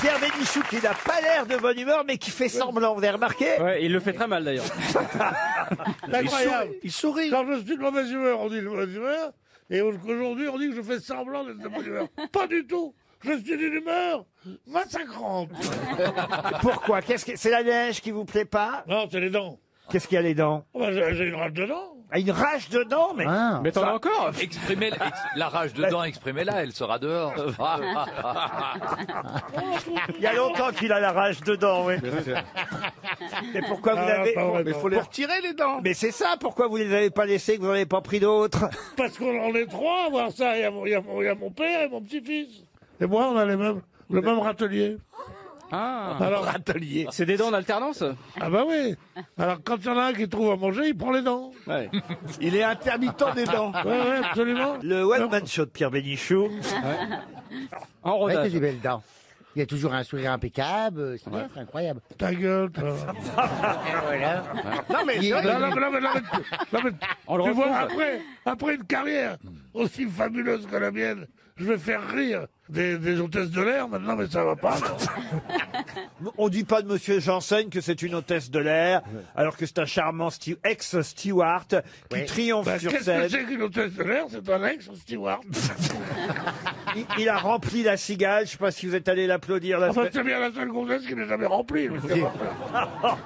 Pierre Bénichou qui n'a pas l'air de bonne humeur, mais qui fait semblant, vous avez remarqué? Ouais, il le fait très mal d'ailleurs. C'est incroyable. Il sourit. Quand je suis de mauvaise humeur, on dit de mauvaise humeur. Et aujourd'hui, on dit que je fais semblant d'être de bonne humeur. Pas du tout. Je suis d'une humeur massacrante. Pourquoi? C'est la neige qui vous plaît pas? Non, c'est les dents. Qu'est-ce qu'il y a les dents? Oh, bah, j'ai une rage de dents. Ah, une rage de dents, mais... Mais t'en as encore? Exprimez la rage dedans, exprimez-la, elle sera dehors. Il y a longtemps qu'il a la rage de dents, oui. Mais pourquoi vous l'avez... Mais faut les retirer, les dents. Mais c'est ça, pourquoi vous les avez pas laissés, que vous n'en avez pas pris d'autres? Parce qu'on en est trois à voir ça. Il y a mon père et mon petit-fils. Et moi, on a le même râtelier. Ah, Alors, râtelier. C'est des dents en alternance? ah bah oui. Alors, quand il y en a un qui trouve à manger, il prend les dents. Ouais. Il est intermittent des dents. Ouais, absolument. Le one-man show de Pierre Bénichou. En Ouais, rodage. t'as des belles dents. Il a toujours un sourire impeccable, c'est bien, c'est incroyable. Ta gueule, toi. Voilà. Non, mais, Il- non, mais On le tu vois, retrouve. après une carrière aussi fabuleuse que la mienne, je vais faire rire des hôtesses de l'air maintenant, mais ça va pas. On dit pas de Monsieur Janssen que c'est une hôtesse de l'air, alors que c'est un charmant ex-steward qui Ouais. triomphe Bah, sur qu'est-ce que scène. c'est qu'une hôtesse de l'air? C'est un ex-steward. Il a rempli la cigale. Je sais pas si vous êtes allé l'applaudir. Enfin, c'est bien la seule gonzesse qui n'est jamais remplie. mais c'est pas grave.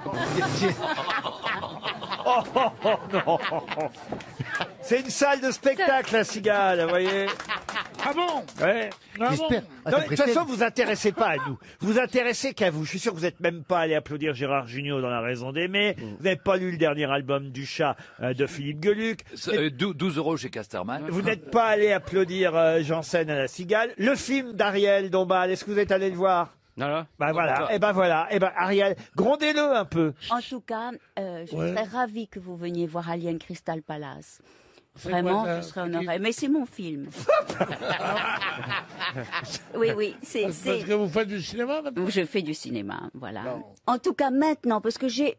Non. C'est une salle de spectacle, la cigale, vous voyez. Ah bon? Ouais. Ah bon? J'espère. Ah, Non, ça de toute précède. façon, vous intéressez pas à nous. Vous intéressez qu'à vous. Je suis sûr que vous n'êtes même pas allé applaudir Gérard Jugnot dans La Raison d'aimer. Vous n'avez pas lu le dernier album du chat de Philippe Gueluc. 12 euros chez Casterman. Vous n'êtes pas allé applaudir Janssen à la cigale. Le film d'Ariel Dombal, est-ce que vous êtes allé le voir? Voilà. Bah voilà. Et ben voilà. Et ben Ariel, grondez-le un peu. En tout cas, je serais ravie que vous veniez voir Alien Crystal Palace. C'est Vraiment, quoi ça? je serais honorée. Mais c'est mon film. Oui, c'est... Parce que vous faites du cinéma maintenant? Je fais du cinéma, voilà. En tout cas, maintenant, parce que j'ai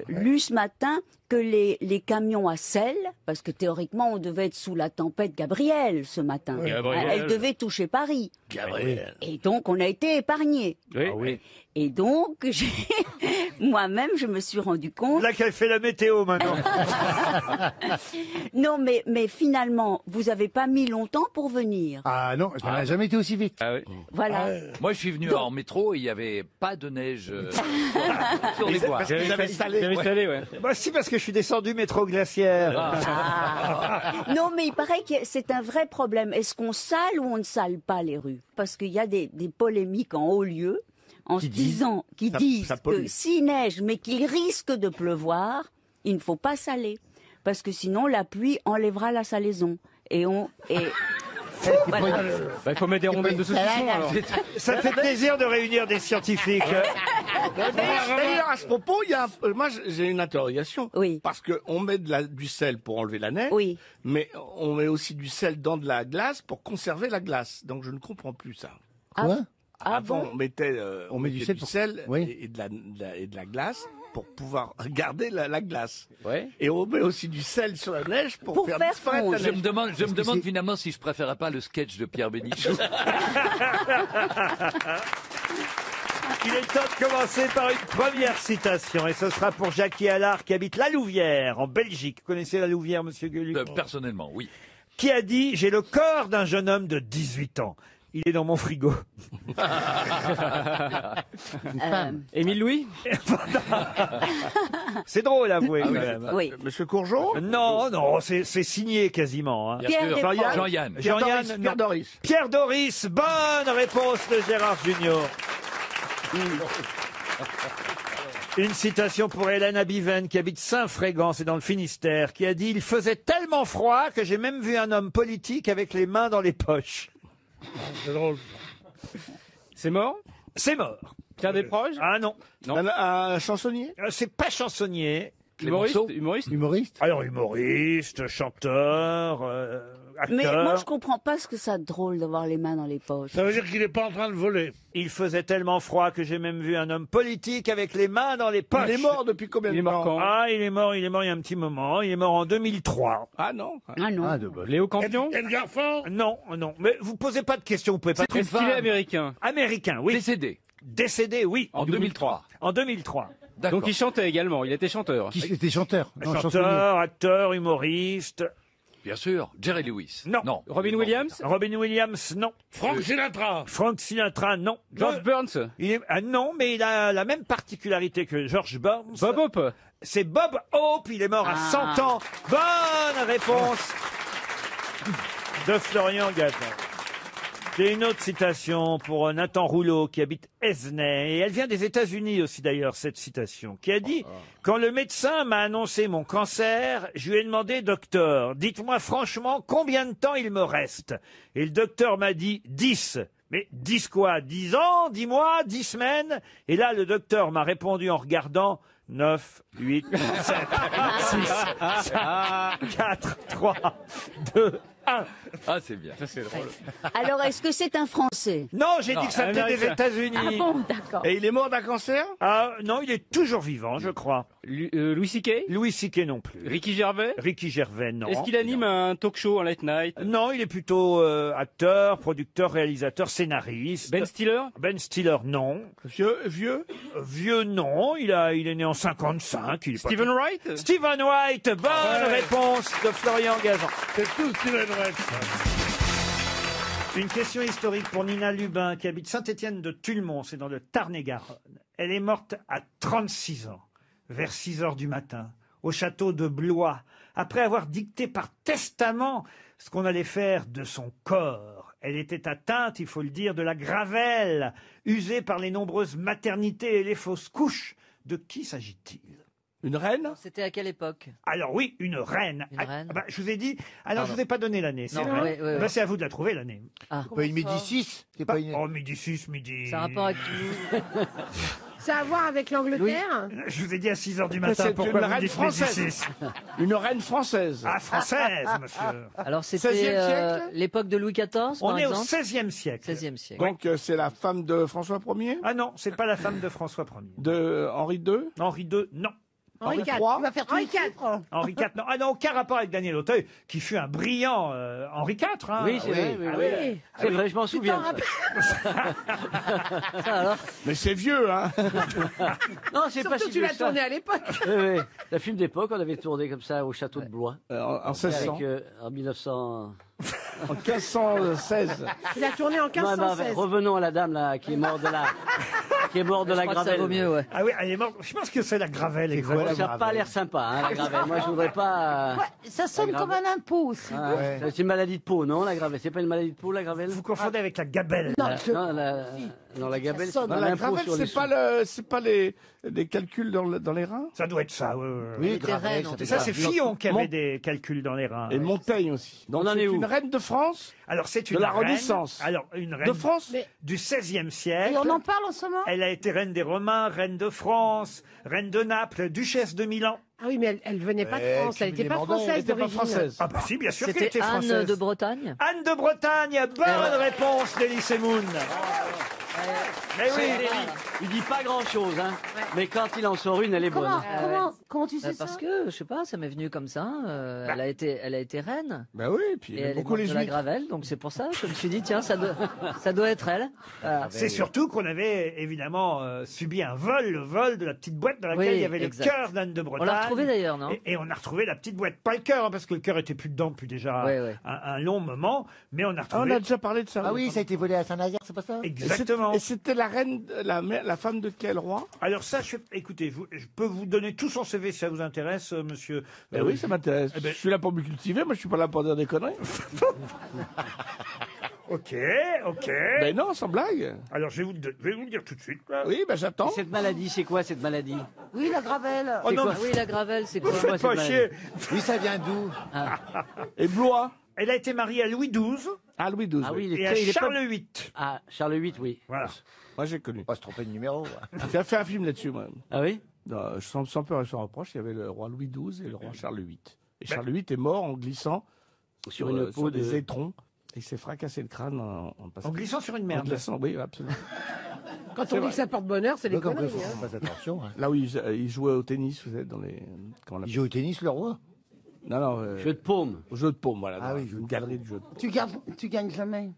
lu ce matin que les camions à sel, parce que théoriquement, on devait être sous la tempête Gabrielle ce matin. Gabrielle. Elle devait toucher Paris. Gabriel. Et donc, on a été épargnés. Oui. Et donc, moi-même, je me suis rendu compte... Là qu'elle fait la météo maintenant. Non, mais finalement, vous avez pas mis longtemps pour venir. Ah non, ça n'a jamais été aussi vite. Ah oui. Voilà. Moi, je suis venu en métro et il n'y avait pas de neige sur les voies. J'avais installé, ouais. Bah si, parce que je suis descendu métro glaciaire. Ah. Non, mais il paraît que c'est un vrai problème. Est-ce qu'on sale ou on ne sale pas les rues? Parce qu'il y a des polémiques en haut lieu, qui disent que s'il neige, mais qu'il risque de pleuvoir, il ne faut pas saler. Parce que sinon, la pluie enlèvera la salaison. Voilà. Bah, il faut mettre des rondelles de saucisson alors. Ça fait plaisir de réunir des scientifiques. D'ailleurs, à ce propos, moi j'ai une interrogation. Oui. Parce qu'on met du sel pour enlever la neige, Oui. mais on met aussi du sel dans de la glace pour conserver la glace. Donc je ne comprends plus ça. Quoi? Avant, on mettait, On met du sel pour- Oui. et de la glace pour pouvoir garder la glace. Ouais. Et on met aussi du sel sur la neige pour faire disparaître fondre. la Je neige. me demande finalement si je préférais pas le sketch de Pierre Bénichou. Il est temps de commencer par une première citation. Et ce sera pour Jackie Allard qui habite La Louvière, en Belgique. Vous connaissez La Louvière, monsieur Gueluc? Personnellement, oui. Qui a dit « J'ai le corps d'un jeune homme de 18 ans. Il est dans mon frigo. » Émile Louis? C'est drôle, avouez. quand même. Oui. Monsieur Courgeot? Non, c'est signé quasiment. Hein. Bien Pierre sûr. Desproges. Jean-Yann. Jean-Yann, non. Pierre Doris. Pierre Doris, bonne réponse de Gérard Junior. Une citation pour Hélène Abiven, qui habite Saint-Frégan, c'est dans le Finistère, qui a dit « Il faisait tellement froid que j'ai même vu un homme politique avec les mains dans les poches. C'est drôle. » C'est mort? C'est mort. Pierre Desproges? Ah non, Non. Un chansonnier? C'est pas chansonnier. Humoriste? Clémenceau. Humoriste? Humoriste? Alors humoriste, chanteur, Mais acteur. moi, je comprends pas ce que ça de drôle d'avoir les mains dans les poches. Ça veut dire qu'il n'est pas en train de voler. Il faisait tellement froid que j'ai même vu un homme politique avec les mains dans les poches. Il est mort depuis combien de temps? Ah, il est mort il y a un petit moment. Il est mort en 2003. Ah non. Ah non. Léo Campion? Edgar Faure? Non, non. Mais vous posez pas de questions, vous pouvez pas Est-ce qu'il est américain? Américain, oui. Décédé. Décédé, oui. En 2003. En 2003. D'accord. Donc il chantait également, il était chanteur. Qui était chanteur? Non, chansonnier. Chanteur, acteur, humoriste. Bien sûr. Jerry Lewis. Non. Robin Williams? Robin Williams, non. Frank Sinatra? Frank Sinatra, non. George Burns? Non, mais il a la même particularité que George Burns. Bob Hope? C'est Bob Hope, il est mort à 100 ans. Bonne réponse de Florian Gazan. J'ai une autre citation pour Nathan Rouleau qui habite Esnay, et elle vient des États-Unis aussi d'ailleurs, cette citation, qui a dit « Quand le médecin m'a annoncé mon cancer, je lui ai demandé « Docteur, dites-moi franchement combien de temps il me reste ?» Et le docteur m'a dit « 10 ». Mais 10 quoi? 10 ans? 10 mois? 10 semaines? Et là, le docteur m'a répondu en regardant 9, 8, 7, 6, 5, 4, 3, 2, 1. Ah, c'est bien. Ça c'est drôle. Alors, est-ce que c'est un Français? Non, j'ai Non, dit que ça venait des américain. États-Unis. Ah bon, d'accord. Et il est mort d'un cancer? Ah, non, il est toujours vivant, je crois. Louis C.K.? Louis C.K. non plus. Ricky Gervais? Ricky Gervais, non. Est-ce qu'il anime un talk show en late night? Non, il est plutôt acteur, producteur, réalisateur, scénariste. Ben Stiller? Ben Stiller, non. Vieux? Vieux, non. Il est né en 55. Il est pas Stephen Wright? Stephen Wright, bonne réponse de Florian Gazan. C'est tout Steven Wright. Une question historique pour Nina Lubin, qui habite Saint-Étienne de Tulmont, c'est dans le Tarn-et-Garonne. Elle est morte à 36 ans, vers 6 heures du matin, au château de Blois, après avoir dicté par testament ce qu'on allait faire de son corps. Elle était atteinte, il faut le dire, de la gravelle, usée par les nombreuses maternités et les fausses couches. De qui s'agit-il? Une reine? C'était à quelle époque? Alors oui, une reine. Une reine. Ah bah, je vous ai dit. Alors Pardon. je vous ai pas donné l'année. C'est Non, vrai. oui. Bah, c'est à vous de la trouver l'année. Ah. Pas une Médicis? C'est pas une... Oh, Médicis, midi. Ça a rapport avec Ça a à voir avec l'Angleterre? Je vous ai dit à 6 heures du matin. C'est Pourquoi une vous reine dites française. Médicis? Une reine française. Ah, française, monsieur. Alors 16e c'était siècle l'époque de Louis XIV, On par est au exemple. 16e siècle. 16e siècle. Donc c'est la femme de François Ier? Ah non, c'est pas la femme de François Ier. De Henri II? Henri II, non. Henri IV. III? Tu vas faire tous les chiffres. Henri IV, non. Ah non, aucun rapport avec Daniel Auteuil, qui fut un brillant Henri IV. Hein. Oui, c'est vrai. Ah Oui. C'est vrai, je m'en souviens. Ça alors? Mais c'est vieux, hein? Non, c'est pas Surtout si tu vieux l'as que ça. tourné à l'époque. Oui, oui. La film d'époque, on avait tourné comme ça au château de Blois. En 1600. Avec, en 1900. En 1516. Il a tourné en Non, mais 1516. revenons à la dame là qui est morte de la, qui est morte de la Je crois que ça gravelle. vaut mieux, ouais. Ah oui, elle est morte. Je pense que c'est la gravelle. exactement. Ça n'a pas l'air sympa, hein, la gravelle. Moi, je voudrais pas. Ça sonne comme un impôt aussi. Ah, c'est une maladie de peau, non, la gravelle? C'est pas une maladie de peau, la gravelle? Vous confondez avec la gabelle. Non, Non, la gabelle, c'est Non, pas la l'impôt gravelle, sur les c'est pas des calculs dans les reins? Ça doit être ça, oui. Oui, gravelle, Et ça, c'est Fillon qui avait des calculs dans les reins. Et Montaigne aussi. Donc On en c'est est où? une reine de France? Alors, c'est une De la reine- Renaissance. Alors, une reine De France? du XVIe siècle. Et on en parle en ce moment? Elle a été reine des Romains, reine de France, reine de Naples, duchesse de Milan. Ah oui, mais elle venait pas de France, elle n'était pas française Elle était pas d'origine. française. Ah bah si, bien sûr qu'elle C'était était Anne française. de Bretagne. Anne de Bretagne, bonne réponse d'Elie Moon. Mais oui, Il dit pas grand chose, hein. Mais quand il en sort une, elle est bonne. Comment tu sais ça? Parce que, je sais pas, ça m'est venu comme ça. Elle a été reine. Ben oui, puis il Et y a elle est beaucoup morte les de la juifs. gravelle, donc c'est pour ça que je me suis dit, tiens, ça doit être elle. Voilà. c'est surtout qu'on avait évidemment subi un vol, le vol de la petite boîte dans laquelle Oui, il y avait exact. le cœur d'Anne de Bretagne. On l'a retrouvé d'ailleurs, non? Et on a retrouvé la petite boîte, pas le cœur, hein, parce que le cœur était plus dedans depuis déjà Ouais, ouais. un long moment, mais on a Ah, on retrouvé a déjà parlé de ça. Ah oui, ça a été volé à Saint-Nazaire, c'est pas ça? exactement. Et c'était la reine, la femme de quel roi? Alors ça, écoutez, je peux vous donner tout son CV si ça vous intéresse, monsieur. Ben oui, ça m'intéresse. Eh ben- Je suis là pour me cultiver, moi je suis pas là pour dire des conneries. Ok. Ben non, sans blague. Alors je vais vous le dire tout de suite. Oui, ben j'attends. Cette maladie, c'est quoi cette maladie? Oui, la gravelle. Oh non, Quoi? Oui, la gravelle, c'est quoi? vous faites pas chier. Oui, ça vient d'où? Et Blois? Elle a été mariée à Louis XII Ah, Louis XII. Ah oui, et à il est pas- Charles VIII. Ah, Charles VIII, oui. Voilà. Moi j'ai connu. On va se tromper de numéro. J'ai fait un film là-dessus, moi. Ah oui? Non, sans peur et sans reproche, il y avait le roi Louis XII et le roi Charles VIII. Et Charles VIII est mort en glissant Sur une peau des de- étrons. Et il s'est fracassé le crâne en passant. En glissant sur une En merde. glissant, oui, absolument. Quand on dit que ça porte bonheur, c'est des Comme conneries. il faut hein. qu'on fasse attention. Hein. Là où il jouait au tennis, vous êtes dans les. Comment on Il appelle joue au tennis, le roi. Non, non. Jeu de paume. Au jeu de paume, voilà. Ah dans oui, une galerie de jeux de paume. Tu gagnes jamais.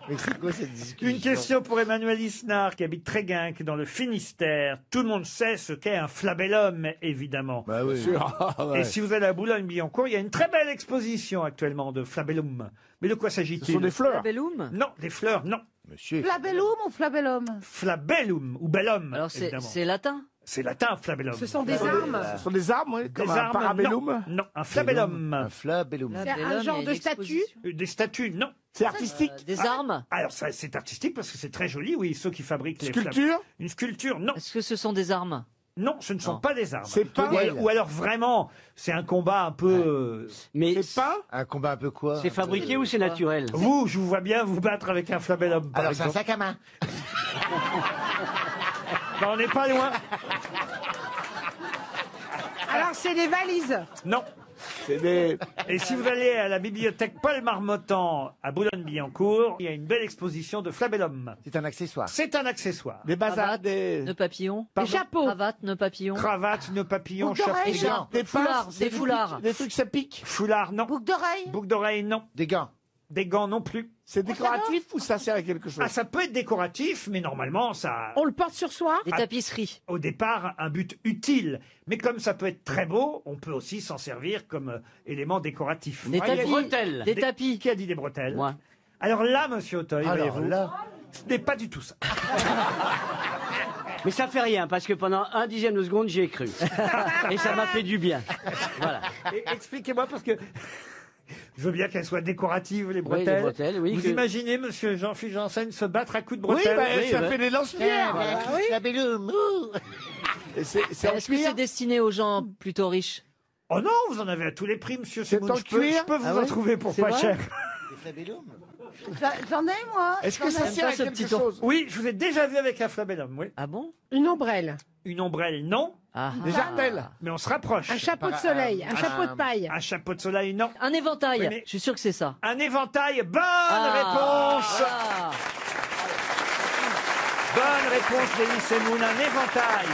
Mais c'est quoi cette discussion? Une question pour Emmanuel Isnard, qui habite Tréguinque, dans le Finistère. Tout le monde sait ce qu'est un flabellum, évidemment. Bah oui. Ah, ouais. Et si vous allez à Boulogne-Billancourt, il y a une très belle exposition actuellement de flabellum. Mais de quoi Ce s'agit-il? sont des fleurs. Bellum. Non, des fleurs, non. Monsieur. Flabellum ou flabellum? Flabellum, ou bellum, Alors c'est évidemment. latin. C'est latin, flabellum. Ce sont des armes. Ce sont des armes, oui, Des comme un armes, parabellum. non. Non, un flabellum. Un flabellum. C'est un genre de statue. Des statues, non. C'est artistique. Des armes. Alors, ça, c'est artistique parce que c'est très joli, oui, ceux qui fabriquent les Sculpture. Une sculpture, non. Est-ce que ce sont des armes? Non, ce ne sont Non. pas des armes. C'est pas- Ou alors vraiment, c'est un combat un peu... Mais C'est pas. Un combat un peu quoi? c'est fabriqué ou c'est naturel? Vous, je vous vois bien vous battre avec un flabellum, par Alors c'est un exemple. sac à main. Ben, on n'est pas loin. Alors, c'est des valises. Non. C'est des. Et si vous allez à la bibliothèque Paul Marmottan à Boulogne-Billancourt, il y a une belle exposition de flabellum. C'est un accessoire. C'est un accessoire. Des bazars. Cravate, Des. nœuds papillons. Des chapeaux. Cravate, nœuds papillons. Cravate, nœud papillon, Boucle d'oreille. chapeau. Écharpe, Des foulards, pinces, des foulards. Des trucs, ça pique. Foulard, non. Boucle d'oreille? Boucle d'oreille, non. Des gants. Des gants, non plus. C'est décoratif ou ça sert à quelque chose? Ah, ça peut être décoratif, mais normalement, ça... On le porte sur soi. Des tapisseries. Au départ, un but utile. Mais comme ça peut être très beau, on peut aussi s'en servir comme élément décoratif. Des Ah, les tapis. bretelles. Des tapis. Qui a dit des bretelles? Moi. Alors là, monsieur Auteuil, Alors voyez-vous, là, ce n'est pas du tout ça. Mais ça fait rien, parce que pendant un dixième de seconde, j'y ai cru. Et ça m'a fait du bien. Voilà. Et expliquez-moi, parce que je veux bien qu'elles soient décoratives, les Oui, bretelles. les bretelles, oui. Vous que- imaginez, monsieur Jean-Philippe Janssen, se battre à coups de Oui, bretelles? bah, oui, ça bah. fait des lance-pierres. flabellum. Ouh. Et c'est en Est-ce que c'est cuir. destiné aux gens plutôt riches? Oh non, vous en avez à tous les prix, monsieur C'est Semoun. en Je peux cuir. vous Ah en ouais trouver pour C'est pas vrai cher. Des flabellum. J'en ai, moi. Est-ce que ça J'aime sert pas à ce quelque petit chose? Oui, je vous ai déjà vu avec un flabellum, oui. Ah bon? Une ombrelle. Une ombrelle, non. Ah. Des jartelles. Mais on se rapproche. Un chapeau de soleil. Un chapeau de paille. Un chapeau de soleil, non. Un éventail. Oui, mais- Je suis sûr que c'est ça. Un éventail, bonne Ah. réponse. Ah. Bonne réponse d'Elie Semoun, un éventail.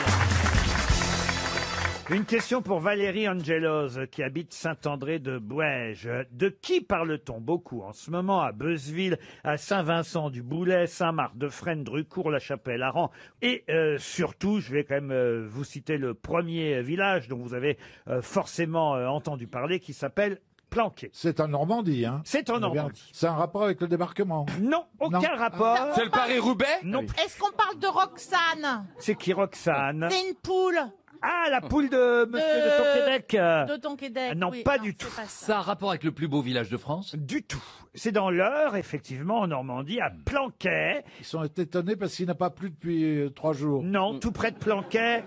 Une question pour Valérie Angelos, qui habite Saint-André de Bouèges. De qui parle-t-on beaucoup en ce moment à Beuzeville, à Saint-Vincent-du-Boulet, Saint-Marc-de-Fresnes, Drucourt, La Chapelle, Aran et surtout, je vais quand même vous citer le premier village dont vous avez forcément entendu parler, qui s'appelle Planquet. C'est en Normandie, hein. C'est en On a bien- Normandie. C'est un rapport avec le débarquement. Non, aucun Non. rapport. C'est le Paris-Roubaix? Non, Est-ce qu'on parle de Roxane? c'est qui Roxane? C'est une poule Ah, la poule de monsieur de Tonquédec. de Tonquédec. Non, oui. pas du tout. c'est pas ça. Ça a un rapport avec le plus beau village de France? Du tout. C'est dans l'Eure, effectivement, en Normandie, à Planquet. Ils sont étonnés parce qu'il n'a pas plu depuis 3 jours. Non, tout près de Planquet.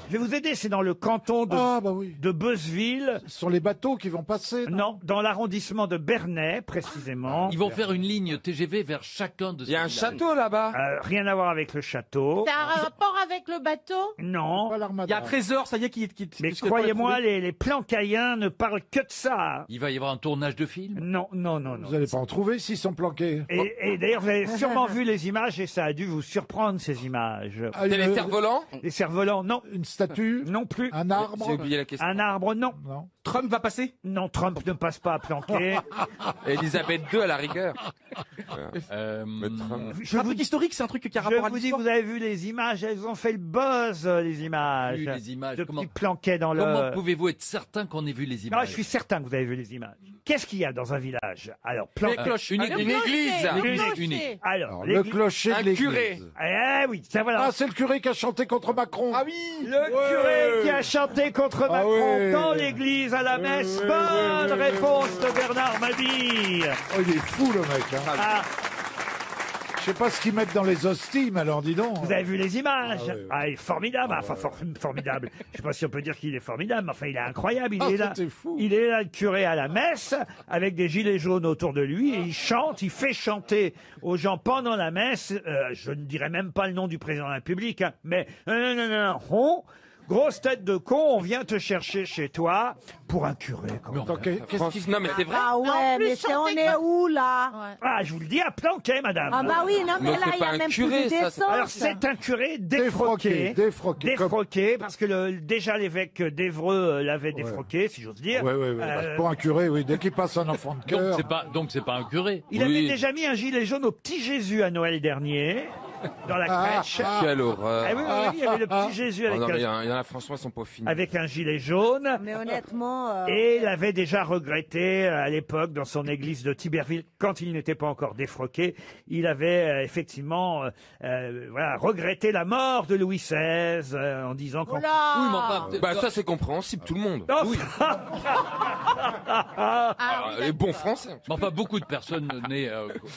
Je vais vous aider, c'est dans le canton de, Ah, bah oui. de Beuzeville. Ce sont les bateaux qui vont passer. Non, dans l'arrondissement de Bernay, précisément. Ils vont faire une ligne TGV vers chacun de ces Il y a un villages. château là-bas. Rien à voir avec le château. Ça a un rapport avec le bateau? Non. Pas Il y a l'armada. un trésor, ça y est, qui Mais croyez-moi, les Plancaïens ne parlent que de ça. Il va y avoir un tournage de film? Non, non, non, non. Vous n'allez pas en trouver s'ils sont planqués. Et d'ailleurs, vous avez sûrement vu les images et ça a dû vous surprendre, ces images. Ah, C'est les une- cerfs-volants. Les cerfs-volants, non. Une statue. Non plus. Un arbre. J'ai oublié la question. Un arbre, non. Non. Trump va passer? Non, Trump ne passe pas à planquer. Elisabeth II à la rigueur. Euh, Trump. Je un vous, truc historique, c'est un truc qui a je rapport à vous dis, l'histoire. vous avez vu les images, elles ont fait le buzz, les images. Vu les images. Depuis Comment- planquet dans Comment le... pouvez-vous être certain qu'on ait vu les Non, images? je suis certain que vous avez vu les images. Qu'est-ce qu'il y a dans un village? Alors, planquet. Une Le église. clocher, le Unique, clocher. unique. Alors, Alors, le l'église- clocher Un de l'église. curé. Eh oui, tiens voilà. Ah, c'est le curé qui a chanté contre Macron. Ah oui. Le curé qui a chanté contre Macron ouais. dans l'église à la messe. Bonne réponse de Bernard Mabille. Oh, il est fou, le mec. Hein. Ah, Je sais pas ce qu'ils mettent dans les hosties, mais alors dis donc. vous avez vu les images? Ah ouais, ouais. Ah, il est formidable. Enfin, formidable. Je sais pas si on peut dire qu'il est formidable, mais enfin, il est incroyable. Il Ah, est là. c'était fou. Il est là, le curé à la messe, avec des gilets jaunes autour de lui, et il chante, il fait chanter aux gens pendant la messe. Je ne dirais même pas le nom du président de la République, hein, mais Grosse tête de con, on vient te chercher chez toi pour un curé. Non, mais c'est vrai. Ah ouais, mais on est où là? Ah, je vous le dis, à Planquet, madame. Ah bah oui, non mais Mais là c'est il y pas a un même curé, plus de ça, décence. Alors c'est un curé défroqué. Défroqué. Parce que déjà l'évêque d'Évreux l'avait défroqué, si j'ose dire. Oui. Pour un curé, oui. Dès qu'il passe un enfant de cœur. Donc c'est pas un curé. Il avait déjà mis un gilet jaune au petit Jésus à Noël dernier, dans la crèche. Quelle horreur. Ah oui, il y avait le petit Jésus avec, Il y en a franchement, ils sont pas finis. avec un gilet jaune. Mais honnêtement... Et il avait déjà regretté à l'époque dans son église de Tiberville, quand il n'était pas encore défroqué, il avait effectivement regretté la mort de Louis XVI en disant qu'on... Ça c'est compréhensible, tout le monde. Oh, Les bons Français. Enfin, beaucoup de personnes nées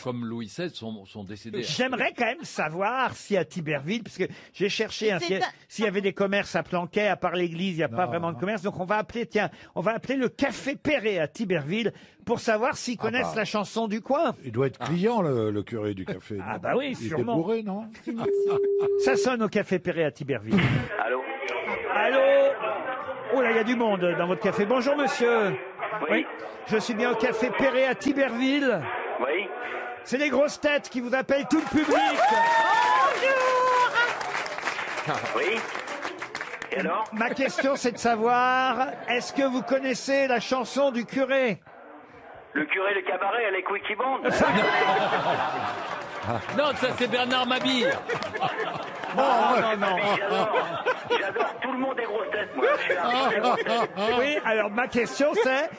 comme Louis XVI sont décédées. J'aimerais quand même savoir si à Tiberville, parce que j'ai cherché s'il y avait des commerces à Planquet, à part l'église, il n'y a pas vraiment de commerce. Donc on va appeler le Café Perret à Tiberville pour savoir s'ils connaissent la chanson du coin. Il doit être client, le curé du café. Ah bah oui, il sûrement. était bourré, non? Ça sonne au Café Perret à Tiberville. Allô? Allô? Oh là, il y a du monde dans votre café. Bonjour monsieur. Oui. Je suis bien au Café Perret à Tiberville. Oui. C'est les grosses têtes qui vous appellent tout le public. Oui. Et alors? Ma question, c'est de savoir, est-ce que vous connaissez la chanson du curé? Le curé de cabaret à les couilles qui bondent. Non, ça c'est Bernard Mabille. Non. J'adore tout le monde des grosses têtes, moi. Je suis un des grosses têtes. Oui, alors ma question c'est,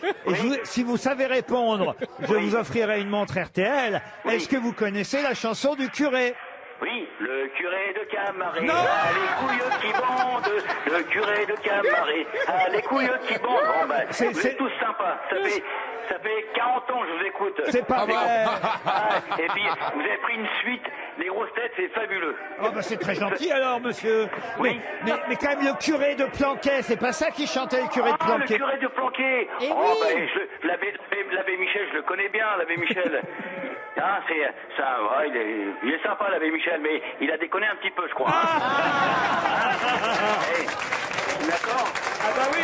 si vous savez répondre, je vous offrirai une montre RTL. Est-ce que vous connaissez la chanson du curé? Oui, le curé de Camaret, Non. les couilles qui bondent, le curé de Camaret, les couilles qui bondent. Bon, bah, vous êtes tous sympas. Ça fait 40 ans que je vous écoute. C'est pas vrai. Et puis, vous avez pris une suite, les grosses têtes, c'est fabuleux. Oh bah c'est très gentil alors, monsieur. Oui. Mais quand même le curé de Planquet, c'est pas ça qui chantait, le curé de Le Planquet. curé de Planquet. L'abbé Michel, je le connais bien, l'abbé Michel. Il est sympa, l'abbé Michel, mais il a déconné un petit peu, je crois. D'accord? Ah bah oui.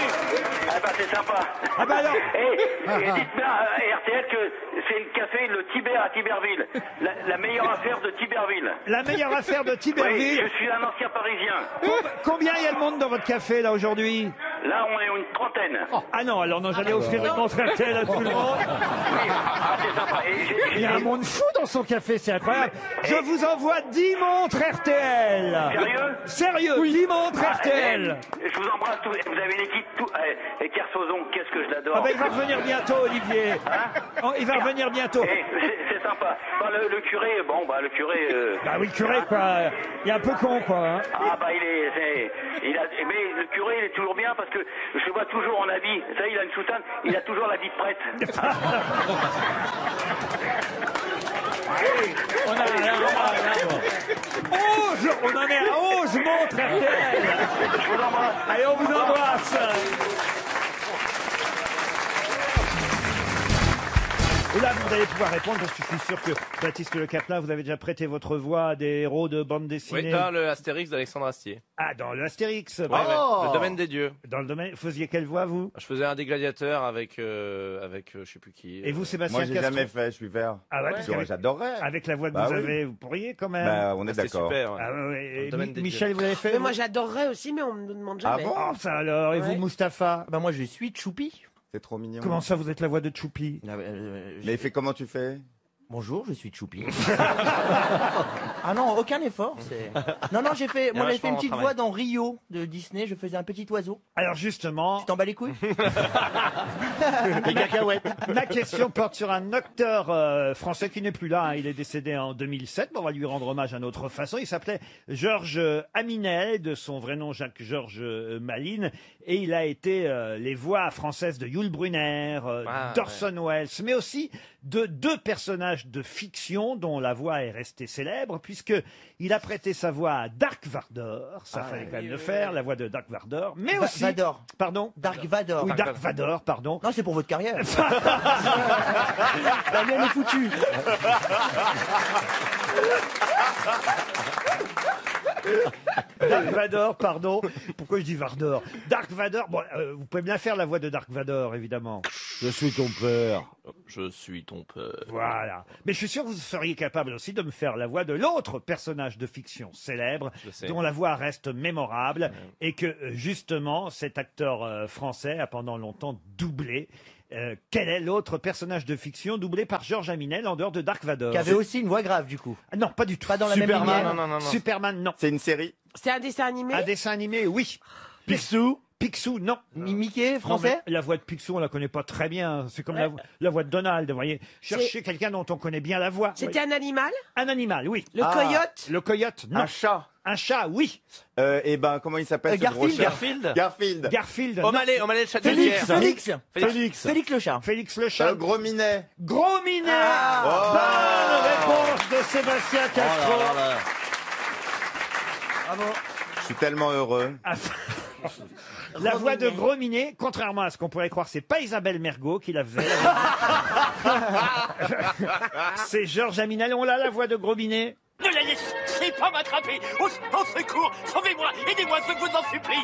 Ah bah c'est sympa. Ah bah alors. Et dites bien à RTL que c'est le café Le Tiber à Tiberville. La meilleure affaire de Tiberville. La meilleure affaire de Tiberville. Oui, je suis un ancien parisien. Combien il y a de monde dans votre café là aujourd'hui? Là, on est une trentaine. Ah non, alors non, j'allais offrir une montre RTL à tout le monde. C'est sympa. Il y a un monde fou dans son café, c'est incroyable. Je vous envoie 10 montres RTL. Sérieux? Sérieux, 10 montres RTL. Je vous embrasse tous. Vous avez une équipe tout. Et Kersozon, qu'est-ce que je l'adore. Ah ben, il va revenir bientôt, Olivier. Oh, il va revenir bientôt. C'est sympa. Le curé, le curé. Bah oui, le curé, quoi. Il est un peu con, quoi. Hein. Ah bah mais le curé, il est toujours bien parce que je le vois toujours en habit. Vous savez, il a une soutane, il a toujours l'habit prête. On en est à 11 montres RTL. Je vous embrasse. Allez, on vous embrasse. Et là, vous allez pouvoir répondre parce que je suis sûr que Baptiste Le Caplin, vous avez déjà prêté votre voix à des héros de bande dessinée. Oui, dans le Astérix d'Alexandre Astier. Ah, dans le Astérix. Le domaine des dieux. Dans le domaine, vous faisiez quelle voix, vous? Je faisais un des gladiateurs avec je sais plus qui. Et vous, Sébastien Moi, j'ai jamais fait, je suis vert. Ah ouais, parce qu'avec- J'adorerais. Avec la voix que vous avez, vous pourriez quand même. Bah, on est d'accord. super. Ah ouais, et domaine des Michel, vous l'avez fait? Mais moi j'adorerais aussi, mais on me demande jamais. Ah, ça alors. Et vous, Mustapha? Bah moi je suis Choupi. C'est trop mignon. Comment ça, vous êtes la voix de Choupi? Mais il fait comment tu fais? Bonjour, je suis Choupi. Ah non, aucun effort. Non, j'ai fait, moi j'ai fait une petite voix dans Rio de Disney, je faisais un petit oiseau. Alors justement... Tu t'en bats les couilles? Les cacahuètes. Ma question porte sur un acteur français qui n'est plus là, hein. Il est décédé en 2007, mais on va lui rendre hommage à notre façon. Il s'appelait Georges Aminel, de son vrai nom Jacques-Georges Malines, et il a été les voix françaises de Yul Brynner, d'Orson Welles, mais aussi de 2 personnages de fiction dont la voix est restée célèbre, puisque il a prêté sa voix à Dark Vador, ça fallait quand même le faire, la voix de Dark Vador, mais aussi... Vador. Pardon? Dark Vador. Oui, Dark Vador, pardon. Non, c'est pour votre carrière. La mienne est foutue. Dark Vador, pardon. Pourquoi je dis Vador? Dark Vador, bon, vous pouvez bien faire la voix de Dark Vador, évidemment. Je suis ton père. Je suis ton père. Voilà. Mais je suis sûr que vous seriez capable aussi de me faire la voix de l'autre personnage de fiction célèbre, dont la voix reste mémorable, et que, justement, cet acteur français a pendant longtemps doublé. Quel est l'autre personnage de fiction doublé par Georges Aminel en dehors de Dark Vador? Qui avait aussi une voix grave, du coup. Ah, non, pas du tout. Pas dans la même Superman, lignée. Non. Superman, non. C'est une série? C'est un dessin animé? Un dessin animé, oui. Picsou. Picsou, non. Mickey, français? Non, mais la voix de Picsou, on la connaît pas très bien. C'est comme la voix de Donald, vous voyez. Cherchez quelqu'un dont on connaît bien la voix. C'était un animal? Un animal, oui. Le coyote? Le coyote, non. Un chat? Un chat, oui. Eh ben, comment il s'appelle ce gros chat? Garfield. Garfield. O'Malley, le chat de Félix, Félix. Félix le chat. Félix le chat. Gros Minet. Gros Minet. Bonne réponse de Sébastien Castro. Bravo. Je suis tellement heureux. La voix de Gros Minet, contrairement à ce qu'on pourrait croire, c'est pas Isabelle Mergo qui la faisait. C'est Georges Aminel. On l'a, la voix de Gros Minet. Ne la laissez pas m'attraper. Au secours, sauvez-moi, aidez-moi, je vous en supplie.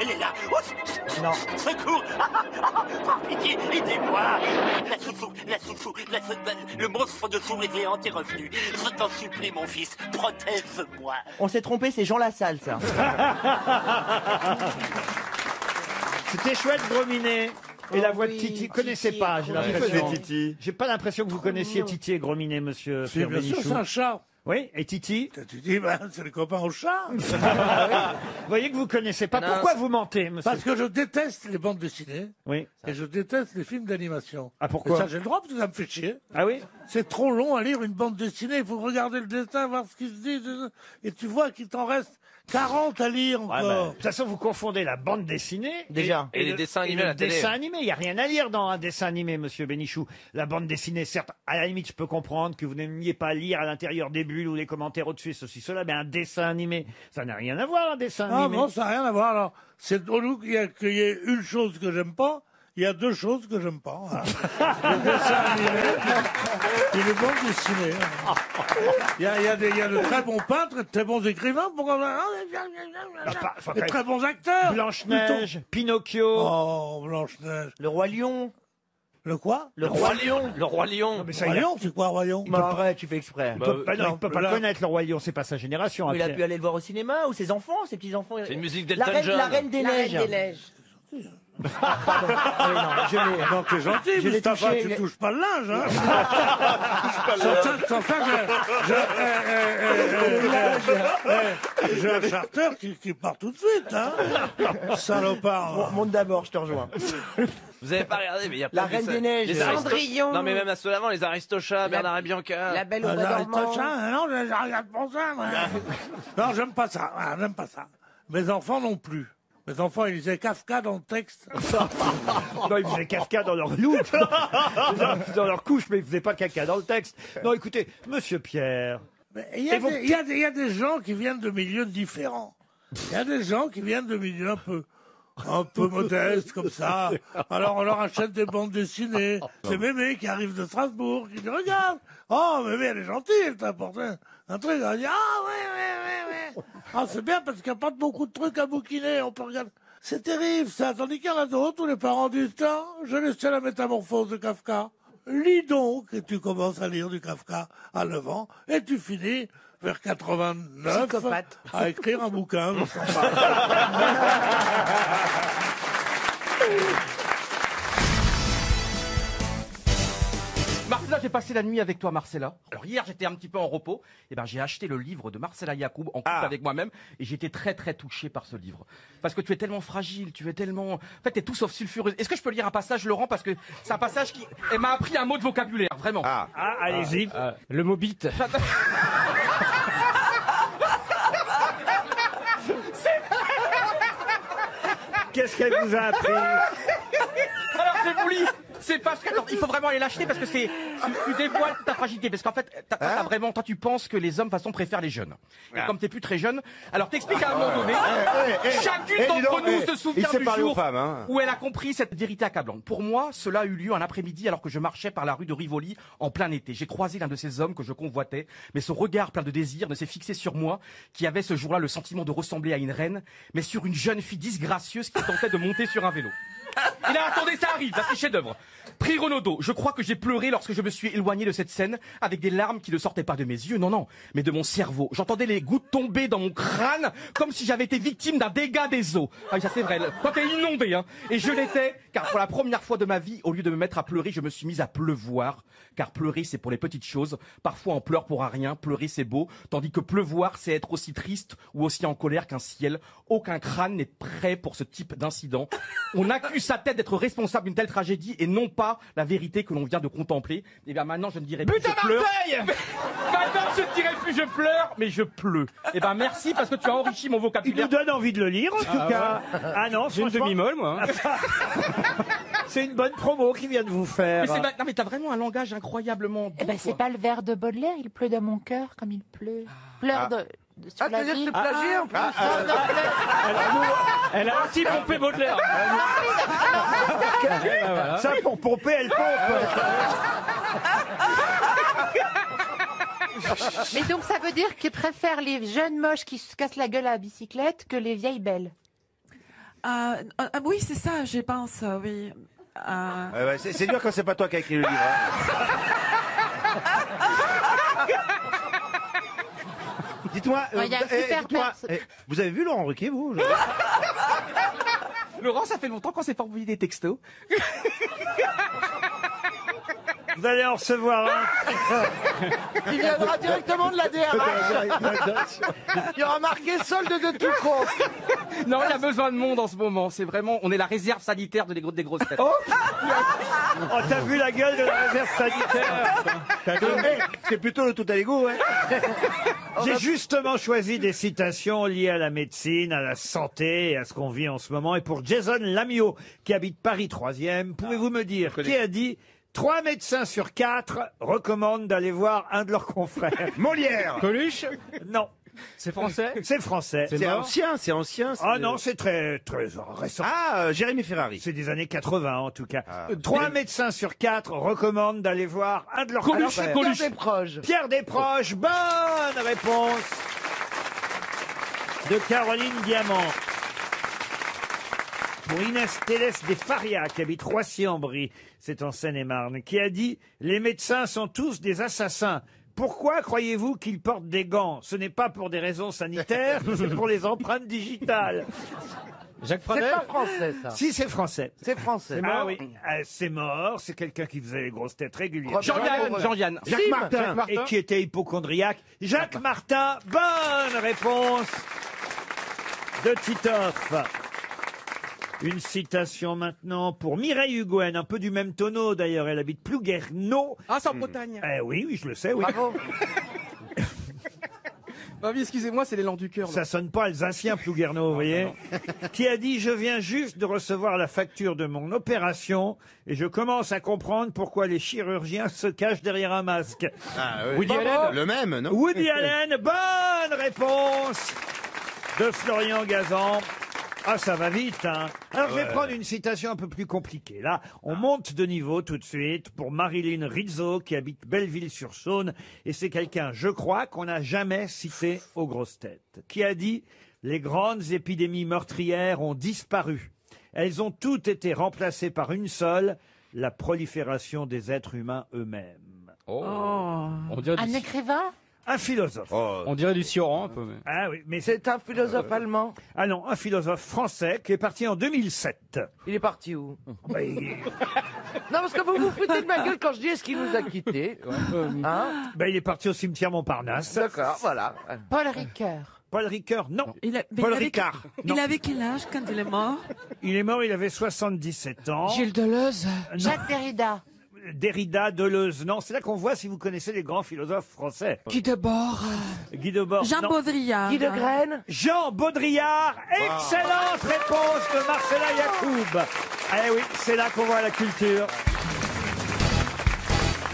Elle est là. Non. Secours. Par pitié, aidez-moi. La souffou, le monstre de souris géante est revenu. Je t'en supplie, mon fils, protège-moi. On s'est trompé, c'est Jean Lassalle, ça. C'était chouette, Gros Minet. Et la voix de Titi, connaissez pas, j'ai l'impression. Titi. J'ai pas l'impression que vous connaissiez Titi et Gros Minet, monsieur C'est bien sûr, Bénichou. c'est un chat. Oui, et Titi? Titi, c'est le copain au chat. Vous voyez que vous connaissez pas. Pourquoi vous mentez, monsieur? Parce que je déteste les bandes dessinées. Oui. Et je déteste les films d'animation. Ah, pourquoi? Et ça, j'ai le droit parce que ça me fait chier. Ah oui? C'est trop long à lire une bande dessinée. Il faut regarder le dessin, voir ce qu'il se dit. Et tu vois qu'il t'en reste 40 à lire encore. De toute façon, vous confondez la bande dessinée Déjà. Et les dessins animés à la télé. dessin animé. Il n'y a rien à lire dans un dessin animé, monsieur Bénichou. La bande dessinée, certes, à la limite, je peux comprendre que vous n'aimiez pas lire à l'intérieur des bulles ou les commentaires au-dessus, ceci, cela, mais un dessin animé, ça n'a rien à voir, un dessin Ah animé. non, ça n'a rien à voir. Alors, c'est au lieu qu'il y ait une chose que j'aime pas, il y a deux choses que j'aime pas. Voilà. Les dessins animés et les bandes dessinées. Il y a de très bons peintres et de très bons écrivains. Et très bons acteurs. Blanche-Neige, Pinocchio. Oh, Blanche-Neige. Le Roi Lion. Le quoi? Le Roi Lion. Le Roi Lion. Mais ça, Roi Lion, c'est quoi, Roi Lion? Bah, arrête, tu fais exprès. Il peut pas le connaître, le Roi Lion, c'est pas sa génération. Il a après. pu aller le voir au cinéma, ou ses enfants, ses petits-enfants. C'est une musique d'Elton John. La Reine des Neiges. La Reine des Neiges. Pardon. Ah oui, non, je l'ai. Non, t'es gentil, Je l'ai Mustapha, touché, tu mais- touches pas le linge, hein. Sans ça, j'ai un charter qui part tout de suite, hein. Salopard. Monte d'abord, je te rejoins. Vous avez pas regardé, mais il y a La plein de Reine des dessins. Neiges. Les Cendrillon. Non, mais même à ceux d'avant, les Aristochats, Bernard et Bianca. La Belle au Bois dormant. Non, je regarde pas ça, moi. Non, j'aime pas ça. Ah, j'aime pas ça. Mes enfants non plus. Mes enfants, ils lisaient Kafka dans le texte. Non, ils faisaient Kafka dans leur loup, dans leur couche, mais ils faisaient pas caca dans le texte. Non, écoutez, monsieur Pierre. Mais il y a des gens qui viennent de milieux différents. Il y a des gens qui viennent de milieux un peu modestes, comme ça. Alors on leur achète des bandes dessinées. C'est Mémé qui arrive de Strasbourg, qui dit, regarde, oh, Mémé, elle est gentille, elle t'a apporté un truc. Elle dit, ah, ouais. Ah, c'est bien parce qu'il n'y a pas beaucoup de trucs à bouquiner, on peut regarder. C'est terrible, ça. Tandis qu'il y en a d'autres où les parents disent, tiens, je laissais la métamorphose de Kafka. Lis donc, et tu commences à lire du Kafka à 9 ans, et tu finis vers 89 Psychopathe. à écrire un bouquin de 100 pages. Marcella, j'ai passé la nuit avec toi, Marcella. Alors hier, j'étais un petit peu en repos. Et ben, j'ai acheté le livre de Marcella Yacoub en couple avec moi-même, et j'étais très très touché par ce livre. Parce que tu es tellement fragile, tu es tellement, en fait, t'es tout sauf sulfureuse. Est-ce que je peux lire un passage, Laurent, parce que c'est un passage qui m'a appris un mot de vocabulaire, vraiment. Allez-y. Le mot bite. Qu'est-ce qu'elle vous a appris? Alors je vous lis. C'est parce que, attends, il faut vraiment aller l'acheter parce que tu dévoiles toute ta fragilité. Parce qu'en fait, toi, tu penses que les hommes, de toute façon, préfèrent les jeunes. Et comme t'es plus très jeune, alors t'expliques à un moment donné, chacune d'entre nous se souvient du jour où elle a compris cette vérité accablante. Pour moi, cela a eu lieu un après-midi alors que je marchais par la rue de Rivoli en plein été. J'ai croisé l'un de ces hommes que je convoitais, mais son regard plein de désir ne s'est fixé sur moi, qui avait ce jour-là le sentiment de ressembler à une reine, mais sur une jeune fille disgracieuse qui tentait de monter sur un vélo. Et là, attendez, ça arrive, là, c'est chef-d'œuvre. Prix Renaudot, je crois que j'ai pleuré lorsque je me suis éloigné de cette scène avec des larmes qui ne sortaient pas de mes yeux, non, mais de mon cerveau. J'entendais les gouttes tomber dans mon crâne comme si j'avais été victime d'un dégât des eaux. Ah oui, ça c'est vrai, toi t'es inondé, hein. Et je l'étais, car pour la première fois de ma vie, au lieu de me mettre à pleurer, je me suis mise à pleuvoir. Car pleurer, c'est pour les petites choses. Parfois, on pleure pour un rien. Pleurer, c'est beau. Tandis que pleuvoir, c'est être aussi triste ou aussi en colère qu'un ciel. Aucun crâne n'est prêt pour ce type d'incident. On accuse sa tête d'être responsable d'une telle tragédie et non pas la vérité que l'on vient de contempler. Et bien maintenant, je ne dirai plus je pleure. Maintenant, je ne dirai plus je pleure, mais je pleure. Et ben merci parce que tu as enrichi mon vocabulaire. Il nous donne envie de le lire, en tout cas. Ah non, j'ai une demi-molle, moi. C'est une bonne promo qu'il vient de vous faire. Mais non, mais t'as vraiment un langage incroyablement doux. Eh ben, c'est pas le vers de Baudelaire, il pleut dans mon cœur comme il pleut. Pleure sur la vie. plagié en plus. Elle a aussi pompé Baudelaire. Ça, pour pomper, elle pompe. Mais donc ça veut dire qu'il préfère les jeunes moches qui se cassent la gueule à la bicyclette que les vieilles belles. Oui, c'est ça, je pense, oui. C'est dur quand c'est pas toi qui as écrit le livre. Dites-moi, vous avez vu Laurent Ruquier, vous Laurent, ça fait longtemps qu'on s'est pas envoyé des textos. Vous allez en recevoir un. Il viendra directement de la DRH. Il y aura marqué solde de tout compte. Non, il y a besoin de monde en ce moment. C'est vraiment, on est la réserve sanitaire des grosses têtes. Oh, t'as vu la gueule de la réserve sanitaire? C'est plutôt le tout à l'égo, hein. J'ai justement choisi des citations liées à la médecine, à la santé et à ce qu'on vit en ce moment. Et pour Jason Lamiot, qui habite Paris 3e, pouvez-vous me dire qui a dit 3 médecins sur 4 recommandent d'aller voir un de leurs confrères? Molière. Coluche? Non. C'est français? C'est français. C'est ancien. Ah non, c'est très récent. Ah, Jérémy Ferrari. C'est des années 80 en tout cas. 3 médecins sur 4 recommandent d'aller voir un de leurs confrères. Pierre Desproges. Pierre Desproges, bonne réponse de Caroline Diamant. Pour Inès Télès des Faria, qui habite Roissy-en-Brie, c'est en Seine-et-Marne, qui a dit « Les médecins sont tous des assassins. Pourquoi croyez-vous qu'ils portent des gants? Ce n'est pas pour des raisons sanitaires, c'est pour les empreintes digitales. » Jacques C'est Pradel? pas français, ça. Si, c'est français. C'est français. Ah oui, c'est mort, c'est quelqu'un qui faisait les grosses têtes régulièrement. Jean-Yann. Jacques Martin. Et qui était hypochondriaque. Jacques Martin, bonne réponse de Titoff. Une citation maintenant pour Mireille Huguen, un peu du même tonneau d'ailleurs, elle habite Plouguerneau. Ah, c'est en Bretagne. Oui, je le sais, oui. Bravo. Ah oui, excusez-moi, c'est l'élan du cœur. Ça sonne pas alsacien, Plouguerneau, vous voyez. Qui a dit « Je viens juste de recevoir la facture de mon opération et je commence à comprendre pourquoi les chirurgiens se cachent derrière un masque. » Woody Allen. Le même, non? Woody Allen, bonne réponse de Florian Gazan. Ah, ça va vite, hein. Alors, je vais prendre une citation un peu plus compliquée. Là, on monte de niveau tout de suite pour Marilyn Rizzo, qui habite Belleville-sur-Saône. Et c'est quelqu'un, je crois, qu'on n'a jamais cité aux grosses têtes. Qui a dit « Les grandes épidémies meurtrières ont disparu. Elles ont toutes été remplacées par une seule, la prolifération des êtres humains eux-mêmes. » On dirait Un écrivain? Un philosophe. On dirait du Sioran un peu. Mais... Ah oui, mais C'est un philosophe allemand. Ah non, un philosophe français qui est parti en 2007. Il est parti où? Oui. Non, parce que vous vous foutez de ma gueule quand je dis est-ce qu'il nous a quittés. Hein? Il est parti au cimetière Montparnasse. D'accord, voilà. Paul Ricoeur. Paul Ricoeur, non. Paul Ricard. Il avait quel âge quand il est mort? Il est mort, il avait 77 ans. Gilles Deleuze. Jacques Derrida. Derrida, Deleuze, non. C'est là qu'on voit si vous connaissez les grands philosophes français. Guy Debord. Guy Debord, Jean non. Baudrillard. Guy de Graine. Jean Baudrillard, excellente réponse de Marcella Yacoub. Eh oui, c'est là qu'on voit la culture.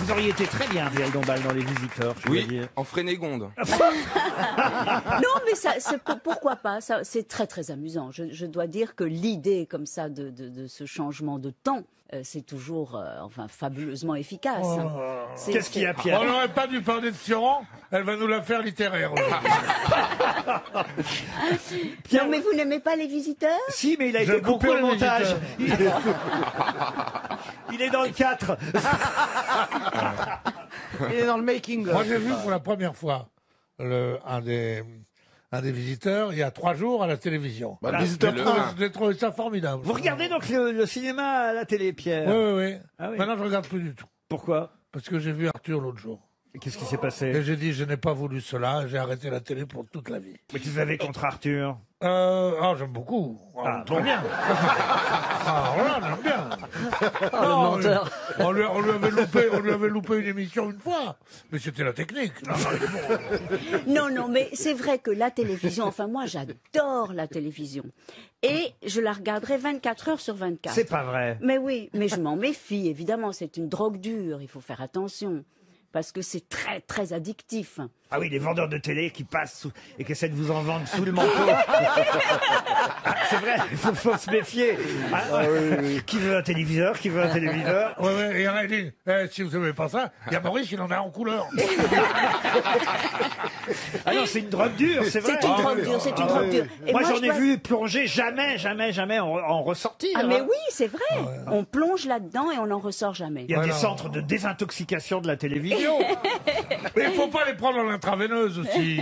Vous auriez été très bien, Ariel Dombal, dans Les Visiteurs, je dois Oui, dire. en Frénégonde. Non, mais ça, pourquoi pas? C'est très très amusant. Je dois dire que l'idée comme ça de ce changement de temps, c'est toujours, enfin, fabuleusement efficace. hein. Qu'est-ce qu'il y a, Pierre? On n'aurait pas dû parler de Sioran, elle va nous la faire littéraire. Non, mais vous n'aimez pas Les Visiteurs? Si, mais il a été J'aime coupé beaucoup au Les montage. Visiteurs. Il est dans le 4. Il est dans le making. Moi, j'ai vu pour la première fois un des visiteurs il y a 3 jours à la télévision. Bah, le visiteur J'ai trouvé ça formidable. Vous regardez donc le cinéma à la télé, Pierre? Oui. Ah oui. Maintenant, je regarde plus du tout. Pourquoi? Parce que j'ai vu Arthur l'autre jour. Et qu'est-ce qui s'est passé? Et j'ai dit, je n'ai pas voulu cela, j'ai arrêté la télé pour toute la vie. Mais qu'est-ce que vous avez contre Arthur? J'aime beaucoup. Très bien. Voilà, j'aime bien. Le menteur. On lui avait loupé une émission une fois. Mais c'était la technique. Non, mais c'est vrai que la télévision, enfin moi j'adore la télévision. Et je la regarderai 24 heures sur 24. C'est pas vrai. Mais oui, mais je m'en méfie, évidemment, c'est une drogue dure, il faut faire attention. Parce que c'est très, très addictif. Ah oui, les vendeurs de télé qui passent et qui essaient de vous en vendre sous le manteau. Ah, c'est vrai, il faut se méfier. Qui veut un téléviseur? Qui veut un téléviseur? Oui, et il y en a qui disent, si vous n'aimez pas ça, il y a Maurice, il en a en couleur. Ah non, c'est une drogue dure, c'est vrai. C'est une drogue dure, c'est une drogue dure. Et Moi, j'en ai je vu plonger jamais en ressortir. Ah mais hein. oui, c'est vrai. On plonge là-dedans et on n'en ressort jamais. Il y a des centres de désintoxication de la télévision. Mais il ne faut pas les prendre en intraveineuse aussi.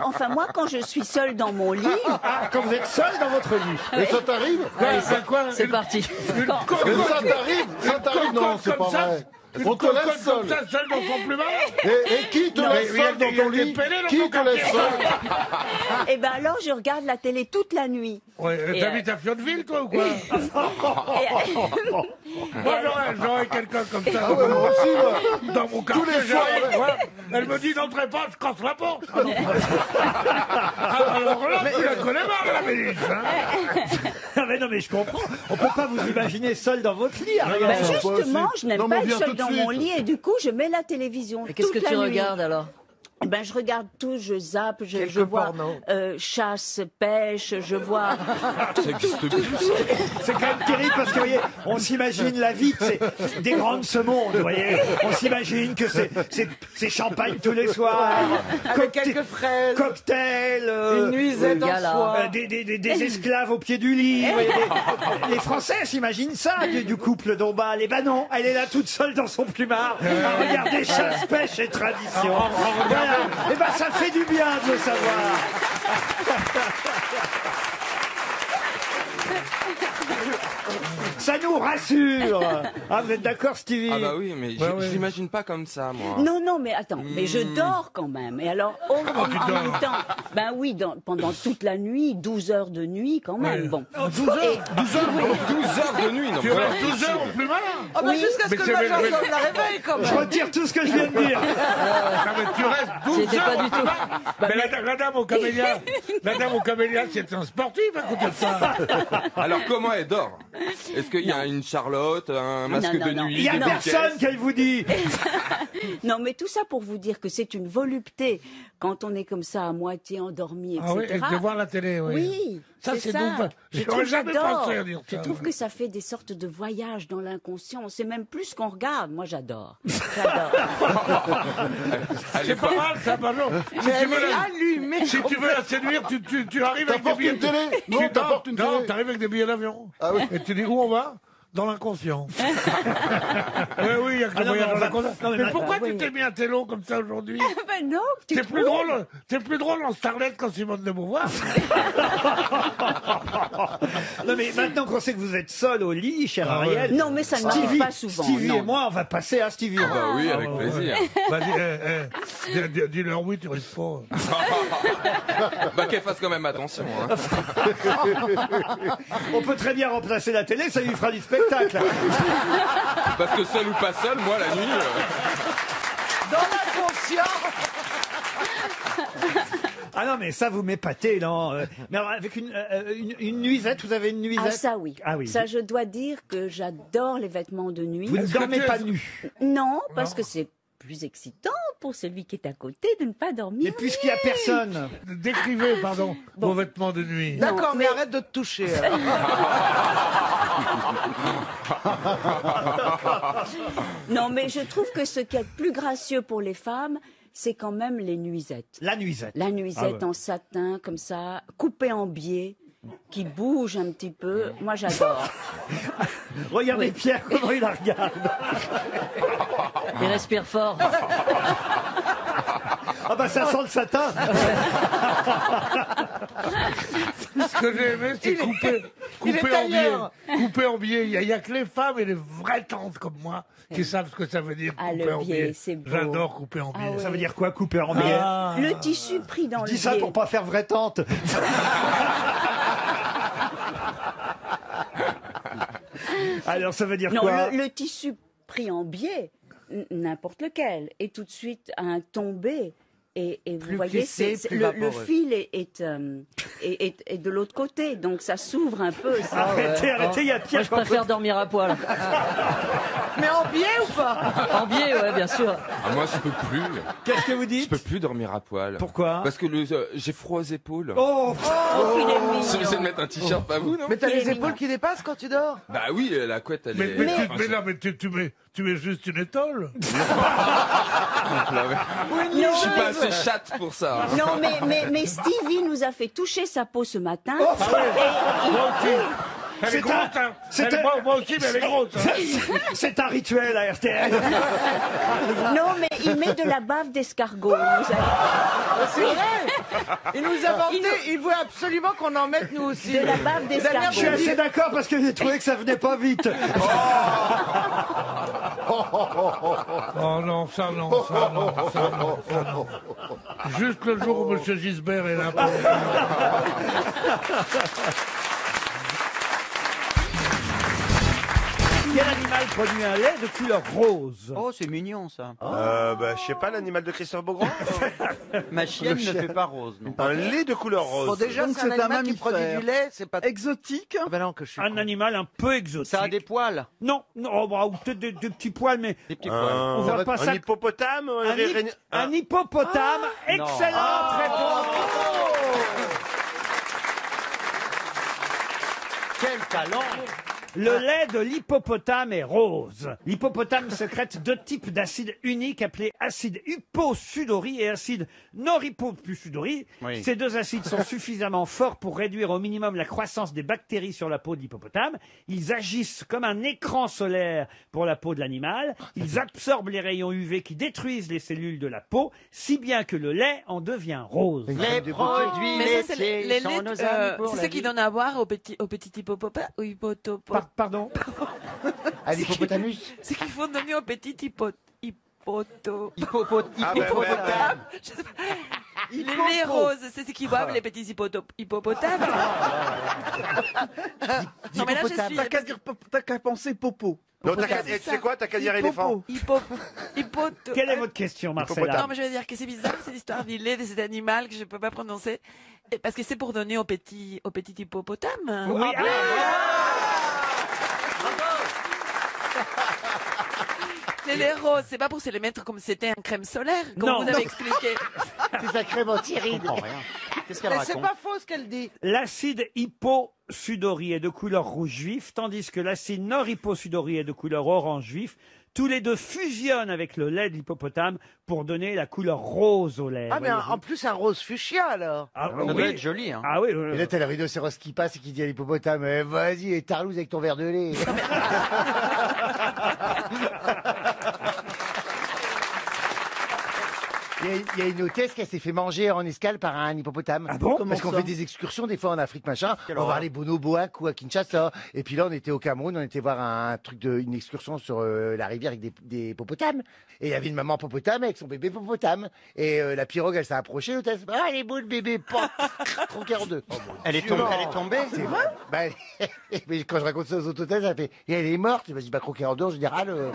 Enfin, moi, quand je suis seule dans mon lit... Ah, quand vous êtes seule dans votre lit. Et ça t'arrive? C'est parti. Mais ça t'arrive? Ça t'arrive? Non, c'est pas vrai. On te laisse seul. Comme ça, seul dans son plumard. Et qui te laisse seul dans ton lit? Qui te laisse seul? Eh ben alors, je regarde la télé toute la nuit. Ouais, t'habites à Fiotteville, toi, ou quoi? Moi, j'aurais quelqu'un comme ça. Ah ouais, moi aussi, moi. Dans mon quartier, Tous les soirs. elle me dit n'entrez pas, je casse la porte. Alors là, tu la connais mal, la Mélis. Ah mais non, mais je comprends. On peut pas vous imaginer seul dans votre lit, Ariel. Ben justement, je n'aime Non, pas mais être viens seule tout de dans mon suite. lit et du coup, je mets la télévision. Et qu'est-ce que toute tu la nuit. regardes alors? Ben, je regarde tout, je zappe, je Quelques vois pornos. chasse, pêche, je vois... Ça existe plus. C'est quand même terrible parce que, vous voyez, on s'imagine la vie, c'est des grandes ce monde, vous voyez. On s'imagine que c'est champagne tous les soirs. Avec quelques fraises. Cocktails. Une nuisette en soie. Des esclaves au pied du lit. Vous voyez, les Français s'imaginent ça du couple Dombal. Et ben non, elle est là toute seule dans son plumard à regarder chasse, pêche et tradition. Voilà. Et ben ça fait du bien de le savoir. Ça nous rassure. Ah, vous êtes d'accord, Stevie? Ah bah oui, mais je l'imagine pas comme ça, moi. Non, mais attends, mais je dors quand même. Et alors, en même temps, ben oui, pendant toute la nuit, 12 heures de nuit quand même. Bon. 12 heures 12 heures de nuit, non. Tu restes 12 heures au plumard? Ah bah jusqu'à ce que le major sonne la réveille quand même. Je retire tout ce que je viens de dire. Non, mais tu restes 12 J'étais heures pas au du tout. plumard. Mais la dame au camélia, c'est un sportif à côté de ça. Alors comment elle dort? Est-ce qu'il y a une Charlotte, un masque de nuit? Il y a des personne bouquets qu'elle vous dit. Non, mais tout ça pour vous dire que c'est une volupté quand on est comme ça à moitié endormi, etc. Ah oui, et de voir la télé, oui. Oui, Ça, c'est c'est ça. donc- Je j'aurais trouve jamais j'adore. pensé à dire Je ça, trouve ouais. que ça fait des sortes de voyages dans l'inconscient. C'est même plus ce qu'on regarde. Moi, j'adore. J'adore. C'est pas mal, ça, pardon. Si tu veux la séduire, tu arrives avec des T'apportes billets. une télé? Non, t'apportes une télé. Non, t'arrives avec des billets d'avion. Ah oui. Et tu dis où on va? Dans l'inconscient. Oui, il y a que le Ah non, voyage mais on dans va- l'inconscient. non, mais Mais ma- pourquoi oui. tu t'es mis un télo comme ça aujourd'hui? Ben non, tu T'es plus trouves drôle, en starlette qu'en Simone de Beauvoir. Non mais maintenant qu'on sait que vous êtes seul au lit, cher Ah ouais. Ariel. Non, mais ça ne m'arrive pas souvent. Stevie non. et moi, on va passer à Stevie. Bah oui, avec plaisir. Vas-y, dis-leur oui, tu risques pas. Bah qu'elle fasse quand même attention. Hein. On peut très bien remplacer la télé, ça lui fera du spectacle. Parce que seul ou pas seul, moi la nuit. Dans l'inconscient. Ah non, mais ça, vous m'épatez, non mais alors, avec une nuisette, vous avez une nuisette? Ah ça oui. Ah oui. Ça, je dois dire que j'adore les vêtements de nuit. Vous ne dormez pas nu? Non, parce que c'est plus excitant pour celui qui est à côté de ne pas dormir. Mais puisqu'il n'y a personne. Décrivez, pardon, vos vêtements de nuit. D'accord, mais arrête de te toucher. alors. Non, mais je trouve que ce qui est plus gracieux pour les femmes, c'est quand même les nuisettes. La nuisette. La nuisette Ah ouais. en satin, comme ça, coupée en biais, qui bouge un petit peu. Moi, j'adore. Regardez Oui. Pierre, comment il la regarde. Il respire fort. Ah bah ça sent le satin. Ce que j'ai aimé, c'est couper en biais. Couper en biais. Il y a que les femmes et les vraies tantes comme moi qui savent ce que ça veut dire Ah, couper le en biais, biais. c'est beau. J'adore couper en biais. Ah ouais. Ça veut dire quoi, couper en biais? Le tissu pris dans Je le dis ça biais. pour pas faire vraie tante. Alors ça veut dire Non, quoi? le tissu pris en biais, n'importe lequel, est tout de suite un tombé. Et vous Plus voyez, plissé, plus le vaporeux. fil est de l'autre côté, donc ça s'ouvre un peu. ça. Arrêtez, il y a Moi, Pierre. je préfère dormir à poil. Mais en biais ou pas? En biais, ouais, bien sûr. Ah, moi, je peux plus. Qu'est-ce que vous Je dites? peux plus dormir à poil. Pourquoi? Parce que j'ai froid aux épaules. Oh, Oh, il est mignon. Je vais essayer de mettre un t-shirt, pas vous, non? Mais t'as Il est les épaules mignon. qui dépassent quand tu dors? Bah oui, la couette, elle est... Mais Enfin, là, mais tu mets juste une étole. je suis pas assez chatte pour ça. Non, mais Stevie nous a fait toucher sa peau ce matin. Moi aussi. Elle est C'est grosse, un- hein. c'est un- Moi aussi, mais elle est grosse. hein. c'est un rituel à RTL. Non, mais il met de la bave d'escargot. il nous a- C'est vrai. Il nous a vanté, il voulait absolument qu'on en mette nous aussi. De la bave Je suis d'escargot. assez d'accord parce que j'ai trouvé que ça venait pas vite. Oh non, ça non, ça non, ça non, ça non. Juste le jour où M. Gisbert est là. Quel animal produit un lait de couleur rose? Oh, c'est mignon ça. Bah, je sais pas, l'animal de Christophe Beaugrand. Ma chienne ne fait pas rose, non. Un lait de couleur rose. Bon, déjà, Donc, c'est un c'est un animal qui produit mammifère. du lait, c'est pas... Exotique. Ah ben non, que je suis Un con. animal un peu exotique. Ça a des poils. Non, non, oh, bah, ou peut-être des petits poils, mais Des petits poils. on voit pas ça. Un hippopotame. Un hippopotame. Excellente réponse. Quel talent. Le lait de l'hippopotame est rose. L'hippopotame sécrète deux types d'acides uniques appelés acide hyposudori et acide norhyposudori. Oui. Ces deux acides sont suffisamment forts pour réduire au minimum la croissance des bactéries sur la peau de l'hippopotame. Ils agissent comme un écran solaire pour la peau de l'animal. Ils absorbent les rayons UV qui détruisent les cellules de la peau, si bien que le lait en devient rose. Les produits Mais ça, c'est laitiers les sont laits, nos amis pour c'est la ça qui vie. donne à boire au petit hippopotame ou hippotopotame. Pardon. À l'hippopotamus. C'est qu'il faut donner au petit Hippopotame. Je sais pas. Les laits roses, c'est ce qu'ils boivent les petits hippopotames. Non mais là je suis. T'as qu'à penser popo. Non, tu sais quoi, t'as qu'à dire éléphant. Quelle est votre question, Marcella? Non mais je veux dire que c'est bizarre cette histoire du lait de cet animal que je peux pas prononcer. Et parce que c'est pour donner au petit hippopotame. Oui. Les laits roses, c'est pas pour se les mettre comme c'était un crème solaire, comme Non. vous avez expliqué. C'est sa crème anti-rides. Qu'est-ce qu'elle Mais c'est raconte? pas faux ce qu'elle dit. L'acide hyposudori est de couleur rouge vif, tandis que l'acide norhyposudori est de couleur orange vif. Tous les deux fusionnent avec le lait de l'hippopotame pour donner la couleur rose au lait. Ah, mais voyez-vous. en plus, un rose fuchsia alors. Ah, Ça oui. doit être joli, hein. Ah oui, Et là, t'as le rhinocéros qui passe et qui dit à l'hippopotame, vas-y, tarlouse avec ton verre de lait. Il y a une hôtesse qui s'est fait manger en escale par un hippopotame. Ah bon? Parce qu'on fait des excursions des fois en Afrique, machin. On va voir les bonobos ou à Kinshasa. Et puis là, on était au Cameroun, on était voir une excursion sur la rivière avec des hippopotames. Et il y avait une maman hippopotame avec son bébé hippopotame. Et la pirogue, elle s'est approchée, l'hôtesse. Ah, elle est beau le bébé, pop, tronqué en deux. Elle est tombée. C'est vrai? Bah, mais quand je raconte ça aux autres hôtesses, elle fait, et elle est morte. Et bah, je dis, bah, croquer en deux, je dis, ah, le...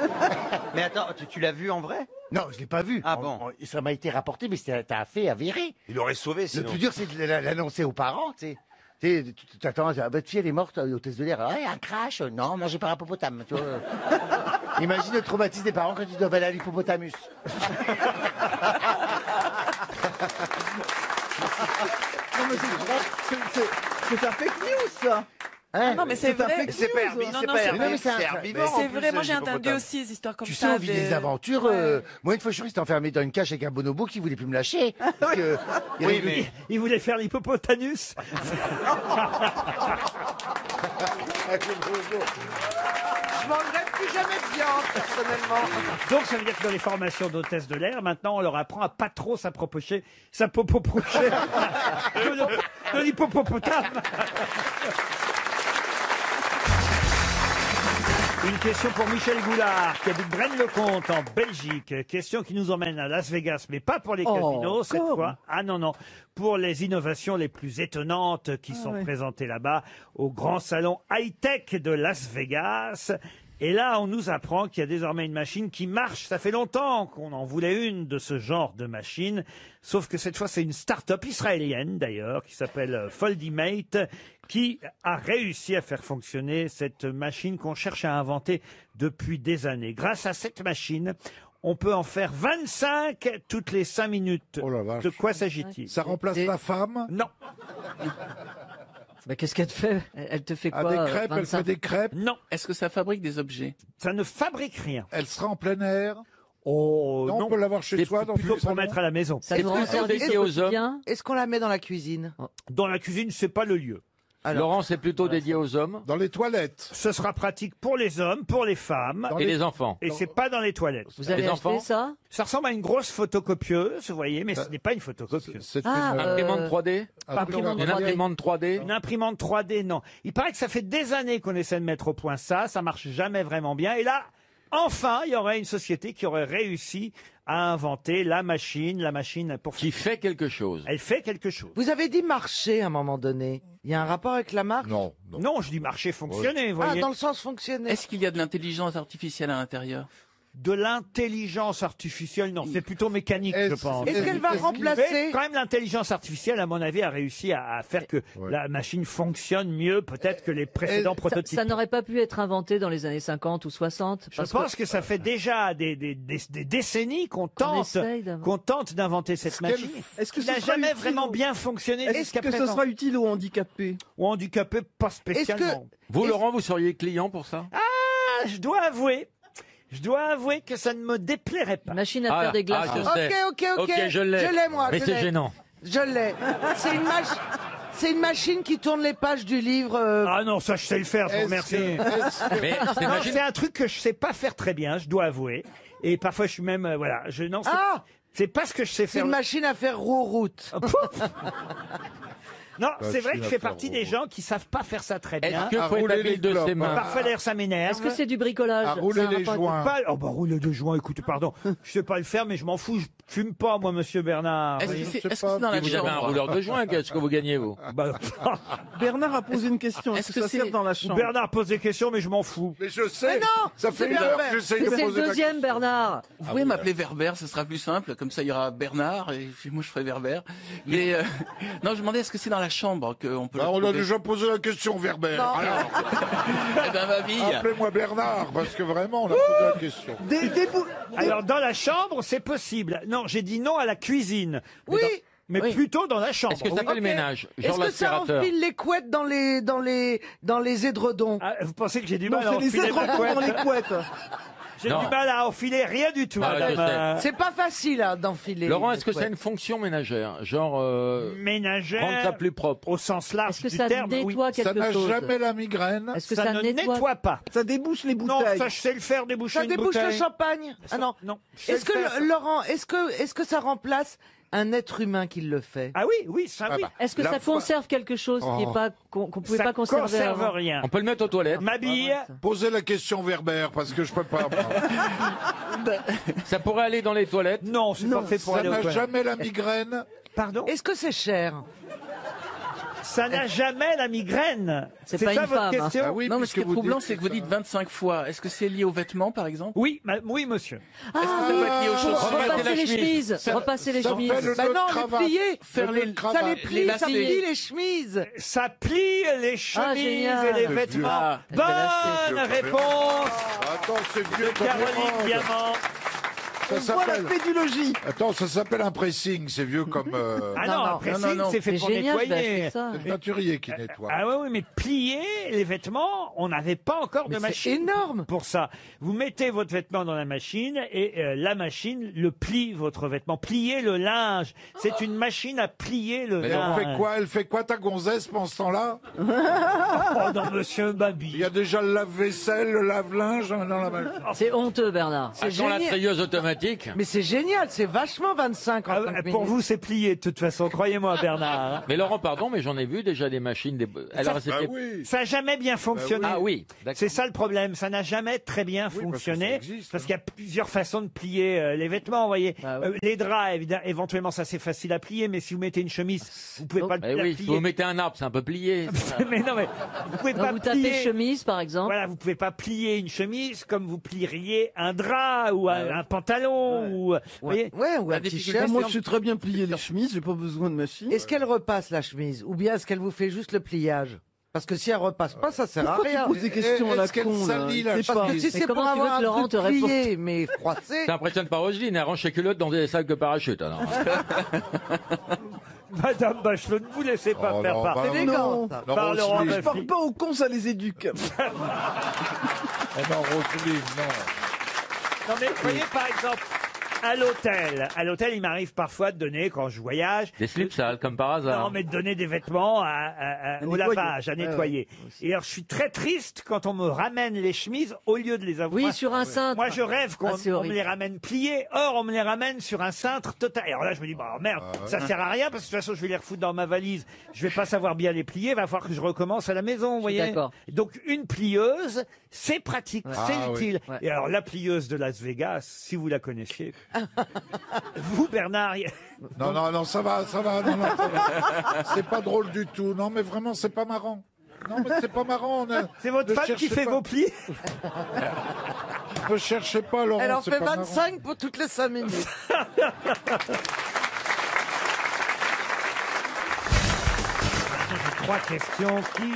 Mais attends, tu l'as vu en vrai? Non, je l'ai pas vu. Ah bon. Ça m'a été rapporté, mais c'était un fait avéré. Il l'aurait sauvé Le sinon. plus dur, c'est de l'annoncer aux parents, tu sais. Tu t'attends, votre fille, elle est morte au test de l'air. Ouais, un crash. Non, mangez pas un hippopotame, tu vois. Imagine le traumatisme des parents quand ils doivent aller à l'hippopotamus. Non, mais c'est un fake news, ça. Hein Non, mais c'est vrai. C'est pas herbivore. Non, C'est non, pas c'est herbivore. vrai. C'est herbivore. C'est en plus, vrai, moi j'ai les entendu hippopotames. aussi des histoires comme Tu sais, ça. on vit des aventures. Moi, une fois, je suis resté enfermé dans une cage avec un bonobo qui voulait plus me lâcher. Parce que, Oui, mais Il voulait faire l'hippopotanus. Je mangerai plus jamais de viande, personnellement. Donc ça veut dire que dans les formations d'hôtesse de l'air, maintenant on leur apprend à pas trop s'approcher de l'hippopotame. Une question pour Michel Goulard, qui habite Braine-le-Comte, en Belgique. Question qui nous emmène à Las Vegas, mais pas pour les casinos, cette fois. Ah non, non. Pour les innovations les plus étonnantes qui sont présentées là-bas, au grand salon high-tech de Las Vegas. Et là, on nous apprend qu'il y a désormais une machine qui marche. Ça fait longtemps qu'on en voulait une de ce genre de machine. Sauf que cette fois, c'est une start-up israélienne, d'ailleurs, qui s'appelle Foldimate, qui a réussi à faire fonctionner cette machine qu'on cherche à inventer depuis des années. Grâce à cette machine, on peut en faire 25 toutes les 5 minutes. Oh la vache. De quoi s'agit-il? Ça remplace la femme? Non. Bah, qu'est-ce qu'elle te fait? Elle te fait Ah, quoi? des crêpes, elle 25? fait des crêpes? Non. Est-ce que ça fabrique des objets? Ça ne fabrique rien. Elle sera en plein air? Oh, Non, on peut l'avoir chez soi dans plutôt le pour salon. mettre à la maison. Ça nous rend service au quotidien? Est-ce qu'on la met dans la cuisine? Dans la cuisine, c'est pas le lieu. Laurent, c'est plutôt dédié aux hommes Dans les toilettes? Ce sera pratique pour les hommes, pour les femmes. Dans et les enfants. Et c'est pas dans les toilettes. Vous avez Les acheté enfants ça? Ça ressemble à une grosse photocopieuse, vous voyez, mais ce n'est pas une photocopieuse. C'est Ah, une... Imprimante 3D imprimante Une 3D. imprimante 3D Une imprimante 3D, non. Il paraît que ça fait des années qu'on essaie de mettre au point ça marche jamais vraiment bien. Et là, enfin, il y aurait une société qui aurait réussi à inventer la machine pour... qui fait quelque chose. Elle fait quelque chose. Vous avez dit marcher à un moment donné. Il y a un rapport avec la marque? Non, Non, je dis marcher, fonctionner, vous Ah, voyez. dans le sens fonctionner. Est-ce qu'il y a de l'intelligence artificielle à l'intérieur? De l'intelligence artificielle, non, c'est plutôt mécanique, je pense. Est-ce qu'elle va Mais remplacer? quand même, l'intelligence artificielle, à mon avis, a réussi à faire que la machine fonctionne mieux, peut-être, que les précédents prototypes. Ça n'aurait pas pu être inventé dans les années 50 ou 60? Je pense que ça fait déjà des décennies qu'on tente d'inventer cette machine. Est-ce que qui n'a jamais vraiment bien fonctionné Est-ce jusqu'à que ce présent. sera utile aux handicapés? Ou handicapés, pas spécialement. Vous, Laurent, vous seriez client pour ça Ah, je dois avouer que ça ne me déplairait pas. Machine à faire des glaces. je sais. Ok, je l'ai. Je l'ai, moi. Mais je c'est l'ai. gênant. Je l'ai. C'est une machine qui tourne les pages du livre. Ah non, ça je sais le faire, je vous remercie. Mais c'est Non, machine- c'est un truc que je sais pas faire très bien, je dois avouer. Et parfois je suis même, voilà, non, c'est pas ce que je sais C'est faire. une machine à faire roue-route. Non, c'est vrai Machine que je à fais faire partie des gens qui savent pas faire ça très bien. Est-ce que À faut rouler établir les de ses clopes. mains Parfois d'ailleurs ça m'énerve. Est-ce que c'est du bricolage? À rouler Ça a un les rapport- joints. Pas, oh bah rouler de joints, écoutez, pardon, je sais pas le faire, mais je m'en fous, je fume pas, moi, monsieur Bernard. Est-ce Oui. que c'est sais est-ce que pas. c'est dans la Vous avez un chambre? rouleur de joint, qu'est-ce que vous gagnez, vous Bah, Bernard a posé une question. Est-ce que c'est dans la chambre? Bernard pose des questions, mais je m'en fous. Mais je sais. Mais non, ça fait c'est une heure Bernard. que j'essaye de C'est le poser ma deuxième, question. Bernard. Vous pouvez m'appeler Verber, ce sera plus simple, comme ça il y aura Bernard et puis moi je ferai Verber. Mais non, je demandais est-ce que c'est dans la chambre qu'on peut. Ah, le on a trouver déjà posé la question, Verber. Alors, Eh ben ma vie. appelez-moi Bernard, parce que vraiment, on a posé la question. Alors, dans la chambre, c'est possible. Non, j'ai dit non à la cuisine. Mais Oui. mais Oui. plutôt dans la chambre. Est-ce que ça fait le ménage Genre Est-ce que ça l'aspirateur. enfile les couettes dans les édredons? Ah, vous pensez que j'ai du Non, mal à c'est les enfiler ma édredons couette dans les couettes. J'ai Non. du mal à enfiler rien du tout, Ah, madame. je sais. C'est pas facile hein, d'enfiler. Laurent, les est-ce que ça a couettes. une fonction ménagère Genre rendre ça Ménagère, plus propre au sens large Est-ce que du ça terme, oui. nettoie Ça quelque n'a chose? jamais la migraine. Est-ce que Ça ça ne nettoie? nettoie pas. Ça débouche les Non, bouteilles. ça je sais le faire, déboucher Ça une débouche le bouteille. champagne. Ah non. Non. je sais Est-ce le que faire, ça. Laurent, est-ce que ça remplace un être humain qui le fait? Ah oui, oui, ça oui. Est-ce que La ça fois- conserve quelque chose qui est pas qu'on pouvait Ça pas conserver conserve avant? rien. On peut le mettre aux toilettes. M'habille. Posez la question Verber, parce que je peux pas. moi. Ça pourrait aller dans les toilettes. Non, c'est pas fait pour Ça aller au n'a toilette. jamais la migraine. Pardon. Est-ce que c'est cher? Ça n'a jamais la migraine. C'est pas ça une votre femme, hein. question? Ah oui, non, mais ce qui est troublant, c'est que vous dites 25 fois. Est-ce que c'est lié aux vêtements, par exemple? Oui, oui, monsieur. Est-ce que ça peut être lié aux chaussures? Repasser les chemises. Repasser les chemises. Bah non, les plier. Faire les Ça les plie, ça plie les chemises. Ça plie les chemises génial. et les C'est vêtements. Ah, Bonne réponse Attends, c'est de vieux comme Caroline moi. Diamant. Ça On voit la s'appelle. pédologie. Attends, ça s'appelle un pressing, c'est vieux comme. Ah non, un pressing, c'est fait C'est pour génial, je vais nettoyer. acheter ça. C'est le teinturier qui nettoie. Ah oui, mais plier les vêtements, on n'avait pas encore de Mais machine. c'est énorme. Pour ça, vous mettez votre vêtement dans la machine et la machine le plie votre vêtement. Plier le linge, c'est une machine à plier le Mais linge. elle fait quoi ta gonzesse pendant ce temps-là? Oh non, monsieur Il Babi. y a déjà le lave-vaisselle, le lave-linge dans la machine. C'est honteux, Bernard. C'est Attends, la génial. treilleuse automatique. Mais c'est génial, c'est vachement 25 en Ah, 5 minutes. pour vous, c'est plié de toute façon, croyez-moi, Bernard. Mais Laurent, pardon, mais j'en ai vu déjà des machines. Alors, Bah c'était. oui. Ça n'a jamais bien fonctionné. Ah oui, d'accord. C'est ça le problème, ça n'a jamais très bien Oui, fonctionné, parce que ça existe, parce qu'il y a plusieurs façons de plier les vêtements, vous voyez. Ah ouais. Les draps, éventuellement, ça c'est facile à plier, mais si vous mettez une chemise, vous pouvez pas Eh la oui, si plier. vous mettez un arbre, c'est un peu plié. mais non, mais vous pouvez Donc pas vous tapez plier. chemise, par exemple. Voilà, vous pouvez pas plier une chemise comme vous plieriez un drap ou un pantalon ou. Vous voyez. Ouais, ou un t-shirt. Moi, je sais très bien plier les chemises, j'ai pas besoin de machine. Est-ce qu'elle repasse la chemise ou bien est-ce qu'elle vous fait juste le pliage? Parce que si elle repasse pas, ça sert à Pourquoi tu rien. poses des questions à la Est-ce qu'elle con, là salit la Je sais pas. Parce que si Mais c'est pour comment tu veux avoir que Laurent un te truc réponde plié, mais froissé. Ça impressionne pas Roselyne, elle range ses culottes dans des sacs de parachute. Alors. Madame Bachelot, ne vous laissez pas Oh faire non, par. bah C'est non. élégant, ça. Non, Par Laurent Roselyne. Je parle Baffy. pas aux cons, ça les éduque. Oh non, Roselyne, non. Non mais vous voyez par exemple à l'hôtel, il m'arrive parfois de donner quand je voyage. Des slips sales, comme par hasard. Non, mais de donner des vêtements au nettoyer. lavage, à nettoyer. Et alors, je suis très triste quand on me ramène les chemises au lieu de les avoir. Oui, sur un cintre. Moi, je rêve qu'on Ah, c'est on me horrible. les ramène pliés. Or, on me les ramène sur un cintre total. Et alors là, je me dis, bah merde, ça sert à rien parce que de toute façon, je vais les refoutre dans ma valise. Je vais pas savoir bien les plier. Il va falloir que je recommence à la maison, vous voyez. d'accord. Donc, une plieuse, c'est pratique, c'est Ah, utile. oui. Et alors, la plieuse de Las Vegas, si vous la connaissiez. Vous, Bernard, Non, ça va, non, ça va. C'est pas drôle du tout. Non, mais vraiment, c'est pas marrant. Non, mais c'est pas marrant. c'est votre Ne femme qui cherchez fait pas. vos plis. Ne cherchez pas, Laurent. Elle en c'est fait pas 25 pour toutes les 5 minutes. Trois questions qui,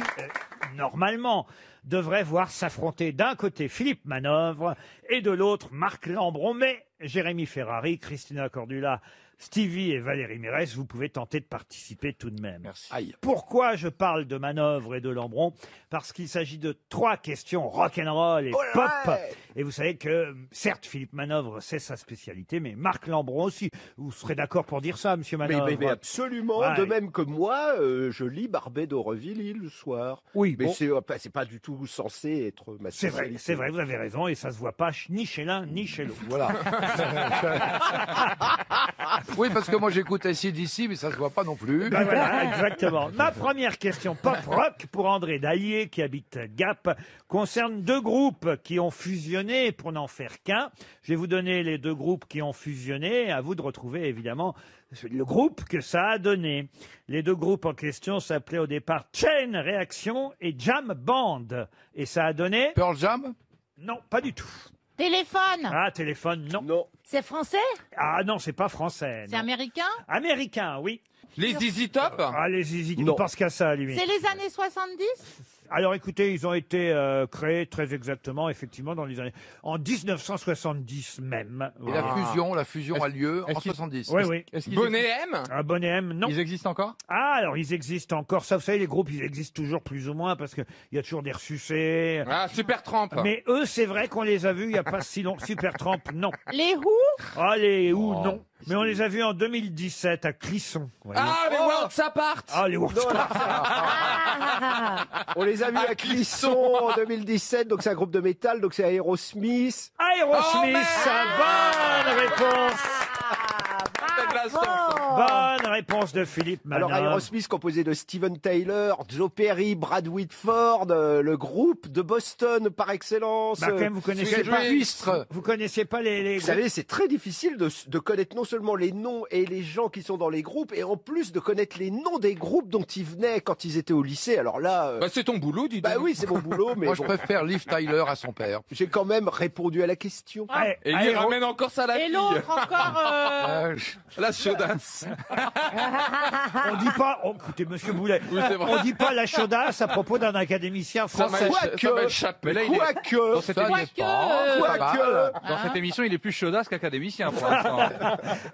normalement, devraient voir s'affronter d'un côté Philippe Manœuvre et de l'autre Marc Lambron. Mais Jérémy Ferrari, Christina Cordula, Stevie et Valérie Mérès, vous pouvez tenter de participer tout de même. Merci. Pourquoi je parle de Manœuvre et de Lambron? Parce qu'il s'agit de trois questions rock'n'roll et pop. Et vous savez que, certes, Philippe Manœuvre, c'est sa spécialité, mais Marc Lambron aussi. Vous serez d'accord pour dire ça, monsieur Manœuvre? Mais absolument. Ouais. De même que moi, je lis Barbet d'Aurevilly le soir. Oui, mais bon. c'est pas du tout censé être ma C'est vrai, spécialité. c'est vrai, vous avez raison, et ça se voit pas ni chez l'un ni chez l'autre. Voilà. Oui, parce que moi j'écoute AC/DC, mais ça se voit pas non plus. Ben voilà, exactement. Ma première question pop-rock pour André Dallier, qui habite Gap, concerne deux groupes qui ont fusionné pour n'en faire qu'un. Je vais vous donner les deux groupes qui ont fusionné, à vous de retrouver évidemment le groupe que ça a donné. Les deux groupes en question s'appelaient au départ Chain Reaction et Jam Band. Et ça a donné... Pearl Jam? Non, pas du tout. Téléphone. Ah, téléphone, non. Non. C'est français? Ah non, c'est pas français. C'est non. américain? Américain, oui. Les ZZ Top? Ah, les Zizi, il Non. pense qu'à ça, lui. C'est les années 70? Alors écoutez, ils ont été créés très exactement, effectivement, dans les années... En 1970 même. Et la fusion a lieu en 70. Oui, oui. Bonnet M? Un Bonnet M, non. Ils existent encore? Ah, alors ils existent encore. Ça, vous savez, les groupes, ils existent toujours plus ou moins parce qu'il y a toujours des ressucés. Ah, Supertramp. Mais eux, c'est vrai qu'on les a vus il n'y a pas si longtemps. Supertramp, non. Les Who? Ah, les Who, non. Mais on les a vus en 2017 à Clisson. vous voyez. Ah, les Worlds Apart! Ah, les Worlds On les a vus à Clisson en 2017, donc c'est un groupe de métal, donc c'est Aerosmith. Aerosmith, bonne réponse. Bonne réponse de Philippe Manœuvre. Alors Aerosmith composé de Steven Tyler, Joe Perry, Brad Whitford, le groupe de Boston par excellence. Bah, quand même, vous connaissez pas les Vous savez, c'est très difficile de connaître non seulement les noms et les gens qui sont dans les groupes, et en plus de connaître les noms des groupes dont ils venaient quand ils étaient au lycée. Alors là... Bah, c'est ton boulot, dis donc. Bah oui, c'est mon boulot, mais moi, je préfère Liv Tyler à son père. J'ai quand même répondu à la question. Et lui ramène encore ça à la fille. Et l'autre encore. La chaudasse. On dit pas, écoutez, monsieur Boulet, on dit pas la chaudasse à propos d'un académicien français. Quoique, dans cette émission, il est plus chaudasse qu'académicien pour l'instant.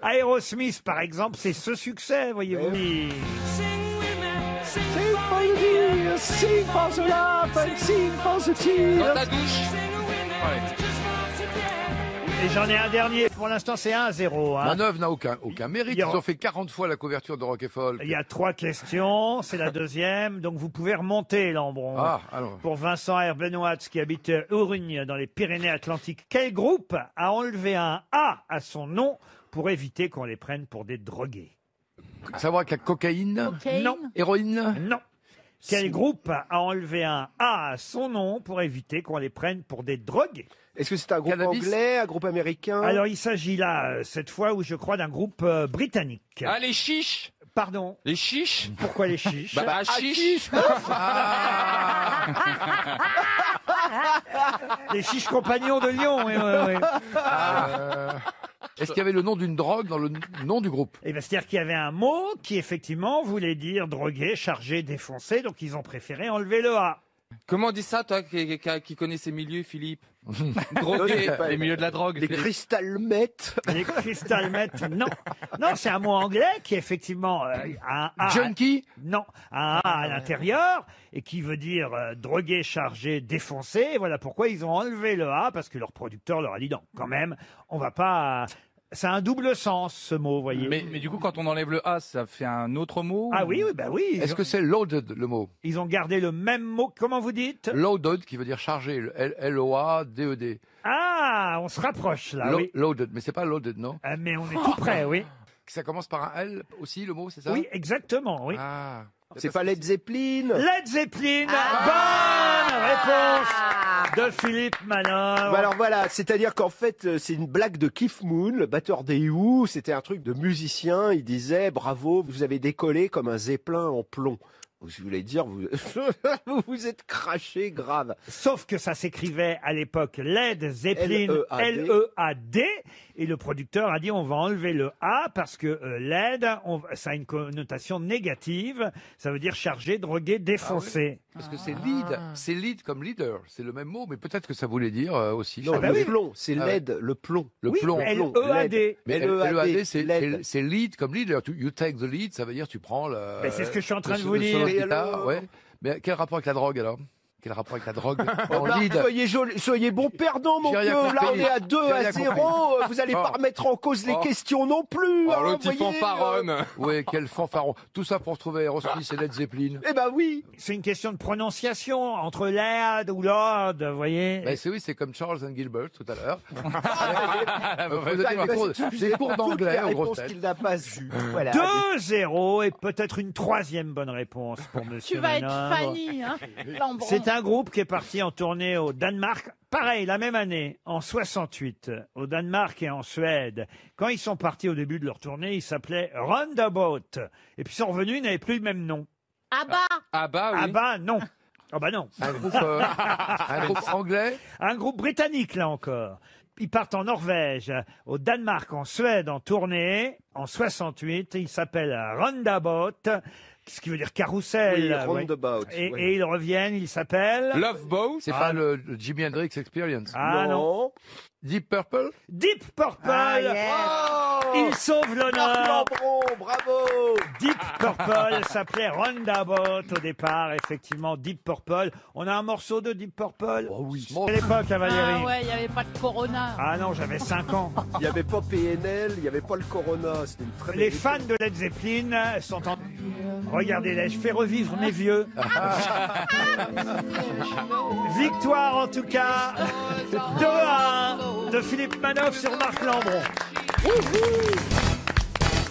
Aerosmith, par exemple, c'est ce succès, voyez-vous. Sing for the love and sing for the tears. Dans ta douche. Et j'en ai un dernier. Pour l'instant, c'est 1-0. Manœuvre n'a aucun mérite. Ils ont fait 40 fois la couverture de Rock et Folk. Il y a 3 questions. C'est la deuxième. Donc, vous pouvez remonter, Lambron. Pour Vincent Herbenoit, qui habite Urugne, dans les Pyrénées-Atlantiques. Quel groupe a enlevé un A à son nom pour éviter qu'on les prenne pour des drogués? Savoir que la cocaïne? Non. Héroïne? Non. Quel groupe a enlevé un A à son nom pour éviter qu'on les prenne pour des drogués? Est-ce que c'est un groupe anglais, un groupe américain? Alors, il s'agit là, cette fois, où je crois, d'un groupe britannique. Ah, les chiches? Pardon? Les chiches? Pourquoi les chiches? Bah, chiches. Les chiches compagnons de Lyon, oui. Est-ce qu'il y avait le nom d'une drogue dans le nom du groupe? Eh bien, c'est-à-dire qu'il y avait un mot qui, effectivement, voulait dire drogué, chargé, défoncé, donc ils ont préféré enlever le A. Comment on dit ça, toi, qui connais ces milieux, Philippe? Drogué, les milieux de la drogue. Les crystal meth. Les crystal meth, non. Non, c'est un mot anglais qui, effectivement, a un A. Junkie? Non, un A à l'intérieur, et qui veut dire drogué, chargé, défoncé. Et voilà pourquoi ils ont enlevé le A, parce que leur producteur leur a dit non, quand même, on va pas... Ça a un double sens, ce mot, vous voyez. Mais du coup, quand on enlève le A, ça fait un autre mot? Ah oui, bah oui. Est-ce que c'est loaded, le mot? Ils ont gardé le même mot. Comment vous dites? Loaded, qui veut dire chargé. L-O-A-D-E-D. Ah, on se rapproche, là, oui. Loaded, mais c'est pas loaded, non? Mais on est tout près, oui. Ça commence par un L aussi, le mot, c'est ça? Oui, exactement, oui. Ah. C'est pas Led Zeppelin? Led Zeppelin, bonne réponse de Philippe Manœuvre. Alors voilà, c'est-à-dire qu'en fait, c'est une blague de Keith Moon, le batteur des Who. C'était un truc de musicien. Il disait, bravo, vous avez décollé comme un zeppelin en plomb. Je voulais dire, vous vous êtes craché grave. Sauf que ça s'écrivait à l'époque Led Zeppelin, L-E-A-D. L-E-A-D. Et le producteur a dit on va enlever le A parce que LED, ça a une connotation négative. Ça veut dire chargé, drogué, défoncé. Parce que c'est lead comme leader. C'est le même mot, mais peut-être que ça voulait dire aussi. Non, le plomb, c'est LED, le plomb. Le plomb. L-E-A-D. Mais L-E-A-D, c'est lead comme leader. You take the lead, ça veut dire tu prends le... Mais c'est ce que je suis en train de vous dire. Ouais. Mais quel rapport avec la drogue alors? Quel rapport avec la drogue? Soyez bon perdant, mon vieux. Là, on est à 2-0. Vous allez pas remettre en cause les questions non plus. Oh, l'autre, il fanfaronne. Oui, quel fanfaron. Tout ça pour trouver Aerosmith et Led Zeppelin. Eh ben oui. C'est une question de prononciation entre Led ou Lord, vous voyez. Ben c'est comme Charles and Gilbert tout à l'heure. Des cours d'anglais aux grosses têtes. Qu'il n'a pas eu. Voilà. 2-0 et peut-être une troisième bonne réponse pour monsieur Tu vas Manœuvre. être Fanny, hein. C'est un groupe qui est parti en tournée au Danemark. Pareil, la même année, en 68, au Danemark et en Suède. Quand ils sont partis au début de leur tournée, ils s'appelaient Roundabout. Et puis ils sont revenus, ils n'avaient plus le même nom. Abba. Abba, oui. Abba, non. Ah bah non. Un groupe anglais? Un groupe britannique, là encore. Ils partent en Norvège, au Danemark, en Suède, en tournée, en 68. Ils s'appellent Roundabout. Ce qui veut dire carrousel. Oui, roundabout. Et ils reviennent, ils s'appellent... Love Boat. C'est pas le Jimi Hendrix Experience. Ah non. Deep Purple. Deep Purple. Ah, yeah. Il sauve l'honneur. Bravo. Deep Purple s'appelait Roundabout au départ, effectivement. Deep Purple. On a un morceau de Deep Purple. Oh oui. À l'époque, à Valérie. Ah ouais, il n'y avait pas de Corona. Ah non, j'avais 5 ans. Il n'y avait pas PNL, il n'y avait pas le Corona. C'était une très Les fans de Led Zeppelin sont en... Regardez-les, je fais revivre mes vieux. Victoire en tout cas, 2-1 de Philippe Manœuvre sur Marc Lambron.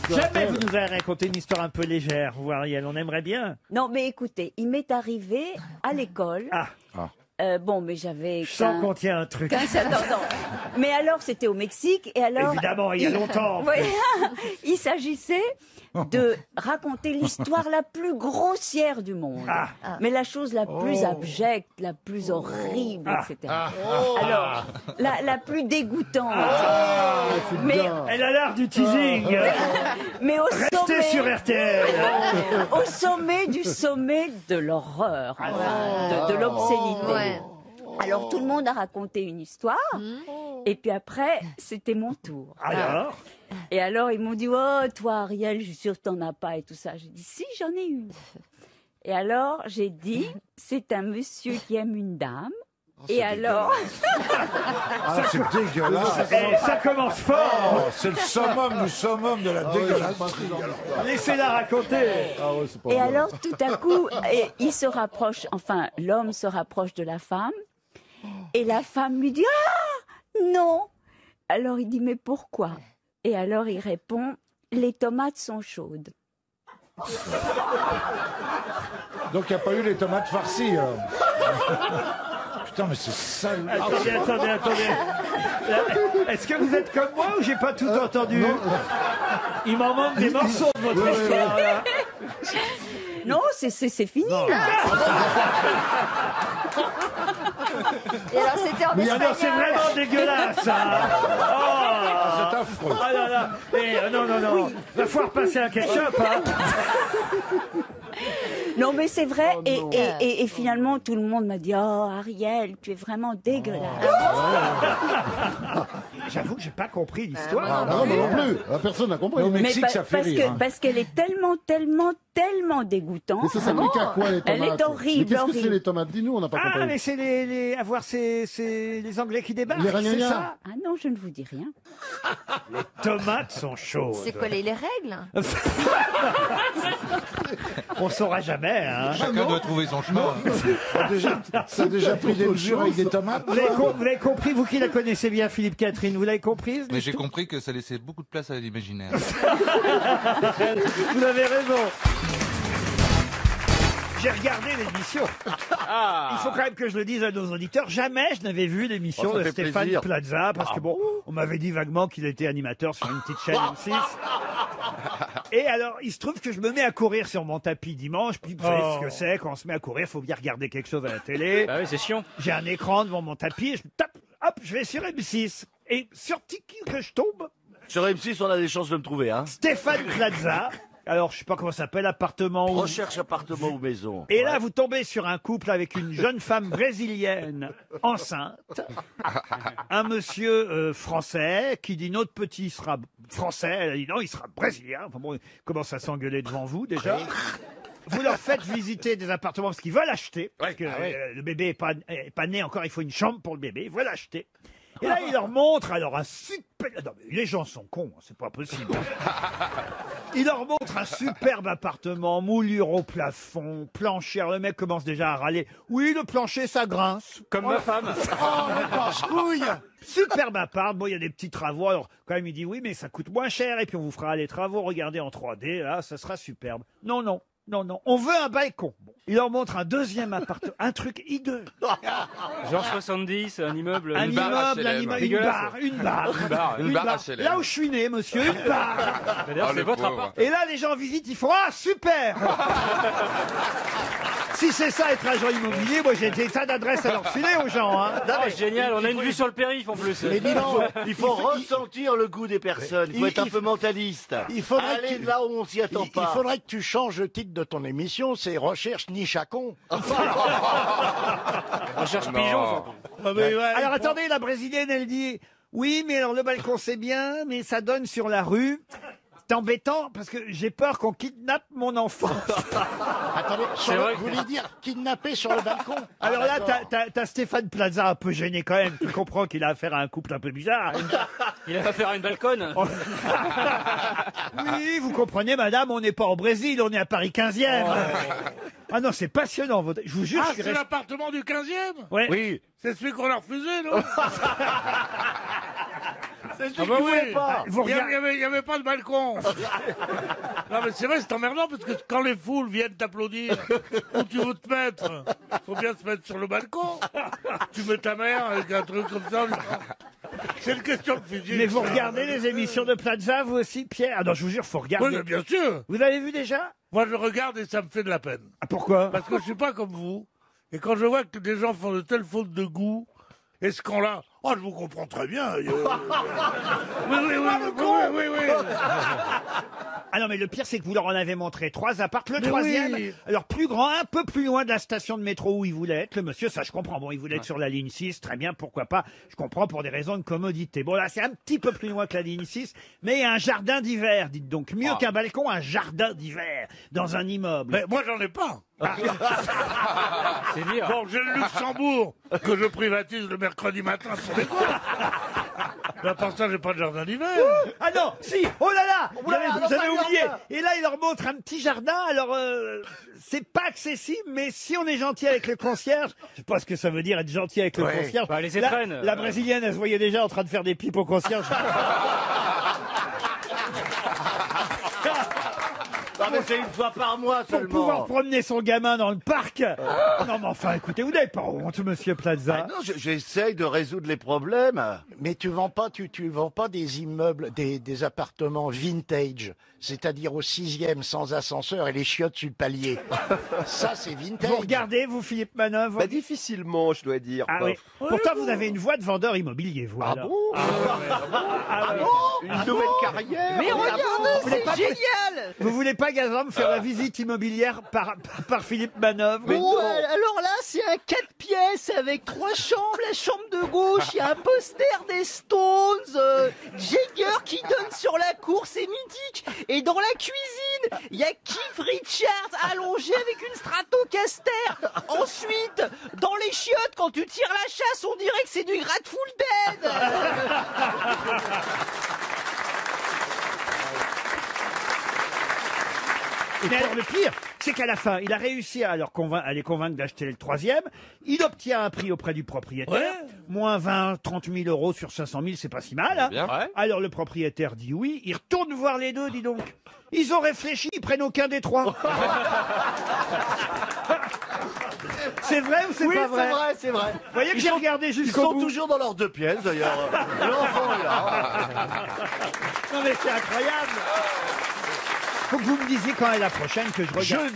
Jamais vous nous avez raconté une histoire un peu légère, vous, Ariel. On aimerait bien. Non, mais écoutez, il m'est arrivé à l'école. Bon, mais j'avais. Je sens qu'on tient un truc. Non. Mais alors, c'était au Mexique, et alors. Évidemment, il y a longtemps. Ouais. Il s'agissait de raconter l'histoire la plus grossière du monde. Mais la chose la plus abjecte, la plus horrible, etc. Alors, la plus dégoûtante. Mais elle a l'art du teasing. Mais au Restez sommet, sur RTL. au sommet de l'horreur, de l'obscénité. Alors tout le monde a raconté une histoire, et puis après c'était mon tour. Alors Et alors ils m'ont dit oh toi Ariel, je suis sûre que t'en as pas et tout ça. J'ai dit si, j'en ai une. Et alors j'ai dit c'est un monsieur qui aime une dame. Et alors c'est dégueulasse. Ça commence fort. C'est le summum du summum de la dégueulasserie. Laissez-la raconter. Et alors tout à coup il se rapproche, enfin l'homme se rapproche de la femme, et la femme lui dit ah non. Alors il dit mais pourquoi? Et alors il répond les tomates sont chaudes. Donc il n'y a pas eu les tomates farcies. Putain, mais c'est sale. Attendez. Est-ce que vous êtes comme moi ou j'ai pas tout entendu? Il m'en manque des morceaux de votre histoire. Là. Non, c'est fini là. Et alors c'était en espagnol. Non, c'est vraiment dégueulasse. C'est affreux. Ah là là. Non. Va falloir passer un ketchup. Non mais c'est vrai, et finalement tout le monde m'a dit oh Ariel, tu es vraiment dégueulasse. J'avoue que j'ai pas compris l'histoire. Non, mais non plus. Personne n'a compris. Au Mexique, ça fait rire. Parce qu'elle est tellement dégoûtante. Mais ça s'applique à quoi les tomates? Elle est horrible. Mais qu'est-ce que c'est les tomates? Dis-nous, on n'a pas compris. Ah, mais c'est les Anglais qui débarquent, Les c'est ragnagnas. ça? Ah non, je ne vous dis rien. Les tomates sont chaudes. C'est quoi les règles? On saura jamais, hein. Chacun doit trouver son chemin. Ça a déjà pris des mesures avec des tomates. Vous avez compris, vous qui la connaissez bien, Philippe Catherine, vous l'avez comprise? Mais j'ai compris que ça laissait beaucoup de place à l'imaginaire. Vous avez raison. J'ai regardé l'émission. Il faut quand même que je le dise à nos auditeurs. Jamais je n'avais vu l'émission ça de fait Stéphane plaisir. Plaza, parce que bon, on m'avait dit vaguement qu'il était animateur sur une petite chaîne M6. Et alors, il se trouve que je me mets à courir sur mon tapis dimanche, puis vous savez ce que c'est, quand on se met à courir, il faut bien regarder quelque chose à la télé. Bah oui, c'est chiant. J'ai un écran devant mon tapis, et je tape, hop, je vais sur M6. Et sur qui que je tombe? Sur M6, on a des chances de me trouver, hein. Stéphane Plaza. Alors, je sais pas comment ça s'appelle, appartement ou... Recherche appartement ou maison. Et là, vous tombez sur un couple avec une jeune femme brésilienne enceinte, un monsieur français qui dit notre petit sera français. Elle a dit non, il sera brésilien. Enfin bon, il commence à s'engueuler devant vous déjà. Vous leur faites visiter des appartements parce qu'ils veulent acheter. Parce que le bébé est pas né encore, il faut une chambre pour le bébé. Ils veulent acheter. Et là, il leur montre alors un super... Non, mais les gens sont cons, c'est pas possible. Il leur montre un superbe appartement, moulure au plafond, plancher. Le mec commence déjà à râler. Oui, le plancher, ça grince. Comme ma femme. Oh, le casse-couille. Superbe appart. Bon, il y a des petits travaux. Alors, quand même, il dit oui, mais ça coûte moins cher. Et puis, on vous fera les travaux. Regardez en 3D. Là, ça sera superbe. Non. On veut un balcon. Bon. Il leur montre un deuxième appartement. Un truc hideux. Genre 70, un immeuble. Une barre, une barre. HLM. Là où je suis né, monsieur, une barre. D'ailleurs, c'est votre appart. Et là, les gens visitent, ils font ah super. Si c'est ça être agent immobilier, moi j'ai des tas d'adresses à leur filer aux gens. Hein. Non, mais génial, on a une vue sur le périph' en plus. Mais dis donc, il faut ressentir le goût des personnes. Il faut être un peu mentaliste. Il faudrait aller là où on s'y attend pas. Il faudrait que tu changes le titre de ton émission, c'est Recherche niche à con. Recherche pigeon. Alors attendez, la brésilienne, elle dit oui, mais alors le balcon c'est bien, mais ça donne sur la rue. C'est embêtant parce que j'ai peur qu'on kidnappe mon enfant. Attendez, vous voulez dire kidnapper sur le balcon? Alors là, t'as Stéphane Plaza un peu gêné quand même. Tu comprends qu'il a affaire à un couple un peu bizarre. Il a affaire à une balconne. Oui, vous comprenez, madame, on n'est pas au Brésil, on est à Paris 15e. Ah non, c'est passionnant. Je vous jure, Ah, c'est l'appartement du 15e? Ouais. Oui. C'est celui qu'on a refusé, non? Ah bah oui. Vous Il regardez- y avait pas de balcon. Non mais c'est vrai, c'est emmerdant parce que quand les foules viennent t'applaudir, où tu veux te mettre? Faut bien se mettre sur le balcon. Tu mets ta mère avec un truc comme ça. C'est une question de physique. Mais vous regardez les émissions de Plaza, vous aussi, Pierre? Ah non, je vous jure, faut regarder. Oui, mais bien sûr. Vous avez vu déjà? Moi, je regarde et ça me fait de la peine. Ah, pourquoi? Parce que je suis pas comme vous. Et quand je vois que des gens font de telles fautes de goût, et ce qu'on-là, oh, je vous comprends très bien. Oui. Ah non, mais le pire, c'est que vous leur en avez montré 3 apparts. Le Mais troisième, oui. alors plus grand, un peu plus loin de la station de métro où il voulait être. Le monsieur, ça je comprends. Bon, il voulait être sur la ligne 6, très bien, pourquoi pas. Je comprends pour des raisons de commodité. Bon, là, c'est un petit peu plus loin que la ligne 6, mais il y a un jardin d'hiver, dites donc. Mieux qu'un balcon, un jardin d'hiver dans un immeuble. Mais moi, j'en ai pas. C'est dire. Bon, j'ai le Luxembourg que je privatise le mercredi matin pour les cours. Mais à part ça, j'ai pas de jardin d'hiver. Ah non, si, oh là là, Oula, vous avez alors, oublié. jardin. Et là, il leur montre un petit jardin. Alors, c'est pas accessible, mais si on est gentil avec le concierge, je sais pas ce que ça veut dire être gentil avec le Ouais. concierge. Bah, les La- étrennes. La brésilienne, elle se voyait déjà en train de faire des pipes au concierge. Non, mais c'est une fois par mois Pour seulement. pouvoir promener son gamin dans le parc. Non, mais enfin, écoutez, vous n'avez pas honte, monsieur Plaza. Ah non, j'essaye de résoudre les problèmes. Mais tu vends pas des immeubles, des appartements vintage, c'est-à-dire au 6e sans ascenseur et les chiottes sur le palier. Ça, c'est vintage. Vous regardez, vous, Philippe Manœuvre? Bah, difficilement, je dois dire. Ah oui. Pourtant, vous avez une voix de vendeur immobilier, vous. Ah alors. bon Ah ouais. Une nouvelle carrière. Mais Ah bon, regardez, vous voulez c'est pas- génial. Vous voulez pas, Gazan, me faire la visite immobilière par Philippe Manœuvre? Oh, alors là, c'est un 4 pièces avec 3 chambres. La chambre de gauche, il y a un poster des Stones, Jagger qui donne sur la cour, c'est mythique. Et dans la cuisine, il y a Keith Richards allongé avec une Stratocaster. Ensuite, dans les chiottes, quand tu tires la chasse, on dirait que c'est du Grateful Dead. Mais alors, le pire, c'est qu'à la fin, il a réussi à les convaincre d'acheter le troisième. Il obtient un prix auprès du propriétaire. Moins 20, 30 000 euros sur 500 000, c'est pas si mal. Hein. Bien. Ouais. Alors le propriétaire dit oui. Il retourne voir les deux, dis donc. Ils ont réfléchi, ils prennent aucun des trois. C'est vrai ou c'est Oui, pas vrai? c'est vrai, c'est vrai. Vous voyez que Ils j'ai sont- regardé Ils jusqu'au sont bout. toujours dans leurs 2 pièces, d'ailleurs. L'enfant est là. Non mais c'est incroyable. Faut que vous me disiez quand est la prochaine que je regarde.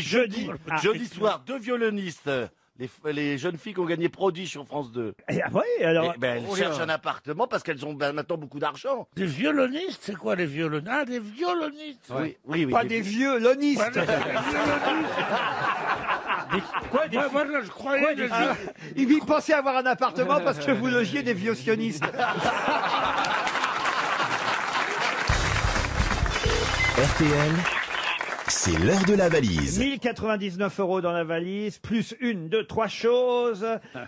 Jeudi Ah, soir, 2 violonistes. Les jeunes filles qui ont gagné Prodige sur France 2. Et ah ouais, alors. Eh ben, elles cherchent un appartement parce qu'elles ont maintenant beaucoup d'argent. Des violonistes, c'est quoi les violonistes? Ah, des violonistes. Oui. Pas des vieux lonistes. Ouais, Quoi, des moi, je croyais des Ah, il pensait avoir un appartement parce que vous logiez des vieux sionistes. RTL, c'est l'heure de la valise. 1099 euros dans la valise, plus 1, 2, 3 choses.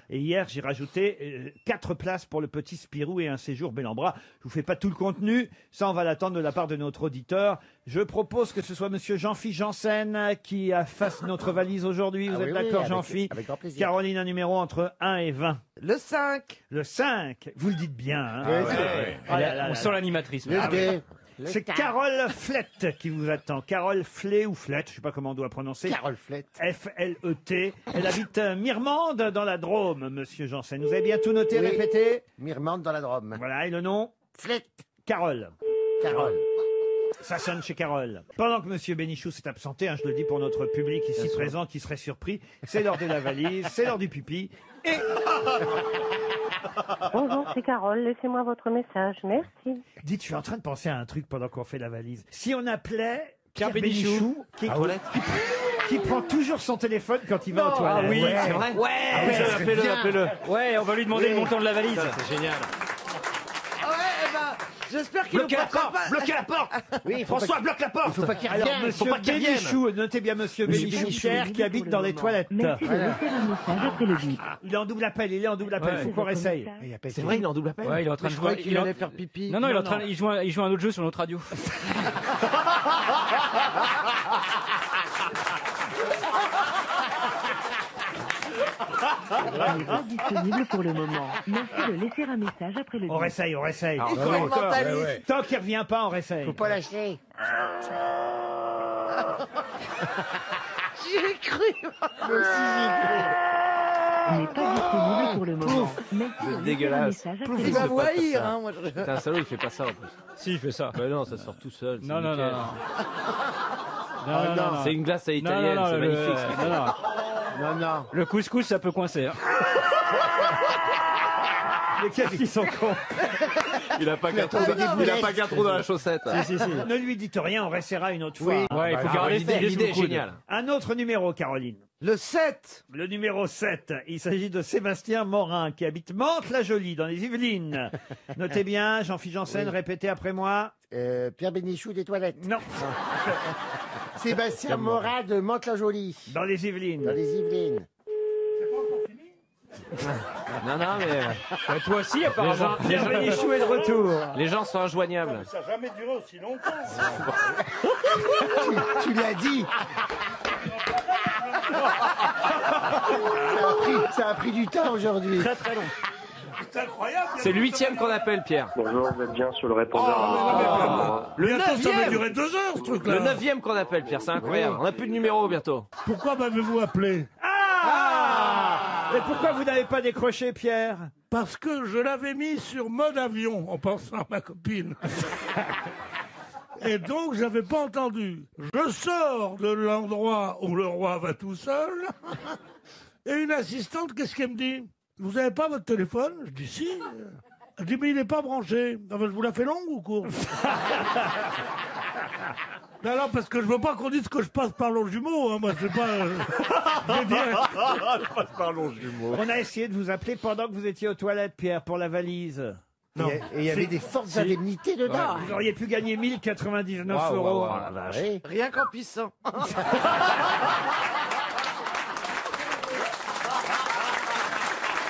Et hier, j'ai rajouté 4 places pour le petit Spirou et un séjour Bellambra. Je vous fais pas tout le contenu, ça on va l'attendre de la part de notre auditeur. Je propose que ce soit monsieur Jean-Philippe Janssen qui fasse notre valise aujourd'hui. Vous Ah êtes oui, d'accord, avec- Jean-Philippe? avec grand plaisir. Caroline, un numéro entre 1 et 20. Le 5. Le 5, vous le dites bien. Hein. Ouais, Ah, c'est- ouais. Ah là là On là sent là. l'animatrice. Le Ah oui. dé. C'est Carole Flett qui vous attend. Carole Flett ou Flett, je sais pas comment on doit prononcer. Carole Flett. F-L-E-T. Elle habite Mirmande dans la Drôme, monsieur Janssen. Vous avez bien tout noté, Oui. répété? Mirmande dans la Drôme. Voilà, et le nom? Flett. Carole. Carole. Ça sonne chez Carole. Pendant que monsieur Bénichou s'est absenté, hein, je le dis pour notre public ici présent qui serait surpris, c'est l'heure de la valise, c'est l'heure du pipi. Et Bonjour, c'est Carole. Laissez-moi votre message. Merci. dites, je suis en train de penser à un truc pendant qu'on fait la valise. Si on appelait Pierre Bénichou. Bénichou, qui, Ah ouais. qui prend toujours son téléphone quand il va aux toilettes. Ah oui, Ouais. c'est vrai. Ouais, Ah oui, ça serait appelez-le, bien. appelez-le. Ouais, on va lui demander Oui. le montant de la valise. C'est génial. Ah ouais, eh ben, j'espère qu'il ne Bloquez la passera porte, pas. bloquez la porte. Oui, il faut François, pas- bloque la porte. Il faut pas qu'il Alors, revienne. monsieur faut pas qu'il revienne. Bénichou, notez bien monsieur Bénichou, Pierre, qui habite dans les toilettes. Merci de Voilà. laisser un message après le bip. Il est en double appel, il est en double appel, Ouais. faut qu'on réessaye. C'est vrai, il est en double appel. Ouais, il est en train de Je jouer. croyais qu'il allait faire pipi. Non, non, il est en train, il joue un autre jeu sur notre radio. n'est pas disponible pour le moment. Merci de laisser un message après le bip. On réessaye, on réessaye. Ah, ouais, mentaliste. Ouais. Tant qu'il revient pas, on réessaye. Faut pas lâcher. J'y ai cru. N'est pas disponible pour le moment. Merci de laisser un Dégueulasse. message après le Il va bip. vous haïr, hein, moi. T'es un salaud, il fait pas ça en plus. Si, il fait ça. Bah non, ça sort tout seul. c'est Non, non, nickel. non, Ah, non, c'est une glace à italienne, c'est magnifique. ce qu'il fait. Non, non. Le couscous, ça peut coincer. Hein. Mais qu'est-ce qu'ils sont cons. Il a pas qu'un trou dans la chaussette. Ne lui dites rien, on réessayera une autre fois. Oui. Ouais, il faut garder l'idée est géniale. Un autre numéro, Caroline. Le 7. Le numéro 7. Il s'agit de Sébastien Morin, qui habite Mantes-la-Jolie, dans les Yvelines. Notez bien, Jean-Philippe Janssen, répétez après moi. Pierre Bénichou des toilettes. Non. Sébastien Morin de Mantes-la-Jolie. Dans les Yvelines. Dans les Yvelines. Non, non, mais. Toi aussi, apparemment. Pierre Bénichou est de retour. Les gens sont injoignables. Ça n'a jamais duré aussi longtemps. Tu l'as dit. Ça a pris du temps aujourd'hui. Très très long. C'est incroyable. C'est le 8e qu'on appelle, Pierre. Bonjour, vous êtes bien sur le répondeur. Le Ça va 9e. durer 2 heures, ce truc-là. Le 9e qu'on appelle, Pierre, c'est incroyable. On n'a plus de numéro bientôt. Pourquoi m'avez-vous appelé? Et pourquoi vous n'avez pas décroché, Pierre? Parce que je l'avais mis sur mode avion en pensant à ma copine. Et donc, j'avais pas entendu. Je sors de l'endroit où le roi va tout seul. Et une assistante, qu'est-ce qu'elle me dit? Vous n'avez pas votre téléphone? Je dis si. Elle dit mais il n'est pas branché. Enfin, je vous la fais longue ou courte? Non, parce que je veux pas qu'on dise que je passe par l'onge jumeau. Hein. Moi, c'est pas. Je passe par l'onge du mot. On a essayé de vous appeler pendant que vous étiez aux toilettes, Pierre, pour la valise. Non. Et il y avait des fortes indemnités dedans. Vous auriez pu gagner 1099 euros. Oui. Rien qu'en pissant.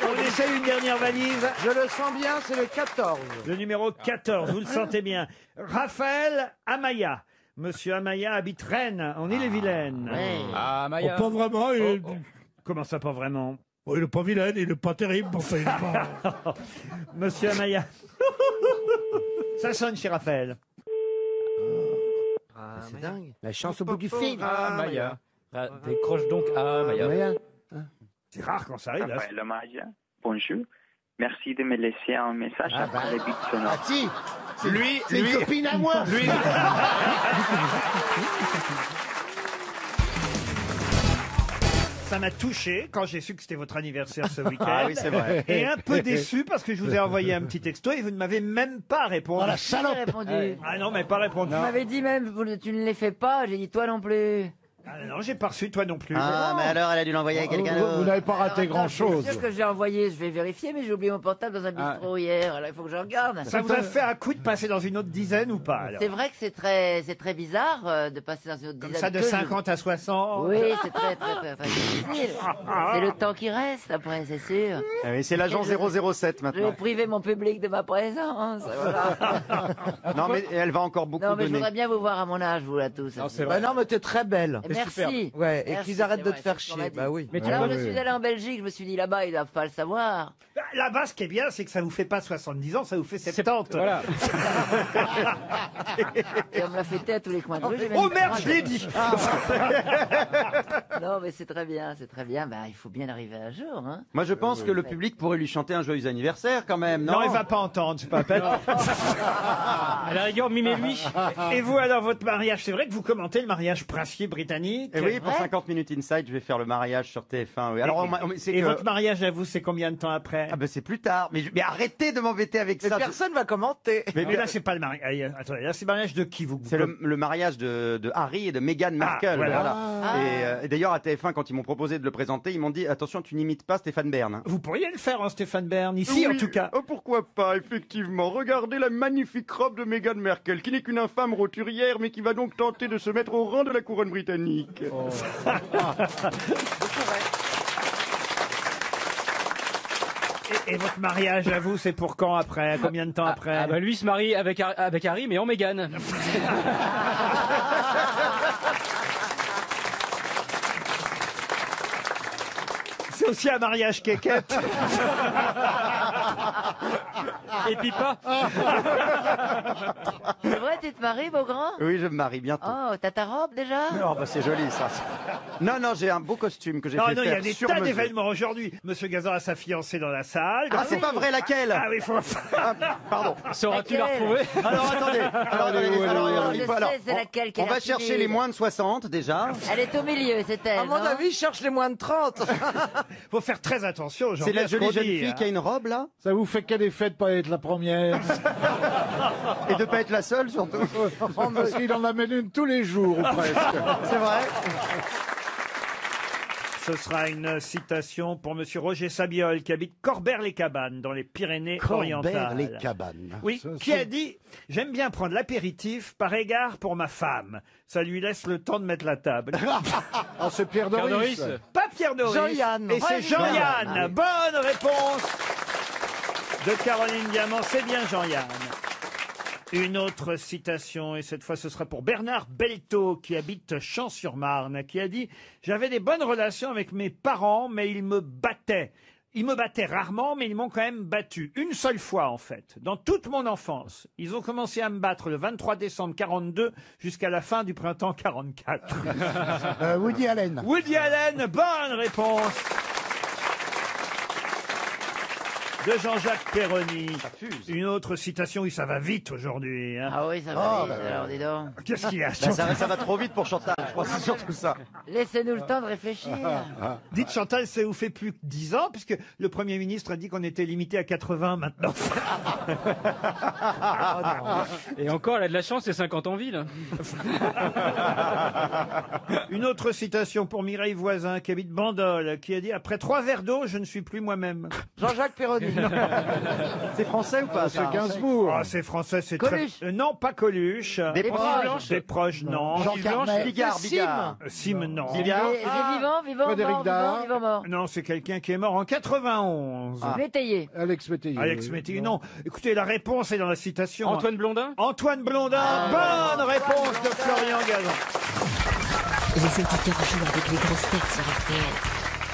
On essaye une dernière valise. Je le sens bien, c'est le 14. Le numéro 14, vous le sentez bien. Raphaël Amaya. Monsieur Amaya habite Rennes, en Ille-et-Vilaine. Ah, Maya. Oh, pas vraiment. Comment ça, pas vraiment? Il est pas vilain, il est pas terrible. Enfin, il est pas... Monsieur Amaya. Ça sonne chez Raphaël. C'est dingue. La chance au bout du fil. Ah, Maya. Décroche donc. Ah, Maya. C'est rare quand ça arrive. Là. Raphaël Amaya, bonjour. Merci de me laisser un message après le bip sonore. Ah si. Lui, C'est une copine à moi. Lui. Ça m'a touché quand j'ai su que c'était votre anniversaire ce week-end. Ah oui, c'est vrai. Et un peu déçu parce que je vous ai envoyé un petit texto et vous ne m'avez même pas répondu. Oh la salope. Répondu. Ah non, mais pas répondu. Tu m'avais dit même, tu ne les fais pas. J'ai dit toi non plus. Ah non, j'ai pas reçu, toi non plus. Ah, mais alors, elle a dû l'envoyer à quelqu'un Vous d'autre. n'avez pas raté Alors, grand-chose. C'est sûr que j'ai envoyé, je vais vérifier, mais j'ai oublié mon portable dans un bistrot hier. Alors il faut que je regarde. Ça vous a fait un coup de passer dans une autre dizaine ou pas alors? C'est vrai que c'est très bizarre de passer dans une autre Comme dizaine. ça de que 50 à 60. Oui, c'est très difficile. C'est le temps qui reste après, c'est sûr. Ah oui, c'est l'agent 007 Je vais maintenant. priver mon public de ma présence. Voilà. Non, mais elle va encore beaucoup Non, mais je donner. voudrais bien vous voir à mon âge, vous là tous. Bah non, mais t'es très belle. Et merci. Ouais, et Merci, qu'ils arrêtent c'est de vrai, te faire c'est ce qu'on m'a chier. dit. Bah oui. Mais tu Alors, peux- je suis allé en Belgique, je me suis dit là-bas, ils doivent pas le savoir. Là-bas, ce qui est bien, c'est que ça vous fait pas 70 ans, ça vous fait 70. Voilà. Et on me l'a fêté à tous les coins de rue. j'ai même Oh eu merde, le je l'ai dit. Non, mais c'est très bien, c'est très bien. Ben, il faut bien arriver un jour. Hein. Moi, je pense que le public pourrait lui chanter un joyeux anniversaire quand même, non? Non, il va pas entendre, c'est pas la peine. À la rigueur, mimez-lui. Et vous, alors, votre mariage, c'est vrai que vous commentez le mariage princier britannique? Et oui, pour 50 minutes inside, je vais faire le mariage sur TF1. Oui. Alors, c'est Et que- votre mariage à vous, c'est combien de temps après? Ah ben c'est plus tard. Mais arrêtez de m'embêter avec Mais ça. personne va commenter. Mais là, c'est pas le mariage. Attendez, là, c'est le mariage de qui vous? C'est le mariage de Harry et de Meghan Markle. voilà. Et d'ailleurs, à TF1, quand ils m'ont proposé de le présenter, ils m'ont dit attention, tu n'imites pas Stéphane Bern. Vous pourriez le faire, hein, Stéphane Bern, ici Oui, en tout cas. oh, pourquoi pas, effectivement. Regardez la magnifique robe de Meghan Markle, qui n'est qu'une infâme roturière, mais qui va donc tenter de se mettre au rang de la couronne britannique. Et votre mariage à vous, c'est pour quand après? Combien de temps après? Ah bah lui se marie avec Harry, mais en Mégane. C'est aussi un mariage quéquette. Et puis pas. C'est vrai, tu te maries, beau grand? Oui, je me marie bientôt. Oh, t'as ta robe déjà? Oh, bah c'est joli ça. Non, non, j'ai un beau costume que j'ai fait Non, il y a faire des sur tas mesure. d'événements aujourd'hui. Monsieur Gazan a sa fiancée dans la salle. Ah, c'est pas vrai, laquelle? Ah oui, faut... Pardon. Sauras-tu la Laquelle? retrouver? Alors attendez. Je sais, c'est laquelle qui on est va la plus chercher nulle. les moins de 60 déjà. Elle est au milieu, c'est elle. À mon non avis, je cherche les moins de 30. faut faire très attention aujourd'hui. C'est la à ce qu'on jolie jeune dit, fille hein. qui a une robe là. Ça vous fait quel effet de pas être la première? Et de pas être la seule surtout. Parce qu'il en amène une tous les jours, ou presque. C'est vrai. Ce sera une citation pour Monsieur Roger Sabiol, qui habite Corbert-les-Cabanes, dans les Pyrénées-Orientales. Corbert-les-Cabanes. Oui, qui a dit « J'aime bien prendre l'apéritif par égard pour ma femme. Ça lui laisse le temps de mettre la table. » Ah, c'est Pierre Doris. Pas Pierre Doris. Jean-Yann. Et c'est Jean-Yann. Ah oui. Bonne réponse de Caroline Diamant. C'est bien Jean-Yann. Une autre citation, et cette fois ce sera pour Bernard Belto, qui habite Champs-sur-Marne, qui a dit « J'avais des bonnes relations avec mes parents, mais ils me battaient. Ils me battaient rarement, mais ils m'ont quand même battu. Une seule fois, en fait, dans toute mon enfance. Ils ont commencé à me battre le 23 décembre 42 jusqu'à la fin du printemps 44. Woody Allen. Woody Allen, bonne réponse de Jean-Jacques Perroni. Une autre citation, oui, ça va vite aujourd'hui. Hein. Ah oui, ça va vite, alors dis donc. Qu'est-ce qu'il y a Ça va trop vite pour Chantal, je crois que c'est surtout ça. Laissez-nous le temps de réfléchir. Dites Chantal, ça vous fait plus que 10 ans, puisque le Premier ministre a dit qu'on était limité à 80 maintenant. Et encore, elle a de la chance, c'est 50 en ville. Une autre citation pour Mireille Voisin, qui habite Bandol, qui a dit « Après 3 verres d'eau, je ne suis plus moi-même. » Jean-Jacques Perroni. C'est français ou pas? C'est Gainsbourg. Ah, c'est français, c'est Coluche. très... non, pas Coluche. Des proches. Des proches, non. Jean Carmet. Bigard. Sim, non. C'est vivant, vivant, Frédéric mort, Dard. vivant, mort. Non, c'est quelqu'un qui est mort en 91. Métayer. Alex Métayer. Alex Métayer, non. Écoutez, la réponse est dans la citation. Antoine Blondin? Antoine Blondin, bonne réponse de Florian Gazan. Les auditeurs jouent avec les grosses têtes sur RTL.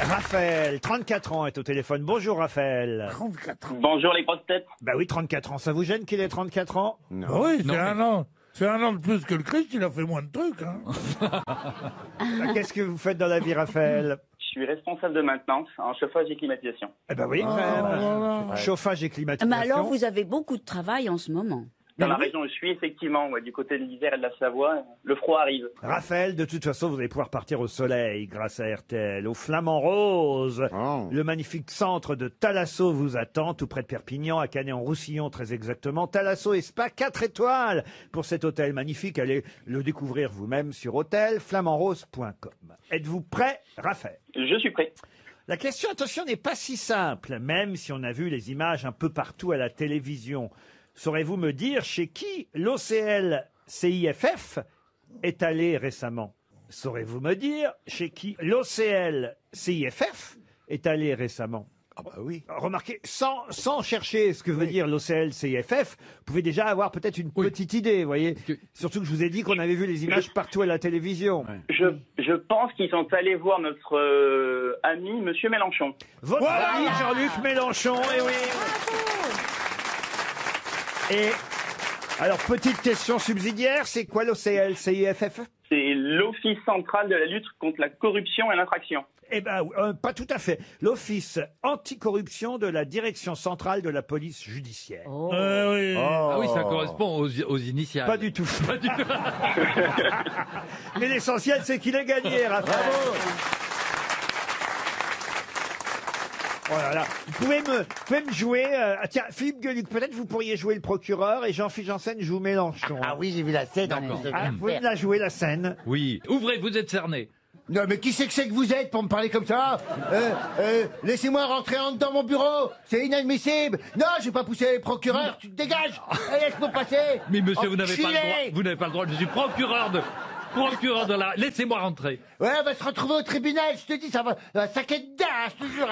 Raphaël, 34 ans, est au téléphone. Bonjour Raphaël. 34 ans. Bonjour les grosses têtes. Bah oui, 34 ans. Ça vous gêne qu'il ait 34 ans? Bah oui, c'est Non, un an. C'est un an de plus que le Christ, il a fait moins de trucs. Hein. Bah, qu'est-ce que vous faites dans la vie, Raphaël? Je suis responsable de maintenance en chauffage et climatisation. Eh ben oui, quand même. Chauffage et climatisation. Mais alors, vous avez beaucoup de travail en ce moment. Dans Ben la oui. région où je suis, effectivement, ouais, du côté de l'Isère et de la Savoie, le froid arrive. Raphaël, de toute façon, vous allez pouvoir partir au soleil grâce à RTL, au Flamand Rose. Le magnifique centre de Thalasso vous attend, tout près de Perpignan, à Canet-en-Roussillon, très exactement. Thalasso et Spa, 4 étoiles pour cet hôtel magnifique. Allez le découvrir vous-même sur hôtelflamandrose.com. Êtes-vous prêt, Raphaël? Je suis prêt. La question, attention, n'est pas si simple, même si on a vu les images un peu partout à la télévision. Saurez-vous me dire chez qui l'OCL CIFF est allé récemment? Saurez-vous me dire chez qui l'OCL CIFF est allé récemment? Ah bah oui. Remarquez, sans chercher ce que veut dire l'OCL CIFF, vous pouvez déjà avoir peut-être une petite idée, vous voyez. Surtout que je vous ai dit qu'on avait vu les images partout à la télévision. Je pense qu'ils sont allés voir notre ami Monsieur Mélenchon. Votre ami Jean-Luc Mélenchon, et oui. Et alors, petite question subsidiaire, c'est quoi l'OCL CIFF? C'est l'Office central de la lutte contre la corruption et l'infraction. Eh ben, pas tout à fait. L'Office anticorruption de la Direction centrale de la police judiciaire. Oui. Ah oui, ça correspond aux initiales. Pas du tout. Mais l'essentiel, c'est qu'il ait gagné, Raphaël. Oh là là. Vous pouvez me jouer... tiens, Philippe Gueluc, peut-être vous pourriez jouer le procureur et Jean-Philippe Janssen joue Mélenchon. Ah oui, j'ai vu la scène. D'accord. Vous pouvez me la jouer, la scène? Oui. Ouvrez, vous êtes cerné. Non, mais qui c'est que vous êtes pour me parler comme ça? Laissez-moi rentrer dans mon bureau. C'est inadmissible. Non, je vais pas pousser le procureur. Tu te dégages. Laisse-moi passer. Mais monsieur, vous n'avez pas le droit. Enculé. Vous n'avez pas le droit. Je suis procureur de la... Laissez-moi rentrer. Ouais, on va se retrouver au tribunal. Je te dis, ça va saquer dedans, je te jure.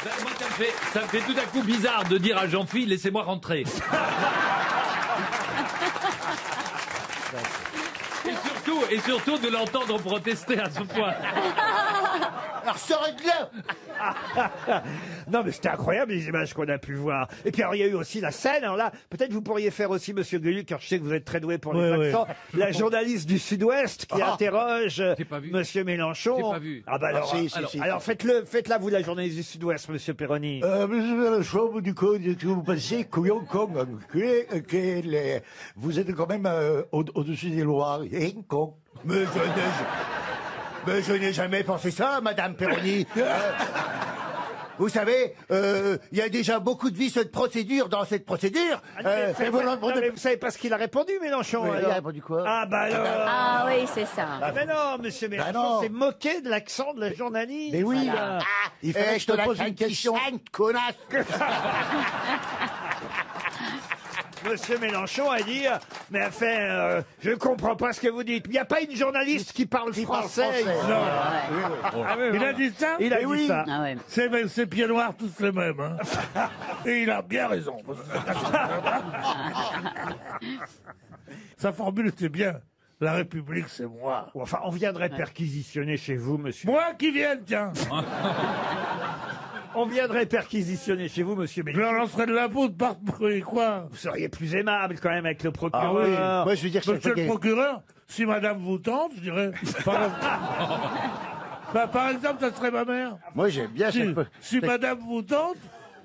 Ben, moi, ça me fait tout à coup bizarre de dire à Jean-Philippe, laissez-moi rentrer. Et surtout de l'entendre protester à ce point. Alors, sortez-le. Non, mais c'était incroyable les images qu'on a pu voir. Et puis, alors, il y a eu aussi la scène. Alors là, peut-être vous pourriez faire aussi, Monsieur Gueluc, car je sais que vous êtes très doué pour les accents, la journaliste du Sud-Ouest qui interroge Monsieur Mélenchon. J'ai pas vu. Ah bah alors, alors faites-la vous, la journaliste du Sud-Ouest, Monsieur Perroni. Monsieur Mélenchon, du coup, vous pensez couillon con, que vous êtes quand même au-dessus des lois, rien con. Mais je n'ai jamais pensé ça, Madame Perroni. Vous savez, il y a déjà beaucoup de vices de procédure dans cette procédure. Mais vous savez pas ce qu'il a répondu, Mélenchon. Oui, il alors. a répondu quoi? Ah bah alors. Ah oui, c'est ça. Ah mais non, Monsieur Mélenchon non. s'est moqué de l'accent de la journaliste. Mais oui, Voilà. il fallait que je te pose une question. Connasse. Monsieur Mélenchon a dit, mais enfin, je ne comprends pas ce que vous dites. Il n'y a pas une journaliste qui parle français. Non. Ah oui, Il a dit ça? Il a dit ça. Ah ouais. C'est pieds noirs tous les mêmes. Hein. Et il a bien raison. Sa formule était bien. La République, c'est moi. Enfin, on viendrait perquisitionner chez vous, monsieur. Moi qui vienne, tiens. On viendrait perquisitionner chez vous, monsieur Je Mélenchon. leur lancerai de la poudre partout et quoi. Vous seriez plus aimable quand même avec le procureur. Ah oui. Moi, je veux dire, Monsieur le procureur, si madame vous tente, je dirais. Par exemple, ça serait ma mère. Moi, j'aime bien Si madame vous tente,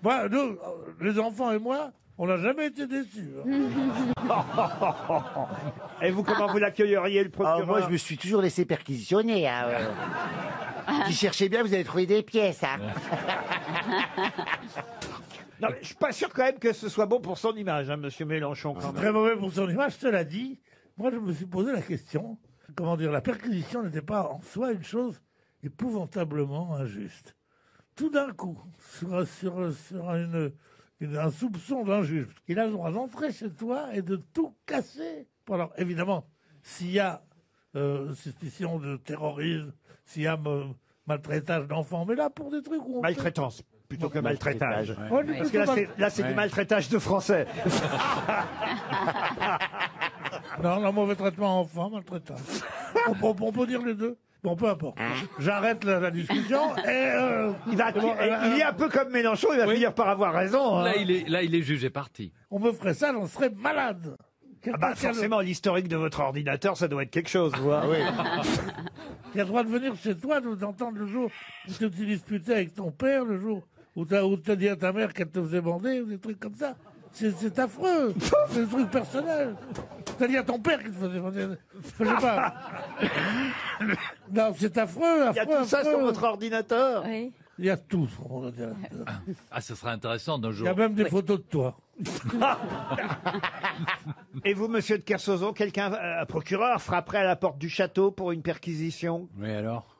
moi, nous, les enfants et moi, on n'a jamais été déçus. Et vous, comment vous l'accueilleriez, le procureur? Moi, je me suis toujours laissé perquisitionner. Hein, Si cherchez bien, vous allez trouver des pièces. Hein. Non, mais je suis pas sûr quand même que ce soit bon pour son image, hein, monsieur Mélenchon. Quand même. Très mauvais pour son image, cela dit. Moi, je me suis posé la question. Comment dire, la perquisition n'était pas en soi une chose épouvantablement injuste. Tout d'un coup, sur un soupçon d'injuste, il a le droit d'entrer chez toi et de tout casser. Bon, alors, évidemment, s'il y a suspicion de terrorisme, s'il y a maltraitage d'enfants, mais là, pour des trucs où on Maltraitance, plutôt que maltraitage. Ouais. Parce que là, c'est du maltraitage de français. Non, mauvais traitement enfant, maltraitage. On peut dire les deux. Bon, peu importe. J'arrête la discussion et... Il est un peu comme Mélenchon, il va finir par avoir raison. Hein. Là, il est jugé parti. On me ferait ça, j'en serais malade. Ah bah, forcément, l'historique de votre ordinateur, ça doit être quelque chose, vous. Ah oui. Il a le droit de venir chez toi, de t'entendre le jour où tu te disputais avec ton père, le jour où t'as dit à ta mère qu'elle te faisait bander, ou des trucs comme ça. C'est affreux. C'est des trucs personnels. T'as dit à ton père qu'il te faisait bander. Je sais pas. Non, c'est affreux. Il y a tout ça sur votre ordinateur. Oui. Il y a tout sur mon ordinateur. Ah, ce serait intéressant d'un jour. Il y a même des photos de toi. Et vous, monsieur de Kersauzon, un procureur frapperait à la porte du château pour une perquisition? Oui, alors?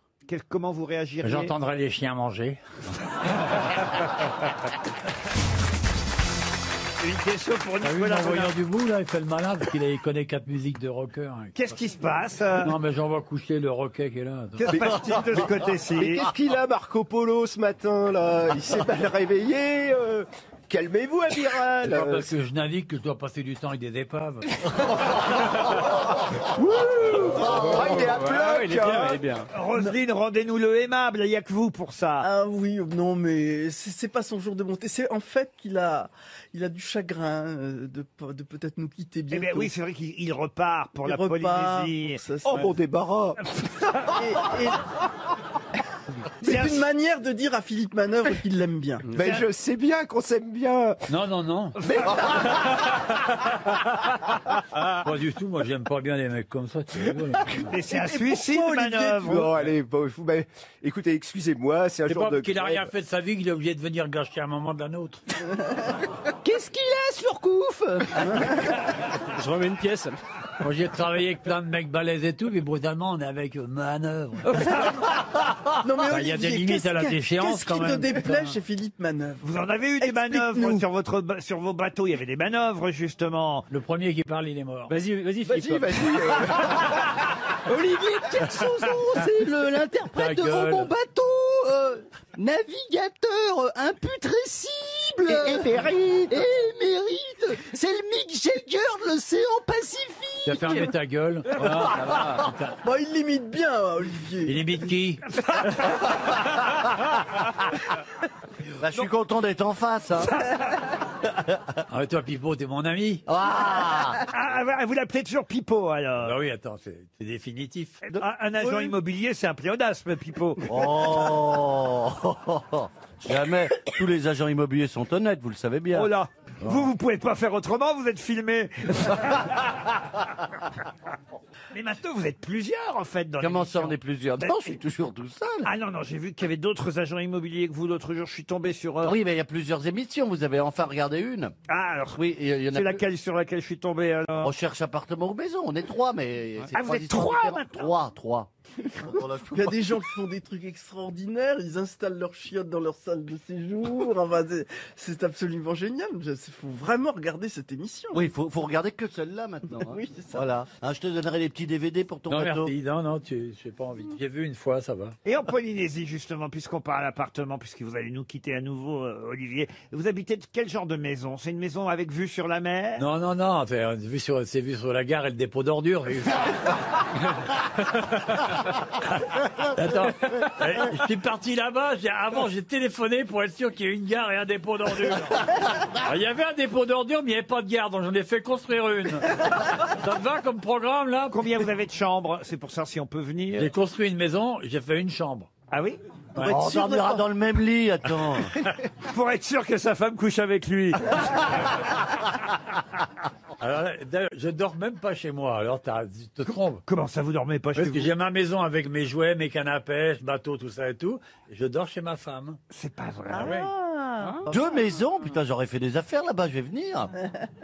Comment vous réagiriez? J'entendrai les chiens manger. Une question pour Nicolas En voyant Bonin. du bout, là, il fait le malin parce qu'il connaît 4 musiques de rocker. Hein. Qu'est-ce qui se passe? Non, mais j'en vois coucher le roquet qui est là. Que se passe-t-il de ce côté-ci? Mais qu'est-ce qu'il a, Marco Polo, ce matin, là? Il s'est mal réveillé. Calmez-vous, amiral. C'est pas parce que je navigue que je dois passer du temps avec des épaves. Il est à bloc. il est bien, il est bien. Roselyne, rendez-nous le aimable, il n'y a que vous pour ça. Ah oui, non, mais c'est pas son jour de montée. C'est en fait qu'il a du chagrin de peut-être nous quitter Eh bientôt. bien oui, c'est vrai qu'il repart pour Il la repart, Polynésie. Oh, mon débarras. C'est une manière de dire à Philippe Manœuvre qu'il l'aime bien. Mais je sais bien qu'on s'aime bien. Non. Pas du tout, moi j'aime pas bien les mecs comme ça, tu rigoles. Mais c'est un suicide, pourquoi, Olivier, Manœuvre. Non, allez, bon, écoutez, excusez-moi, c'est un C'est jour pas de parce qu'il a grève. rien fait de sa vie qu'il est obligé de venir gâcher un moment d'un autre. Qu'est-ce qu'il a, Surcouf? Je remets une pièce. Moi j'ai travaillé avec plein de mecs balèzes et tout, puis brutalement on est avec Manœuvre. Non mais Il y a des Olivier, limites à la déchéance quand Qu'est-ce qui te même. déplaît chez Philippe Manœuvre? Vous en avez eu des manœuvres Explique-nous. sur vos bateaux, il y avait des manœuvres justement. Le premier qui parle, il est mort. Vas-y, Vas-y, Philippe. vas-y. Olivier Kersauzon, c'est l'interprète de Ta gueule. Mon Bateau, navigateur imputrescible, Émérite. C'est le Mick Jagger de l'océan Pacifique. Tu as fermé ta gueule. Voilà, ça va, putain. Bon, il limite bien, Olivier. Il imite qui? Bah, je suis content d'être en face. Hein. Ah, toi, Pipo, t'es mon ami. Vous l'appelez toujours Pipo, alors? Bah oui, attends, c'est définitif. Un agent immobilier, c'est un pléonasme, Pipo. Oh jamais. Tous les agents immobiliers sont honnêtes, vous le savez bien. Oh là, vous pouvez pas faire autrement, vous êtes filmé. Mais maintenant, vous êtes plusieurs, en fait, dans Comment ça, l'émission. on est plusieurs? Non, je suis toujours tout seul. Ah non, j'ai vu qu'il y avait d'autres agents immobiliers que vous. L'autre jour, je suis tombé sur... Oui, mais il y a plusieurs émissions, vous avez enfin regardé une. Ah, alors, oui, il y en a c'est laquelle sur laquelle je suis tombé, alors? Recherche appartement ou maison, on est 3, mais... c'est Ah, vous êtes histoires 3 différentes. maintenant? 3. Il y a des gens qui font des trucs extraordinaires, ils installent leurs chiottes dans leur salle de séjour. Enfin, c'est absolument génial. Il faut vraiment regarder cette émission. Oui, il faut regarder que celle-là maintenant. Hein. Oui, c'est ça. Voilà. Hein, je te donnerai les petits DVD pour ton Non, bateau. merci. Non, j'ai pas envie. J'ai vu une fois, ça va. Et en Polynésie, justement, puisqu'on parle appartement, puisque vous allez nous quitter à nouveau, Olivier, vous habitez de quel genre de maison? C'est une maison avec vue sur la mer? Non, c'est vu sur la gare et le dépôt d'ordures. Attends, je suis parti là-bas, avant j'ai téléphoné pour être sûr qu'il y ait une gare et un dépôt d'ordures. Alors, il y avait un dépôt d'ordures, mais il n'y avait pas de gare, donc j'en ai fait construire une. Ça te va comme programme, là? Combien vous avez de chambres? C'est pour ça si on peut venir. J'ai construit une maison, j'ai fait une chambre. Ah oui? Ouais. On dormira dans le même lit, attends. Pour être sûr que sa femme couche avec lui. Alors, je dors même pas chez moi, alors tu te trompes. Comment ça, vous dormez pas chez vous? Parce que j'ai ma maison avec mes jouets, mes cannes à pêche, bateau, tout ça et tout. Et je dors chez ma femme. C'est pas vrai. Ah ouais. 2 maisons? Putain, j'aurais fait des affaires là-bas, je vais venir.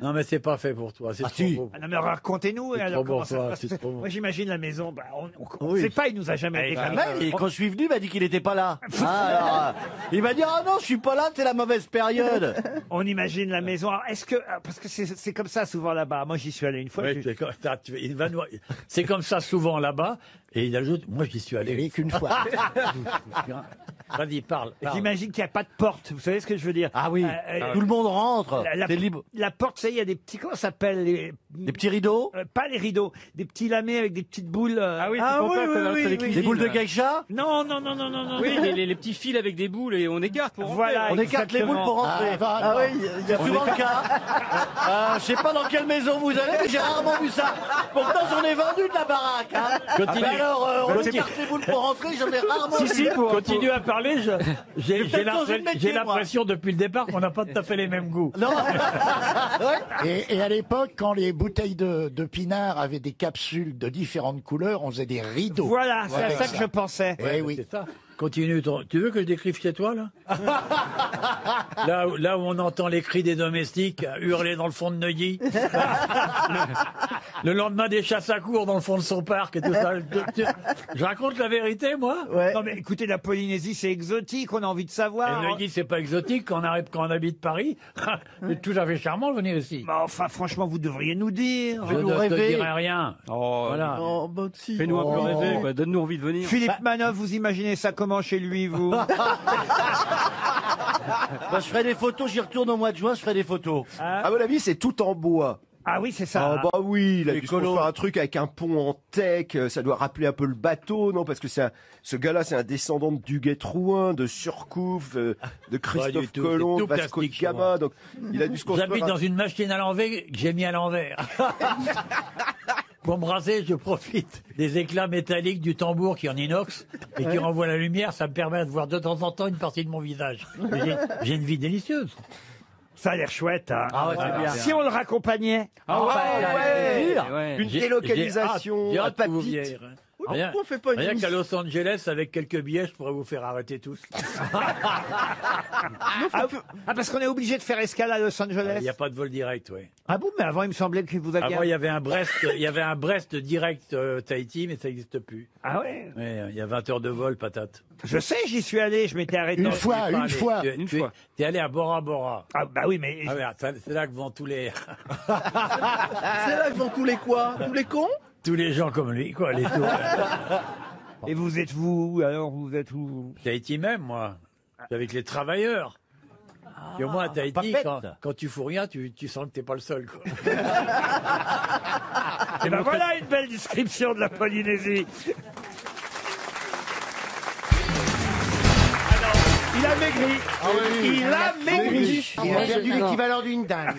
Non, mais c'est pas fait pour toi. C'est Ah, trop si. beau. Ah non, mais racontez-nous, C'est alors, trop comment bon, ça toi, se passe? c'est trop bon. Moi, j'imagine la maison, on Oui. sait pas, il nous a jamais déclaré. Et quand je suis venu, il m'a dit qu'il n'était pas là. Alors, il m'a dit, ah non, je suis pas là, c'est la mauvaise période. On imagine la maison. Alors, est-ce que, parce que c'est comme ça souvent là-bas. Moi, j'y suis allé une fois. Ouais, c'est comme ça souvent là-bas. Et il ajoute, moi j'y suis allé qu'une fois. Vas-y, parle. J'imagine qu'il n'y a pas de porte. Vous savez ce que je veux dire? Ah oui, tout le monde rentre. C'est libre. La porte, ça y est, il y a des petits, comment ça s'appelle? Des petits rideaux? Pas les rideaux. Des petits lamés avec des petites boules. Ah oui, Des boules de geisha? Non. Oui, les petits fils avec des boules et on écarte pour rentrer. Voilà. On écarte les boules pour rentrer. Ah oui, il y a C'est souvent le cas. Je sais pas dans quelle maison vous allez, mais j'ai rarement vu ça. Pourtant, j'en ai vendu de la baraque. Hein. Continue. Ah ben alors, on écarte les boules pour rentrer, j'en ai rarement vu. Si, continue à parler. J'ai peut-être changé de métier, l'impression depuis le départ qu'on n'a pas tout à fait les mêmes goûts. Non. Et à l'époque, quand les bouteilles de pinard avaient des capsules de différentes couleurs, on faisait des rideaux. Voilà, c'est à ça que je pensais. Eh oui. C'est ça. Continue. Tu veux que je décrive chez toi, là? Là où on entend les cris des domestiques hurler dans le fond de Neuilly. Le lendemain des chasses à courre dans le fond de son parc et tout ça. Je raconte la vérité, moi? Ouais. Non, mais écoutez, la Polynésie, c'est exotique, on a envie de savoir. Et Neuilly, c'est pas exotique quand on habite Paris. C'est tout à fait charmant de venir ici. Bah, enfin, franchement, vous devriez nous dire. Je ne te dirai rien. Voilà. Oh, bah, si. Fais-nous un peu rêver, quoi. Donne-nous envie de venir. Philippe Manoff, vous imaginez ça comment chez lui, vous? Bah, je ferai des photos, j'y retourne au mois de juin, je ferai des photos. À mon avis, c'est tout en bois. Ah oui, c'est ça. Ah bah oui, il a dû se Écolo. construire un truc avec un pont en teck, ça doit rappeler un peu le bateau, non? Parce que ce gars-là, c'est un descendant de Duguay-Trouin, de Surcouf, de Christophe tout, Colomb, c'est tout Vasco de plastique, chez Gama, moi. donc il a dû se construire. J'habite dans une machine à l'envers que j'ai mis à l'envers. Pour me raser, je profite des éclats métalliques du tambour qui est en inox et qui renvoie la lumière. Ça me permet de voir de temps en temps une partie de mon visage. J'ai une vie délicieuse. Ça a l'air chouette, hein. Ah ouais, c'est bien. Si on le raccompagnait. Ouais. Une délocalisation. J'ai à hâte que vous Papeete. veniez. Pourquoi on fait pas une Rien émission qu'à Los Angeles, avec quelques billets, je pourrais vous faire arrêter tous. Parce qu'on est obligé de faire escale à Los Angeles. Il n'y a pas de vol direct, oui. Ah bon, mais avant, il me semblait que vous aviez... Avant, il y avait un Brest direct Tahiti, mais ça n'existe plus. Ah ouais? Ouais, il y a 20 heures de vol, patate. Je sais, j'y suis allé, je m'étais arrêté. Une fois. T'es allé à Bora Bora. Ah bah oui, mais... Ah ouais, c'est là que vont tous les... C'est là que vont tous les quoi? Tous les cons? tous les gens comme lui, quoi, les tours. Et vous êtes où? Alors, vous êtes où? Tahiti même, moi. Avec les travailleurs. Et au moins, Tahiti, Pas bête. quand tu fous rien, tu sens que t'es pas le seul. Quoi. Et ben voilà une belle description de la Polynésie. Il a maigri. Ah oui. Il a maigri. Il a perdu l'équivalent d'une dinde.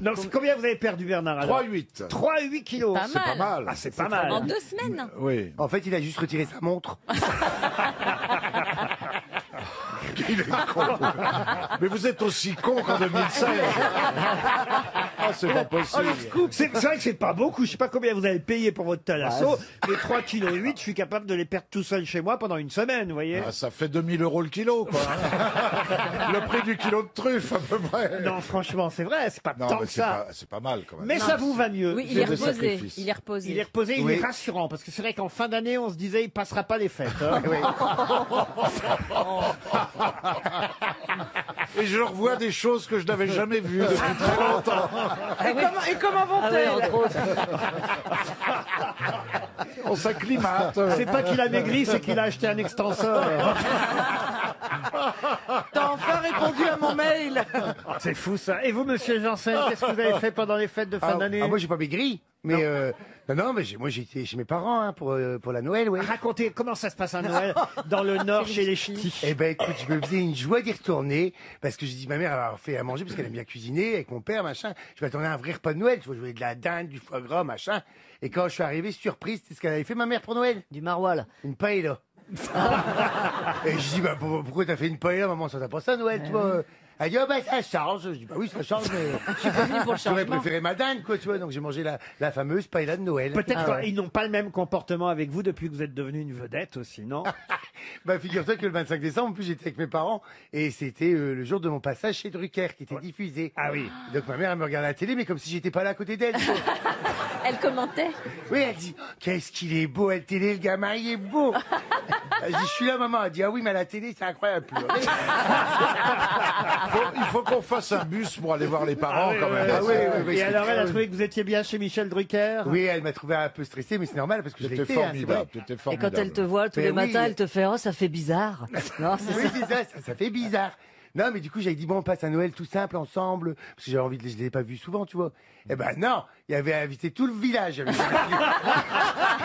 Donc, combien vous avez perdu, Bernard? 3,8. 3,8 kilos. C'est pas mal. Ah, c'est pas mal. En 2 semaines. Oui. En fait, il a juste retiré sa montre. Il est con. Mais vous êtes aussi con qu'en 2016. Ah, c'est pas possible. C'est vrai que c'est pas beaucoup. Je sais pas combien vous avez payé pour votre thalasso. Mais 3,8 kg, je suis capable de les perdre tout seul chez moi pendant une semaine, vous voyez. Ah, ça fait 2 000 € le kilo, quoi. Le prix du kilo de truffe, à peu près. Non, franchement, c'est vrai, c'est pas Non, tant mais que ça. c'est pas mal, quand même. Mais ça vous va mieux. Oui, il est Des reposé. sacrifices. Il est reposé. Il est reposé, Oui. il est rassurant, parce que c'est vrai qu'en fin d'année, on se disait, il passera pas les fêtes. hein. Et je revois des choses que je n'avais jamais vues depuis très longtemps. Et comment vont-elles On s'acclimate. C'est pas qu'il a maigri, c'est qu'il a acheté un extenseur. T'as enfin répondu à mon mail. C'est fou ça. Et vous, monsieur Janssen, qu'est-ce que vous avez fait pendant les fêtes de fin d'année? Moi, j'ai pas maigri. Mais non, mais moi j'ai été chez mes parents hein, pour la Noël, ouais. Racontez comment ça se passe à Noël dans le Nord chez les ch'tis. Eh ben écoute, je me faisais une joie d'y retourner parce que j'ai dit ma mère elle a fait à manger parce qu'elle aime bien cuisiner avec mon père machin. Je m'attendais à un vrai repas de Noël, tu vois, je voulais de la dinde, du foie gras machin. Et quand je suis arrivé, surprise, c'est ce qu'elle avait fait ma mère pour Noël. Du maroilles. Une paella. Et je dis bah pourquoi t'as fait une paella maman, ça t'a pas ça à Noël, tu vois. Elle dit, oh bah ça change. Je dis, bah oui, ça change, mais j'aurais préféré ma dinde, quoi, tu vois. Donc j'ai mangé la fameuse paella de Noël. Peut-être qu'ils n'ont pas le même comportement avec vous depuis que vous êtes devenu une vedette aussi, non? Bah figure-toi que le 25 décembre, en plus j'étais avec mes parents et c'était le jour de mon passage chez Drucker qui était diffusé. Ah oui. Donc ma mère elle me regardait à la télé mais comme si j'étais pas là à côté d'elle. Elle commentait. Oui, elle dit, qu'est-ce qu'il est beau à la télé, le gamin, il est beau. Je dis, je suis là maman. Elle dit, ah oui mais à la télé c'est incroyable. Il faut qu'on fasse un bus pour aller voir les parents, quand même. Et alors, elle a trouvé que vous étiez bien chez Michel Drucker? Oui, elle m'a trouvé un peu stressé, mais c'est normal parce que je l'étais. Formidable, Et quand elle te voit tous les matins, elle te fait « Oh, ça fait bizarre ». Non, c'est oui, c'est ça fait bizarre. Non, mais du coup, j'avais dit, bon, on passe un Noël tout simple, ensemble, parce que j'avais envie de je l'ai pas vu souvent, tu vois. Eh ben non, il avait invité tout le village. Je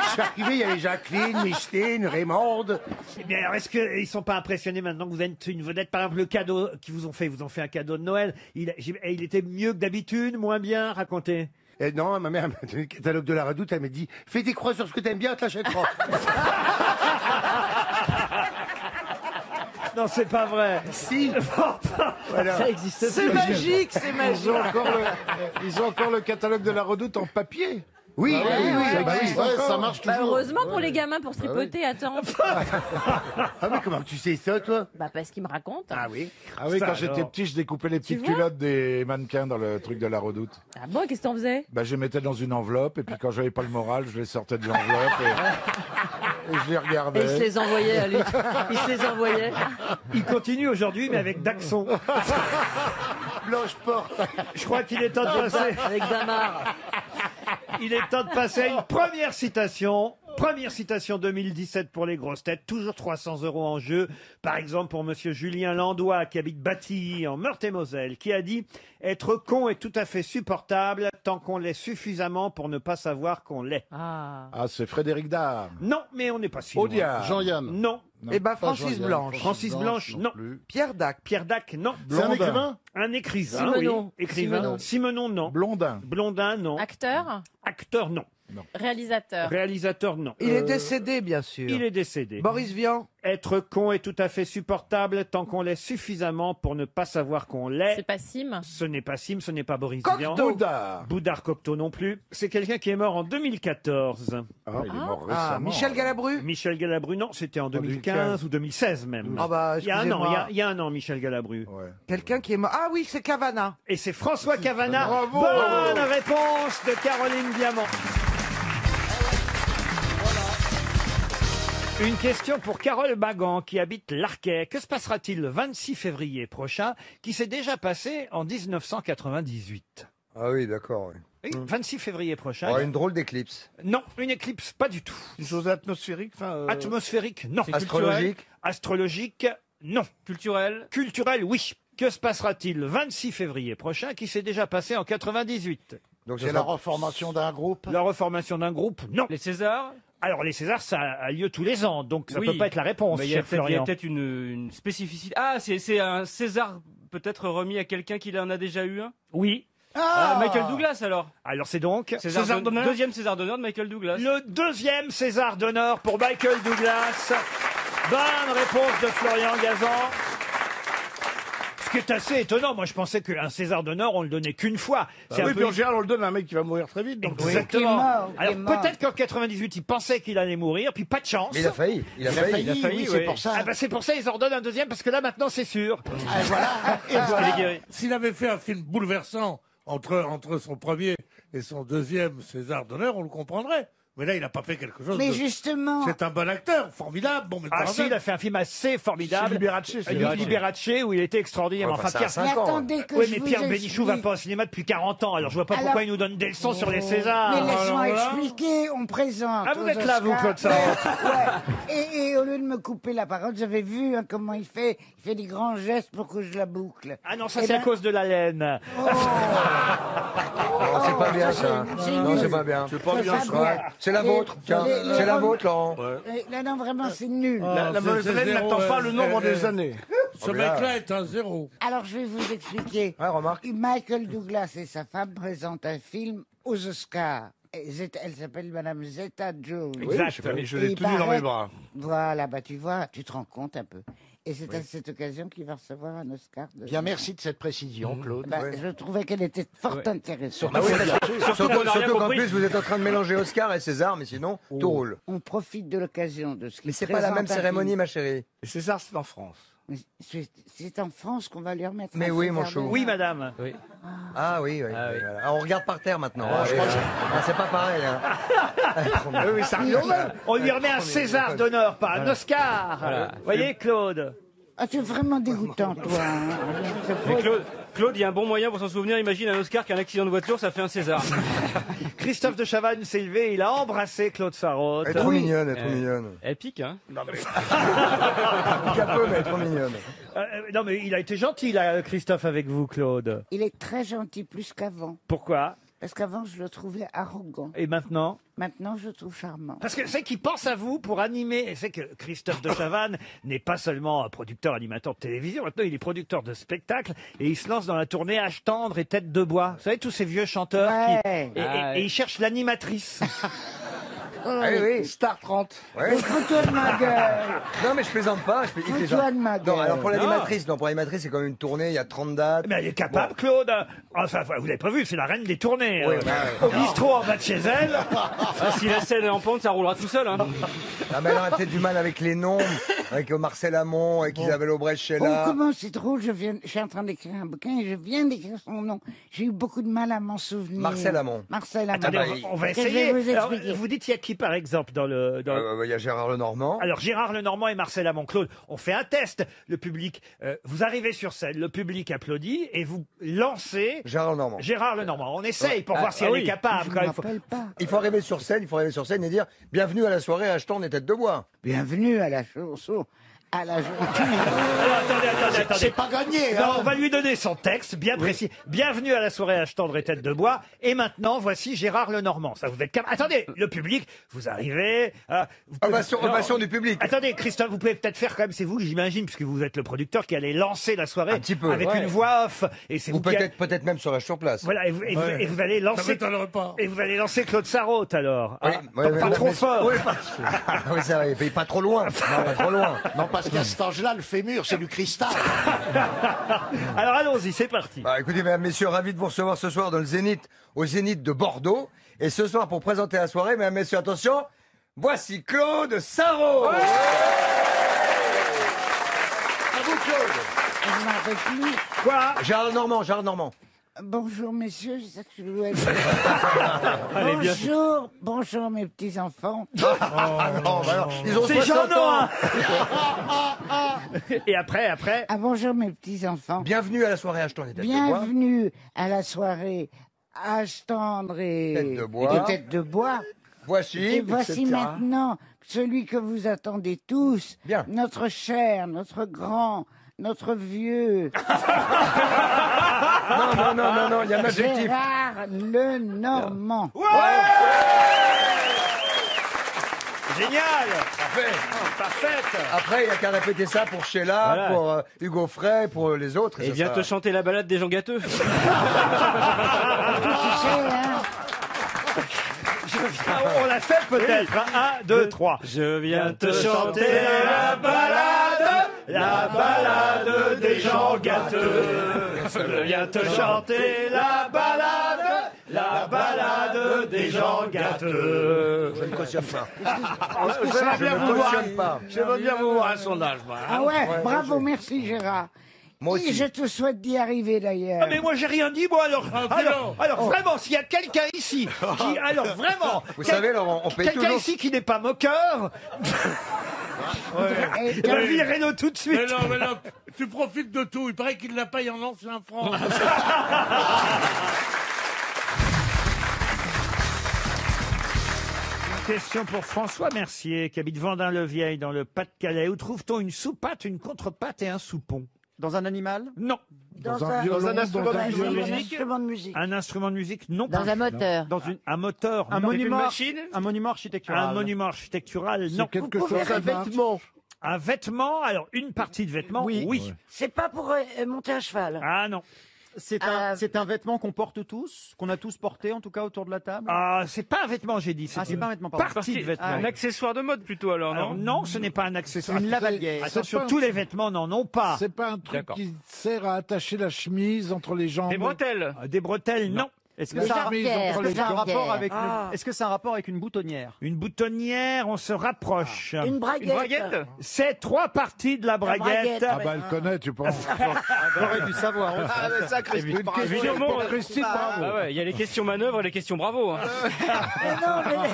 suis arrivé, il y avait Jacqueline, Micheline, Raymonde. Eh bien, alors, est-ce qu'ils sont pas impressionnés maintenant que vous êtes une vedette? Par exemple, le cadeau qu'ils vous ont fait un cadeau de Noël. Il était mieux que d'habitude, moins bien? Racontez. Et non, ma mère m'a donné le catalogue de la Redoute, elle m'a dit, fais des croix sur ce que t'aimes bien, t'achèteras. Non, c'est pas vrai. Si. Voilà. Ça existe. C'est magique, c'est magique. Ils ont encore le catalogue de la Redoute en papier. Oui, ça marche toujours. Heureusement pour les gamins pour se tripoter, attends. Ah mais comment tu sais ça, toi? Bah parce qu'ils me racontent. Ah oui. Ah oui, Ça, quand j'étais alors. petit, je découpais les petites vois culottes des mannequins dans le truc de la Redoute. Ah bon, qu'est-ce que t'en faisais? Bah, je les mettais dans une enveloppe, et puis quand j'avais pas le moral, je les sortais de l'enveloppe, et je les regardais. Et il se les envoyait à lui. Il se les envoyait. Il continue aujourd'hui, mais avec Daxon. Blanche Porte. Je crois qu'il est temps de passer. Avec Damar. Il est temps de passer à une première citation. Première citation 2017 pour les grosses têtes. Toujours 300 € en jeu. Par exemple, pour monsieur Julien Landois, qui habite Battilly, en Meurthe-et-Moselle, qui a dit « Être con est tout à fait supportable tant qu'on l'est suffisamment pour ne pas savoir qu'on l'est. » Ah. Ah, c'est Frédéric Dard. Non, mais on n'est pas si loin. Audiard. Jean-Yann. Non. Eh ben, Pas Francis Jean-Yann, Blanche. Francis Blanche, non. plus. Pierre Dac. Pierre Dac, non. C'est un écrivain? Un écrivain, Simenon. oui. Écrivain. Simenon, non. Blondin. Blondin, non. Acteur? Acteur, non. Réalisateur? Réalisateur, non. Il est décédé, bien sûr. Il est décédé. Boris Vian. Être con est tout à fait supportable tant qu'on l'est suffisamment pour ne pas savoir qu'on l'est. C'est pas Sim? Ce n'est pas Sim, ce n'est pas Boris Vian. Boudard. Boudard Cocteau non plus. C'est quelqu'un qui est mort en 2014. Ah, il est mort récemment. Michel Galabru. Michel Galabru, non, c'était en 2015 ou 2016 même. Ah bah, il y a un an, excusez-moi. il y a un an, Michel Galabru. Ouais. Quelqu'un qui est mort. Ah oui, c'est Cavana. Et c'est François Cavana. Bravo. Bonne réponse de Caroline Diamant. Une question pour Carole Bagan qui habite l'Arquet. Que se passera-t-il le 26 février prochain qui s'est déjà passé en 1998? Ah oui, d'accord. Oui, 26 février prochain. Oh, une drôle d'éclipse. Non, une éclipse, pas du tout. Une chose atmosphérique, Atmosphérique, non. Astrologique. Astrologique, Non. Culturel? Culturel, oui. Que se passera-t-il le 26 février prochain, qui s'est déjà passé en 98? Donc c'est la reformation d'un groupe? La reformation d'un groupe, non. Les Césars? Alors les Césars, ça a lieu tous les ans, donc ça Oui. peut pas être la réponse, Mais il y a cher Florian. peut-être une spécificité. Ah, c'est un César peut-être remis à quelqu'un qui en a déjà eu un? Oui. Michael Douglas alors? Alors c'est donc César d'honneur? Deuxième César d'honneur de Michael Douglas. le deuxième César d'honneur pour Michael Douglas. Bonne réponse de Florian Gazan. Ce qui est assez étonnant, moi je pensais qu'un César d'honneur on le donnait qu'une fois. C'est un Oui, peu- puis en général, on le donne à un mec qui va mourir très vite. Donc Exactement. mort, qui est Alors mort. peut-être qu'en 98 il pensait qu'il allait mourir, puis pas de chance. Mais il a failli. Il a failli. oui, c'est pour ça. Ah bah c'est pour ça ils en redonnent un deuxième parce que là maintenant c'est sûr. Et voilà. est guéri. S'il avait fait un film bouleversant entre son premier et son deuxième César d'honneur, on le comprendrait. Mais là, il n'a pas fait quelque chose Mais de... justement, C'est un bon acteur, formidable. Bon, mais Ah si, il a fait un film assez formidable. Liberace, où il était extraordinaire. Ouais, Enfin, ça a Pierre, 5 mais ans. attendez que oui, je mais vous Pierre explique. Bénichou va pas au cinéma depuis 40 ans. Alors je vois pas Alors- pourquoi il nous donne des leçons sur les Césars. Mais laisse-moi Alors là- expliquer, on présente. Ah, vous aux êtes là, vous, Oscars. Claude Sarraute. Ouais. Et au lieu de me couper la parole, j'avais vu hein, comment il fait des grands gestes pour que je la boucle. Ah non, ça Eh c'est à ben- cause de la laine. Non, c'est pas bien ça. c'est Non, nul. c'est pas bien. C'est pas C'est bien, pas ça. bien. C'est la Les- vôtre. Tiens, les- c'est la les- vôtre, Laurent. Là, non, vraiment, c'est nul. Ah, la mauvaise c'est haleine zéro, n'attend pas le nombre des années. Ce mec-là est un zéro. Alors, je vais vous expliquer. Ouais, remarque. Michael Douglas et sa femme présentent un film aux Oscars. Elle s'appelle Madame Zeta Jones. Exact. Je Et l'ai il tenu dans paraît- mes bras. Voilà, bah tu vois, tu te rends compte un peu. Et c'est à cette occasion qu'il va recevoir un Oscar. Bien, merci de cette précision, Claude. Bah, je trouvais qu'elle était fort intéressante. Ah oui, Surtout qu'on n'a rien surtout qu'en compris. plus, vous êtes en train de mélanger Oscar et César, mais sinon, tout roule. On profite de l'occasion de ce qui Mais c'est pas la même cérémonie, ma chérie. Et César, c'est en France. C'est en France qu'on va lui remettre. Mais un oui, César mon chou. d'honneur. Oui, madame. Oui. Ah oui, oui. Ah oui. Voilà. Ah, on regarde par terre maintenant. Ah, c'est pas pareil. Hein. Oui, ça revient au même. On lui remet un César d'honneur, pas un Oscar. Voilà. Voyez, Claude. Ah, tu es vraiment dégoûtant, toi. hein. Mais Claude, il y a un bon moyen pour s'en souvenir. Imagine un Oscar qu'un accident de voiture, ça fait un César. Christophe de Chavannes s'est levé, il a embrassé Claude Sarraute. Elle est trop mignonne, elle est trop mignonne. Elle pique, hein? Un peu, mais elle est trop mignonne. Non, mais il a été gentil, là, Christophe, avec vous, Claude. Il est très gentil, plus qu'avant. Pourquoi? Parce qu'avant, je le trouvais arrogant. Et maintenant? Maintenant, je le trouve charmant. Parce que c'est qu'il pense à vous pour animer. Et c'est que Christophe de Chavannes n'est pas seulement un producteur, animateur de télévision. Maintenant, il est producteur de spectacles et il se lance dans la tournée Âge tendre et Tête de bois. Vous savez, tous ces vieux chanteurs Ouais. et il cherche l'animatrice. Ah oui, oui. Star 30. Ouais. Fous-toi de ma gueule. Non, mais je plaisante pas. Il Fous-toi plaisante. de ma Non, gueule. alors pour l'animatrice, c'est comme une tournée, il y a 30 dates. Mais elle est capable, Claude. Enfin, vous l'avez pas vu, c'est la reine des tournées. Oui, Au bistrot en bas de chez elle. Ah, si la scène est en pente, ça roulera tout seul, hein. Ah, mais elle aurait peut-être du mal avec les noms, avec Marcel Amont, avec Isabelle Oh, Aubray-Sheila. comment c'est drôle, je suis en train d'écrire un bouquin et je viens d'écrire son nom. J'ai eu beaucoup de mal à m'en souvenir. Marcel Amont. Marcel Amont. Attendez, on va Et je vais essayer. vous Alors, expliquer. vous dites, il y a qui, par exemple, dans le... Il y a Gérard Lenormand. Alors Gérard Lenormand et Marcel Amont. Claude, on fait un test. Le public, vous arrivez sur scène, le public applaudit et vous lancez Gérard Lenormand. Gérard Lenormand. On essaye pour Ah, voir si ah elle oui. est capable. Je quand me même. rappelle pas. Il faut arriver sur scène, et dire bienvenue à la soirée achetant des têtes de bois. Bienvenue à la chanson. À la Alors, attendez. C'est pas gagné, Non, hein. on va lui donner son texte bien précis. Bienvenue à la soirée Âge tendre et Tête de bois. Et maintenant, voici Gérard Lenormand. Ça vous êtes capable. Attendez, le public, vous arrivez. Vous pouvez- Ovation du public. Attendez, Christophe, vous pouvez peut-être faire quand même, c'est vous, j'imagine, puisque vous êtes le producteur qui allait lancer la soirée Un petit peu, avec ouais. une voix off. Et c'est Ou vous qui peut-être même serais-je sur place. Voilà, et vous allez Ça lancer. m'étonnerait pas. Et vous allez lancer Claude Sarraute alors. Oui, Ah, pas trop fort. Oui, oui, ça va, il paye pas trop loin. Non, pas trop loin. Non, parce qu'à cet âge-là, le fémur, c'est du cristal. Alors allons-y, c'est parti. Bah, écoutez, mesdames, messieurs, ravi de vous recevoir ce soir dans le Zénith, au Zénith de Bordeaux. Et ce soir, pour présenter la soirée, mesdames, messieurs, attention, voici Claude Sarraute. À vous, Claude. Je m'en rappelle plus. Quoi? Gérard Normand. Bonjour messieurs, c'est ça que je dois Allez, bien. bonjour mes petits enfants. Ah non, bah alors, ils ont C'est 60 Jean ans. Et après. Ah bonjour mes petits enfants. Bienvenue à la soirée achetant des têtes de bois. Bienvenue à la soirée Âge tendre et Tête de bois. et Tête de bois. Voici. Et voici etc. maintenant celui que vous attendez tous. Bien. Notre cher, notre grand, notre vieux. Non, il y a un adjectif. Gérard Lenormand. Génial. Parfait. Après, il n'y a qu'à répéter ça pour Sheila, Voilà. pour Hugo Frey, pour les autres. Et ça viens sera- te chanter la balade des gens gâteux. On l'a fait peut-être. 1, 2, 3. Je viens te chanter la balade des gens gâteux. Je viens te chanter la balade des gens gâteux. Je ne cautionne pas. J'aimerais Je ne cautionne pas. J'aimerais bien vous voir un sondage, moi. Ah ouais, bravo, merci Gérard. Moi aussi. Et je te souhaite d'y arriver d'ailleurs. Ah mais moi j'ai rien dit moi alors. Alors vraiment s'il y a quelqu'un ici qui vraiment Vous savez, Laurent, on paye quelqu'un toujours. ici qui n'est pas moqueur. Virez-le tout de suite. Mais non, tu profites de tout. Il paraît qu'il la paye en ancien franc. Question pour François Mercier, qui habite Vendin-le-Vieil, dans le Pas-de-Calais. Où trouve-t-on une sous-patte, une contre-patte et un soupon? Dans un animal? Non. Dans un instrument de musique. Un instrument de musique? Non. Dans un moteur. Un moteur? Un non. monument, Machine? un monument architectural. Un monument architectural? Non. quelque chose un vêtement. Un vêtement? Alors, une partie de vêtement? Oui. C'est pas pour monter à cheval. Ah non. C'est un vêtement qu'on porte tous, qu'on a tous porté en tout cas autour de la table. Ah, c'est pas un vêtement, j'ai dit. Ah, c'est une pas un vêtement, pardon. partie de vêtement. Un accessoire de mode plutôt alors, Alors, non? non, ce n'est pas un accessoire. Une lavalière. Attention, C'est pas tous les vêtements n'en ont pas. C'est pas un truc D'accord. qui sert à attacher la chemise entre les jambes. Des bretelles. Des bretelles, non. Est-ce Les que ça a jarretières, est-ce que les ça a un rapport jarretières. avec Ah. Est-ce que c'est un rapport avec une boutonnière? Une boutonnière, on se rapproche. Une braguette. Une braguette. C'est 3 parties de la braguette. braguette. Ah bah elle connaît, tu penses. J'aurais dû savoir. Ah, mais ça, Christine, Une bravo. question Évidemment. pour Christine, bravo. Ah ouais, il y a les questions manœuvres et les questions bravo. hein. Mais non, mais-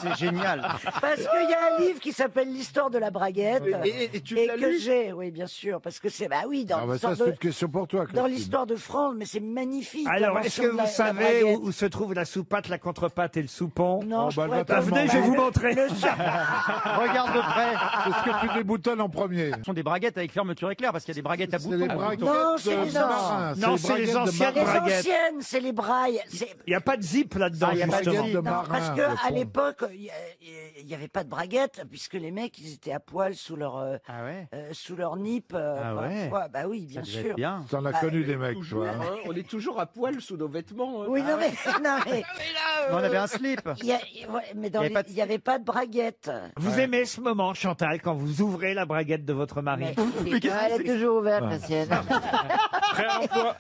C'est génial. parce qu'il y a un livre qui s'appelle L'histoire de la braguette. Et tu Et l'as que lu? j'ai, oui, bien sûr, parce que c'est, bah oui, dans Ah bah l'histoire ça c'est de, une question pour toi, dans Christine. l'histoire de France, mais c'est magnifique. Alors, est-ce que l'invention de vous la savez braguette. où se trouve la sous-patte, la contre-patte et le soupon? Non, Oh, je bah, pourrais elle pas va vous Venez, je vais vous montrer. Regarde de près. Est-ce que tu déboutonnes en premier? Ce sont des braguettes avec fermeture éclair parce qu'il y a des braguettes à C'est les boutons. braguettes Non, c'est les de marin. Non, c'est les braguettes de anciennes marin. Les braguettes. anciennes, c'est les brailles. Il n'y a pas de zip là-dedans, Ah, il y a pas de justement. Braguettes de Non, marin. parce le que à fond. l'époque, il n'y avait pas de braguette, puisque les mecs, ils étaient à poil sous leur, Ah ouais. sous leur nip. Ah ouais. parfois. Bah oui, bien Ça devait sûr. être bien. T'en as Bah, connu des mecs, Toujours, toi. hein. hein, on est toujours à poil sous nos vêtements. hein. Oui, non mais, non mais, On avait un slip. mais Il y avait pas de- il n'y avait pas de braguette. Vous aimez ce moment, Chantal, quand vous ouvrez la braguette de votre mari? Elle est toujours ouverte, la sienne.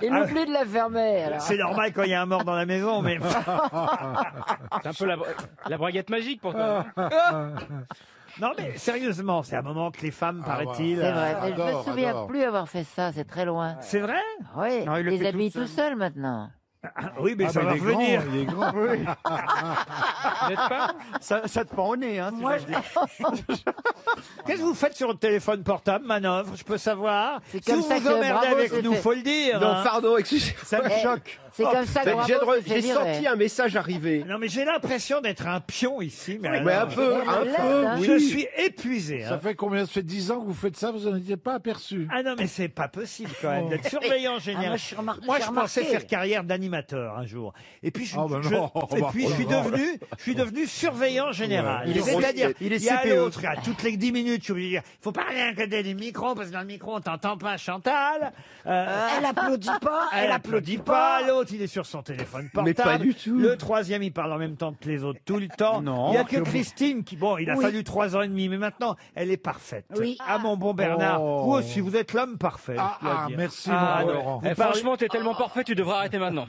Il Ah. n'oublie de la fermer. Alors. C'est normal quand il y a un mort dans la maison, mais... C'est un peu la braguette magique pour toi. Non, mais sérieusement, c'est un moment que les femmes, paraît-il... C'est vrai, mais je me Adore, souviens adore. plus avoir fait ça, c'est très loin. C'est vrai? Oui, Non, il le les fait habille tout tout seul maintenant. Oui, mais Ah, ça bah, va il est grand, revenir. il est grand. N'êtes pas? Ça te pend au nez, hein. si Moi, j'ose dire. Qu'est-ce que vous faites sur le téléphone portable, Manœuvre? Je peux savoir? C'est Si comme vous ça vous que emmerdez Bravo avec s'est nous, fait. faut le dire. Non, hein. pardon, excusez-moi. Ça me choque. C'est comme ça que Ben, Bravo s'est fait j'ai virer. senti un message arriver. Non, mais j'ai l'impression d'être un pion ici. Mais, Mais alors, un peu, un peu. hein. je oui. suis épuisé. Ça hein. fait combien? Ça fait 10 ans que vous faites ça, vous n'en étiez pas aperçu. Ah non, mais c'est pas possible quand même d'être surveillant général. moi, je suis remarqué- Moi, j'ai je pensais remarqué. faire carrière d'animateur un jour. Et puis, Ah, bah non. et puis je suis devenu surveillant général. Il est C'est-à-dire, il est il y a CPE. l'autre, à toutes les 10 minutes, je suis obligé de dire, faut parler à un côté du micro, parce que dans le micro, on t'entend pas, Chantal. Elle applaudit pas, Elle applaudit pas, l'autre il est sur son téléphone portable. Mais pas du tout. Le troisième il parle en même temps que les autres tout le temps. Non, il y a que que- Christine qui, bon, il a Oui. fallu 3 ans et demi, mais maintenant elle est parfaite. Oui. Ah mon bon Bernard, Oh. vous aussi vous êtes l'homme parfait. Ah, je dois ah, dire. merci, Ah, mon ouais. Laurent. Vous, Eh, parlez, franchement, t'es tellement parfait, tu devrais arrêter maintenant.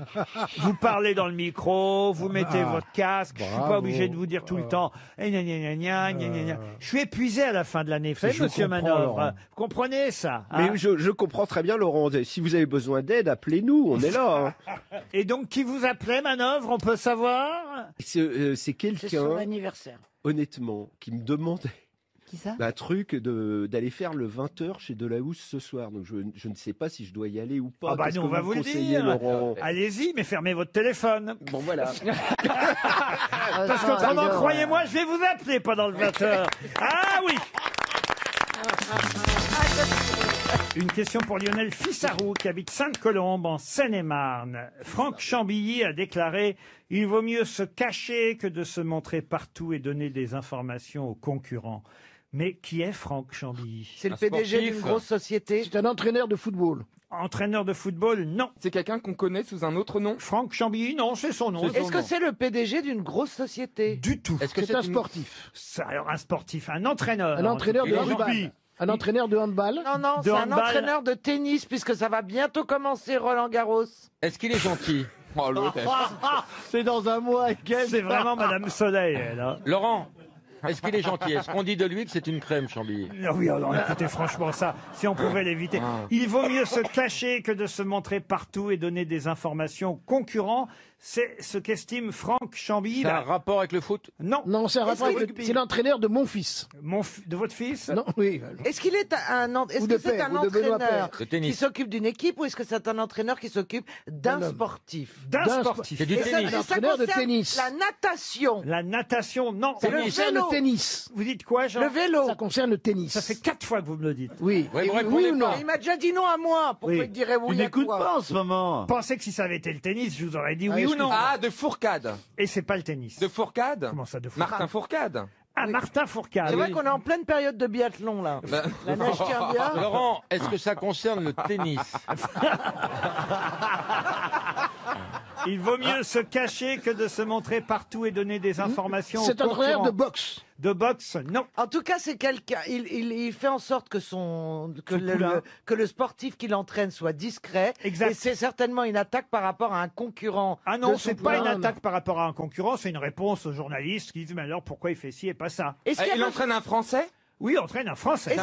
vous parlez dans le micro, vous mettez Ah. votre casque, je suis pas Bravo. obligé de vous dire tout le temps. Eh, gna, gna, gna, gna, gna, gna, gna. Je suis épuisé à la fin de l'année. Vous savez, Je monsieur comprends, Manœuvre, Laurent. vous comprenez ça Mais hein je comprends très bien, Laurent. Si vous avez besoin d'aide, appelez-nous, on est là. hein. Et donc, qui vous appelait, Manœuvre, on peut savoir C'est C'est son quelqu'un, anniversaire. honnêtement, qui me demandait qui ça? Un truc d'aller faire le 20h chez Delahousse ce soir. Donc je ne sais pas si je dois y aller ou pas. Ah bah Qu'est-ce nous, que on va me vous le conseillez, dire. Laurent Allez-y, mais fermez votre téléphone. Bon, voilà. Parce qu'autrement, croyez-moi, je vais vous appeler pendant le 20h. Ah oui. Une question pour Lionel Fissarou, qui habite Sainte-Colombe, en Seine-et-Marne. Franck Chambilly a déclaré « Il vaut mieux se cacher que de se montrer partout et donner des informations aux concurrents ». Mais qui est Franck Chambilly? C'est le PDG d'une grosse société. C'est un entraîneur de football. Entraîneur de football, non. C'est quelqu'un qu'on connaît sous un autre nom. Franck Chambilly, non, c'est son nom. Est-ce que c'est le PDG d'une grosse société? Du tout. Est-ce que c'est un sportif? Alors un sportif, un entraîneur. Un entraîneur de handball. Un entraîneur de handball? Non, c'est un entraîneur de tennis, puisque ça va bientôt commencer Roland Garros. Est-ce qu'il est gentil? Oh, l'autre. C'est dans un mois, C'est vraiment Madame Soleil, elle. Hein. Laurent, est-ce qu'il est gentil? Est-ce qu'on dit de lui que c'est une crème, Chambilly? Oui, alors écoutez, franchement, ça, si on pouvait l'éviter. Il vaut mieux se cacher que de se montrer partout et donner des informations aux concurrents. C'est ce qu'estime Franck Chambilly. Ça a un rapport avec le foot? Non. Non, c'est un rapport avec c'est l'entraîneur de mon fils. De votre fils? Non, oui. Est-ce qu'il est est-ce que c'est un entraîneur qui s'occupe d'une équipe ou est-ce que c'est un entraîneur qui s'occupe d'un sportif? D'un sportif. C'est du tennis. Un entraîneur de tennis. La natation. La natation, non. Ça concerne le tennis. Vous dites quoi, Jean? Le vélo. Ça concerne le tennis. Ça fait 4 fois que vous me le dites. Oui. Ouais, Oui ou non? Il m'a déjà dit non à moi. Pourquoi il dirait oui Tu à n'écoutes toi? pas en ce moment. Pensez que si ça avait été le tennis, je vous aurais dit oui ou non. Ah, de Fourcade. Et c'est pas le tennis. De Fourcade? Comment ça, de Fourcade? Martin Fourcade. Ah, Martin Fourcade. C'est vrai qu'on est en pleine période de biathlon, là. La neige tient bien. Laurent, est-ce que ça concerne le tennis? Il vaut mieux se cacher que de se montrer partout et donner des informations aux C'est un entraîneur concurrents. de boxe. De boxe, non. En tout cas, c'est quelqu'un. Il fait en sorte que que le sportif qui l'entraîne soit discret. Exact. Et c'est certainement une attaque par rapport à un concurrent. Ah non, de c'est son pas poulain. une attaque par rapport à un concurrent, c'est une réponse aux journalistes qui disent mais alors pourquoi il fait ci et pas ça? Est-ce qu'il Il entraîne un Français? Oui, il entraîne un Français.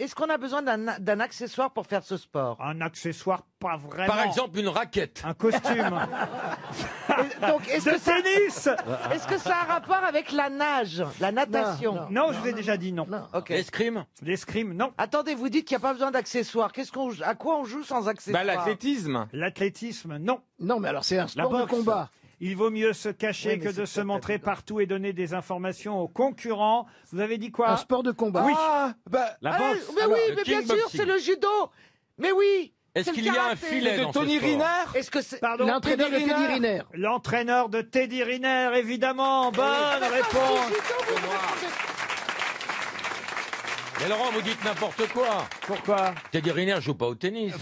Est-ce qu'on a besoin d'un accessoire pour faire ce sport? Un accessoire, pas vraiment. Par exemple, une raquette. Un costume. Donc, De tennis. Est-ce que ça a un rapport avec la nage, la natation? Non, je vous ai déjà dit non. Ok. L'escrime? L'escrime, non. Attendez, vous dites qu'il n'y a pas besoin d'accessoires. À quoi on joue sans accessoires? L'athlétisme. L'athlétisme, non. Non, mais alors c'est un sport de combat. Il vaut mieux se cacher Oui, mais que de c'est se montrer partout et donner des informations aux concurrents. Vous avez dit quoi? Un sport de combat. Oui. La boxe. Mais oui, mais bien sûr, c'est le judo. Mais oui. Est-ce qu'il y a un filet dans ce sport? Est-ce que c'est Pardon? L'entraîneur de Teddy Riner. L'entraîneur de Teddy Riner, évidemment. Bonne réponse. Mais Laurent, vous dites n'importe quoi. Pourquoi? Teddy Riner joue pas au tennis.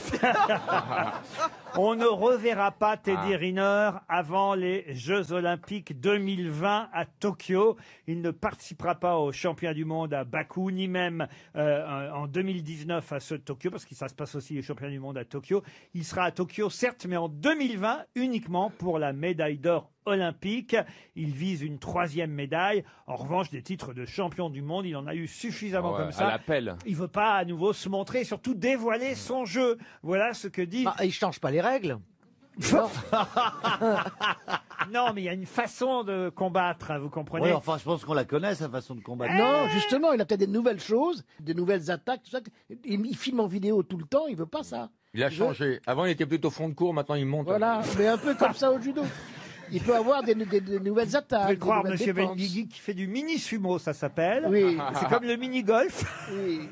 On ne reverra pas Teddy Riner avant les Jeux Olympiques 2020 à Tokyo. Il ne participera pas aux Championnats du Monde à Bakou, ni même en 2019 à ceux de Tokyo, parce que ça se passe aussi les Championnats du Monde à Tokyo. Il sera à Tokyo, certes, mais en 2020 uniquement pour la médaille d'or olympique. Il vise une 3e médaille. En revanche, des titres de champion du monde, il en a eu suffisamment comme ça. À l'appel. Il veut pas à nouveau se montrer et surtout dévoiler son jeu. Voilà ce que dit... Il change pas les règles. Non, mais il y a une façon de combattre, hein, vous comprenez? Oui, enfin, je pense qu'on la connaît, sa façon de combattre. Non, justement, il a peut-être des nouvelles choses, des nouvelles attaques, tout ça. Il filme en vidéo tout le temps, il veut pas ça. Il a changé. Avant, il était plutôt fond de cours, maintenant, il monte. Voilà, mais un peu comme ça au judo. Il peut avoir des nouvelles attaques. Vous pouvez croire, des nouvelles monsieur dépenses. Benguigui, qui fait du mini-sumo, ça s'appelle. Oui. C'est comme le mini-golf. Oui.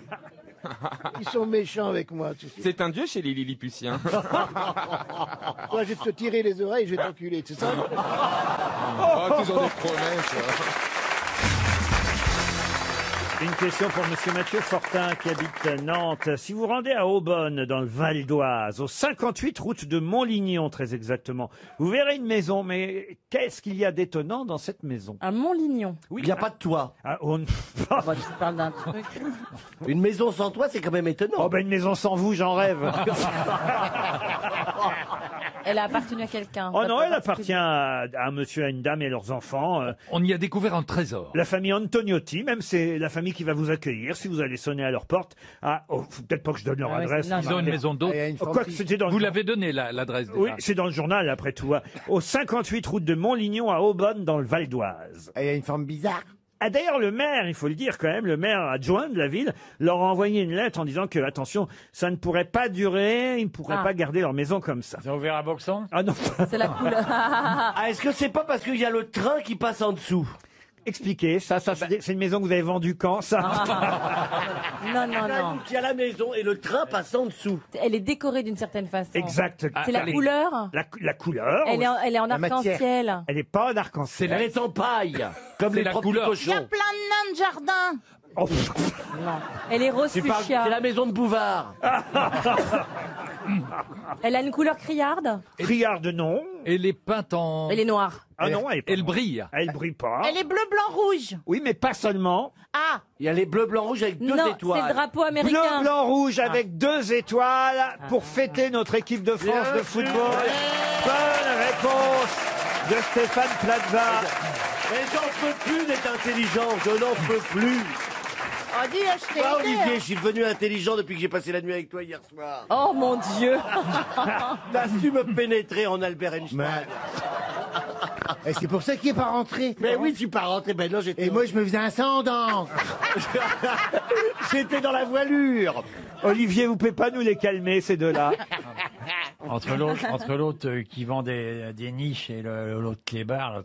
Ils sont méchants avec moi, tu sais. C'est un dieu chez les Lilliputiens. Toi, je vais te tirer les oreilles, je vais t'enculer, c'est ça? Toujours des promesses. Une question pour monsieur Mathieu Fortin qui habite Nantes. Si vous rendez à Aubonne, dans le Val d'Oise, au 58 route de Montlignon très exactement, vous verrez une maison, mais qu'est-ce qu'il y a d'étonnant dans cette maison? À Montlignon. Oui. Il n'y a pas de toit. Ah, Tu parles d'un truc. Une maison sans toit, c'est quand même étonnant. Oh ben une maison sans vous, j'en rêve. Elle a appartenu à quelqu'un. Oh non, elle appartient à un monsieur, à une dame et à leurs enfants. On y a découvert un trésor. La famille Antoniotti, même c'est la famille qui va vous accueillir si vous allez sonner à leur porte. Ah, oh, faut peut-être pas que je donne leur Ah ouais, adresse. c'est- non, Ils ont une maison d'hôte. Quoi que c'était dans Vous le... l'avez donné, l'adresse déjà. Oui, c'est dans le journal après tout. Hein. Au 58 route de Montlignon à Aubonne dans le Val d'Oise. Il y a une forme bizarre. Ah, d'ailleurs, le maire, il faut le dire quand même, le maire adjoint de la ville leur a envoyé une lettre en disant que, attention, ça ne pourrait pas durer, ils ne pourraient pas garder leur maison comme ça. Ils ont ouvert un boxon? Ah non. C'est la couleur. Ah, est-ce que c'est pas parce qu'il y a le train qui passe en dessous? Expliquez, ça c'est une maison que vous avez vendue quand, ça? Non, non, non. Donc il y a la maison et le train passe en dessous. Elle est décorée d'une certaine façon. Exact. C'est la couleur. La couleur. Elle est en arc-en-ciel. Elle n'est pas en arc-en-ciel. Elle est en paille, comme les propres Il y a cochons. plein de nains de jardin. Oh. Non. Elle est rose fuchsia. C'est la maison de Bouvard. Elle a une couleur criarde. Criarde, non. Elle est peinte en... Elle est noire. Ah non, elle brille. Elle brille pas. Elle est bleu, blanc, rouge. Oui, mais pas seulement. Ah. Il y a les bleus, blancs, rouges avec 2 étoiles. C'est le drapeau américain. Bleu, blanc, rouge avec 2 étoiles pour fêter notre équipe de France de football. Bonne réponse de Stéphane Plaza. Mais j'en peux plus d'être intelligent, je n'en peux plus. On dit acheter. Toi, Olivier, je suis devenu intelligent depuis que j'ai passé la nuit avec toi hier soir. Oh mon Dieu. T'as su me pénétrer en Albert Einstein. Et c'est pour ça qu'il n'est pas rentré. Mais oui, tu pas rentré. Ben non, j'étais. Et moi, je me faisais un ascendant. J'étais dans la voilure. Olivier, vous pouvez pas nous les calmer, ces deux-là? Entre l'autre qui vend des niches et l'autre clébard,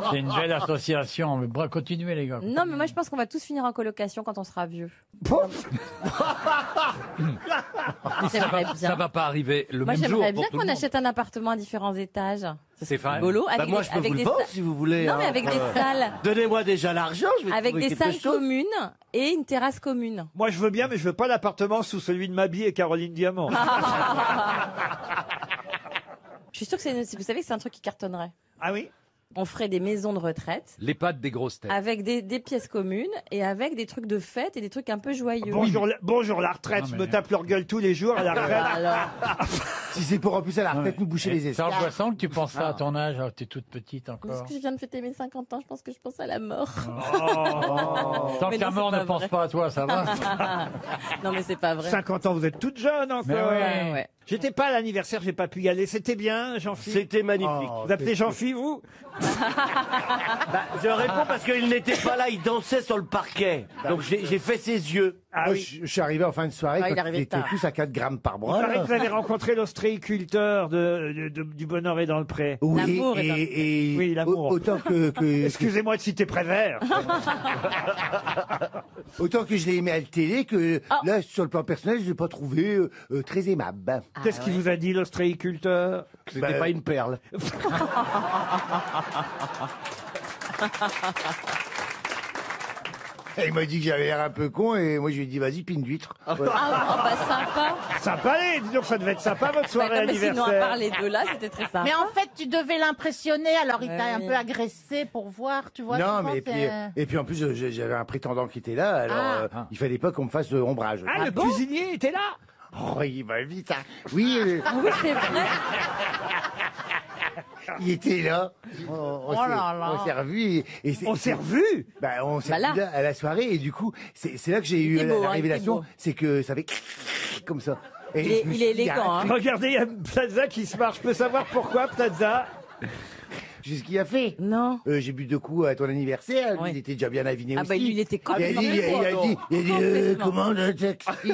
c'est une belle association. Mais continuez les gars. Non, mais moi je pense qu'on va tous finir en colocation quand on sera vieux. J'aimerais bien. Ça va pas arriver le Moi même jour. j'aimerais bien pour tout qu'on le monde. achète un appartement à différents étages. C'est vrai. Rigolo. Bah moi, je peux vous le vendre si vous voulez. Non, hein. mais avec des salles. Donnez-moi déjà l'argent, je vais Avec trouver des quelque salles chose. communes et une terrasse commune. Moi, je veux bien, mais je veux pas l'appartement sous celui de Mabi et Caroline Diamant. Je suis sûre que vous savez que c'est un truc qui cartonnerait. Ah oui? On ferait des maisons de retraite. Les pattes des grosses têtes. Avec des pièces communes et avec des trucs de fête et des trucs un peu joyeux. Bonjour la retraite, je me tape leur gueule tous les jours à la retraite. Alors. Si c'est pour en plus à la retraite nous boucher les C'est en esclaves. poisson que tu penses ça à ton âge, alors que t'es toute petite encore. Parce que je viens de fêter mes 50 ans, je pense que je pense à la mort. Tant Mais que la non, mort c'est ne pas pense vrai. pas à toi, ça va. Non, mais c'est pas vrai. 50 ans, vous êtes toute jeune encore. Mais ouais. Ouais. J'étais pas à l'anniversaire, j'ai pas pu y aller. C'était bien, Jean-Philippe? C'était magnifique. Vous appelez Jean-Philippe, vous? Bah, je réponds parce qu'il n'était pas là, il dansait sur le parquet. Donc j'ai fait ses yeux. Ah Moi, oui. je suis arrivé en fin de soirée Ah, il quand arrivait ils étaient tard. tous à 4 grammes par Il bras. paraît là. que vous avez rencontré l'ostréiculteur du bonheur et dans le pré. Oui, L'amour est et Oui, l'amour. autant que Excusez-moi de citer Prévert. autant que je l'ai aimé à la télé, que là, sur le plan personnel, je l'ai pas trouvé très aimable. Qu'est-ce qu'il vous a dit, l'ostréiculteur? C'était pas une perle. Il m'a dit que j'avais l'air un peu con et moi je lui ai dit vas-y pine d'huître. Voilà. Ah, bah sympa. Sympa, allez, dis donc, ça devait être sympa votre soirée Ouais, non, mais sinon, à anniversaire. part les deux là, c'était très sympa. Mais en fait, tu devais l'impressionner, alors il t'a Ouais, un oui. peu agressé pour voir, tu vois. Non souvent, mais c'est- et puis en plus j'avais un prétendant qui était là, alors il fallait pas qu'on me fasse de ombrage. Ah, le cuisinier était là? Oh, il va vite. Hein. Oui, Ah oui, c'est vrai. il était là. On s'est- là là. on s'est revus. On s'est revus? Bah, on s'est Bah là. revus là, à la soirée et du coup, c'est là que j'ai eu était beau, la hein, il était révélation, beau. c'est que ça fait comme ça. Et Il est- je me il suis est dit, élégant, ah, hein. Regardez, il y a Plaza qui se marre. Je peux savoir pourquoi, Plaza? Tu sais ce qu'il a fait? Non. J'ai bu 2 coups à ton anniversaire, lui, Ouais. il était déjà bien aviné Ah aussi. bah lui, il était Il a complètement dit, Complètement. commande un taxi.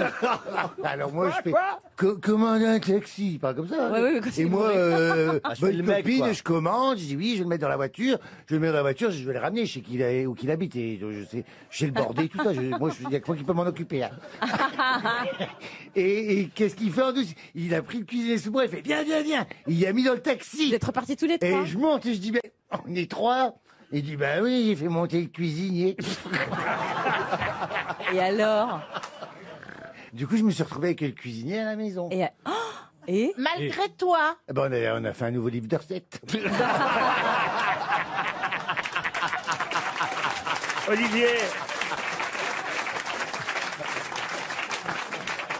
Alors moi je fais, Quoi commande un taxi, pas comme ça. Ouais, ouais, quand Et c'est moi, mauvais. Ah, je fais bonne le mec, copine, quoi. je commande, je dis oui, je vais le mettre dans la voiture, je vais le ramener, je sais où qu'il habite, et je sais le border, tout ça. Moi, il y a que moi qui peux m'en occuper. Hein. et qu'est-ce qu'il fait en douce? Il a pris le cuisinier sous bras, il fait viens. Il y a mis dans le taxi. Vous êtes repartis tous les trois. Et je monte et je dis, ben, on est 3. Il dit, bah oui, j'ai fait monter le cuisinier. Et alors? Du coup, je me suis retrouvé avec le cuisinier à la maison. Et, et Malgré toi. Eh ben, on a fait un nouveau livre de recettes. Olivier.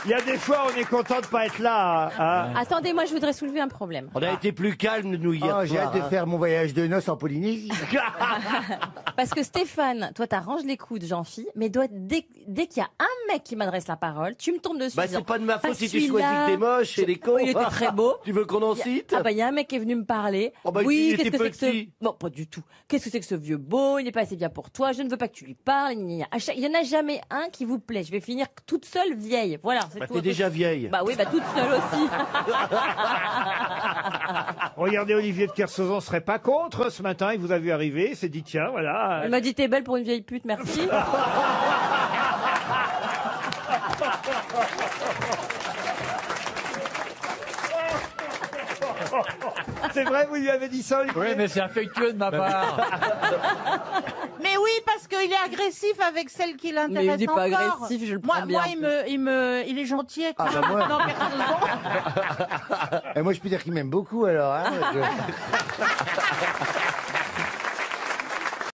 Il y a des fois, on est content de pas être là. hein. Attendez, moi je voudrais soulever un problème. On a été plus calme, nous, hier Oh, j'ai hâte de faire mon voyage de noces en Polynésie. Parce que Stéphane, toi t'arranges les coups de Jean-Phi, mais dès qu'il y a un mec qui m'adresse la parole, tu me tombes dessus. Bah, disant, c'est pas de ma faute si tu celui-là. choisis que t'es moche et les cons. Il était très beau. Tu veux qu'on en cite? Ah bah il y a un mec qui est venu me parler. Oh bah, oui, il qu'est-ce était que c'est que ce... petit. Non, pas du tout. Qu'est-ce que c'est que ce vieux beau? Il n'est pas assez bien pour toi. Je ne veux pas que tu lui parles. Il y en a jamais un qui vous plaît. Je vais finir toute seule vieille. Voilà, c'est Bah, tout. t'es déjà vieille. Bah oui, bah toute seule aussi. Regardez, Olivier de Kersauzon serait pas contre ce matin. Il vous a vu arriver. Il s'est dit, tiens, voilà. Il m'a dit t'es belle pour une vieille pute, merci. C'est vrai, vous lui avez dit ça, Olivier? Oui, mais c'est affectueux de ma part. Mais oui, parce qu'il est agressif avec celle qui Mais il l'intéresse n'est pas encore. agressif, je le prends moi, bien. il est gentil avec Ah, moi. bah, moi. Non, Kersozon. Et moi, je peux dire qu'il m'aime beaucoup, alors. Hein,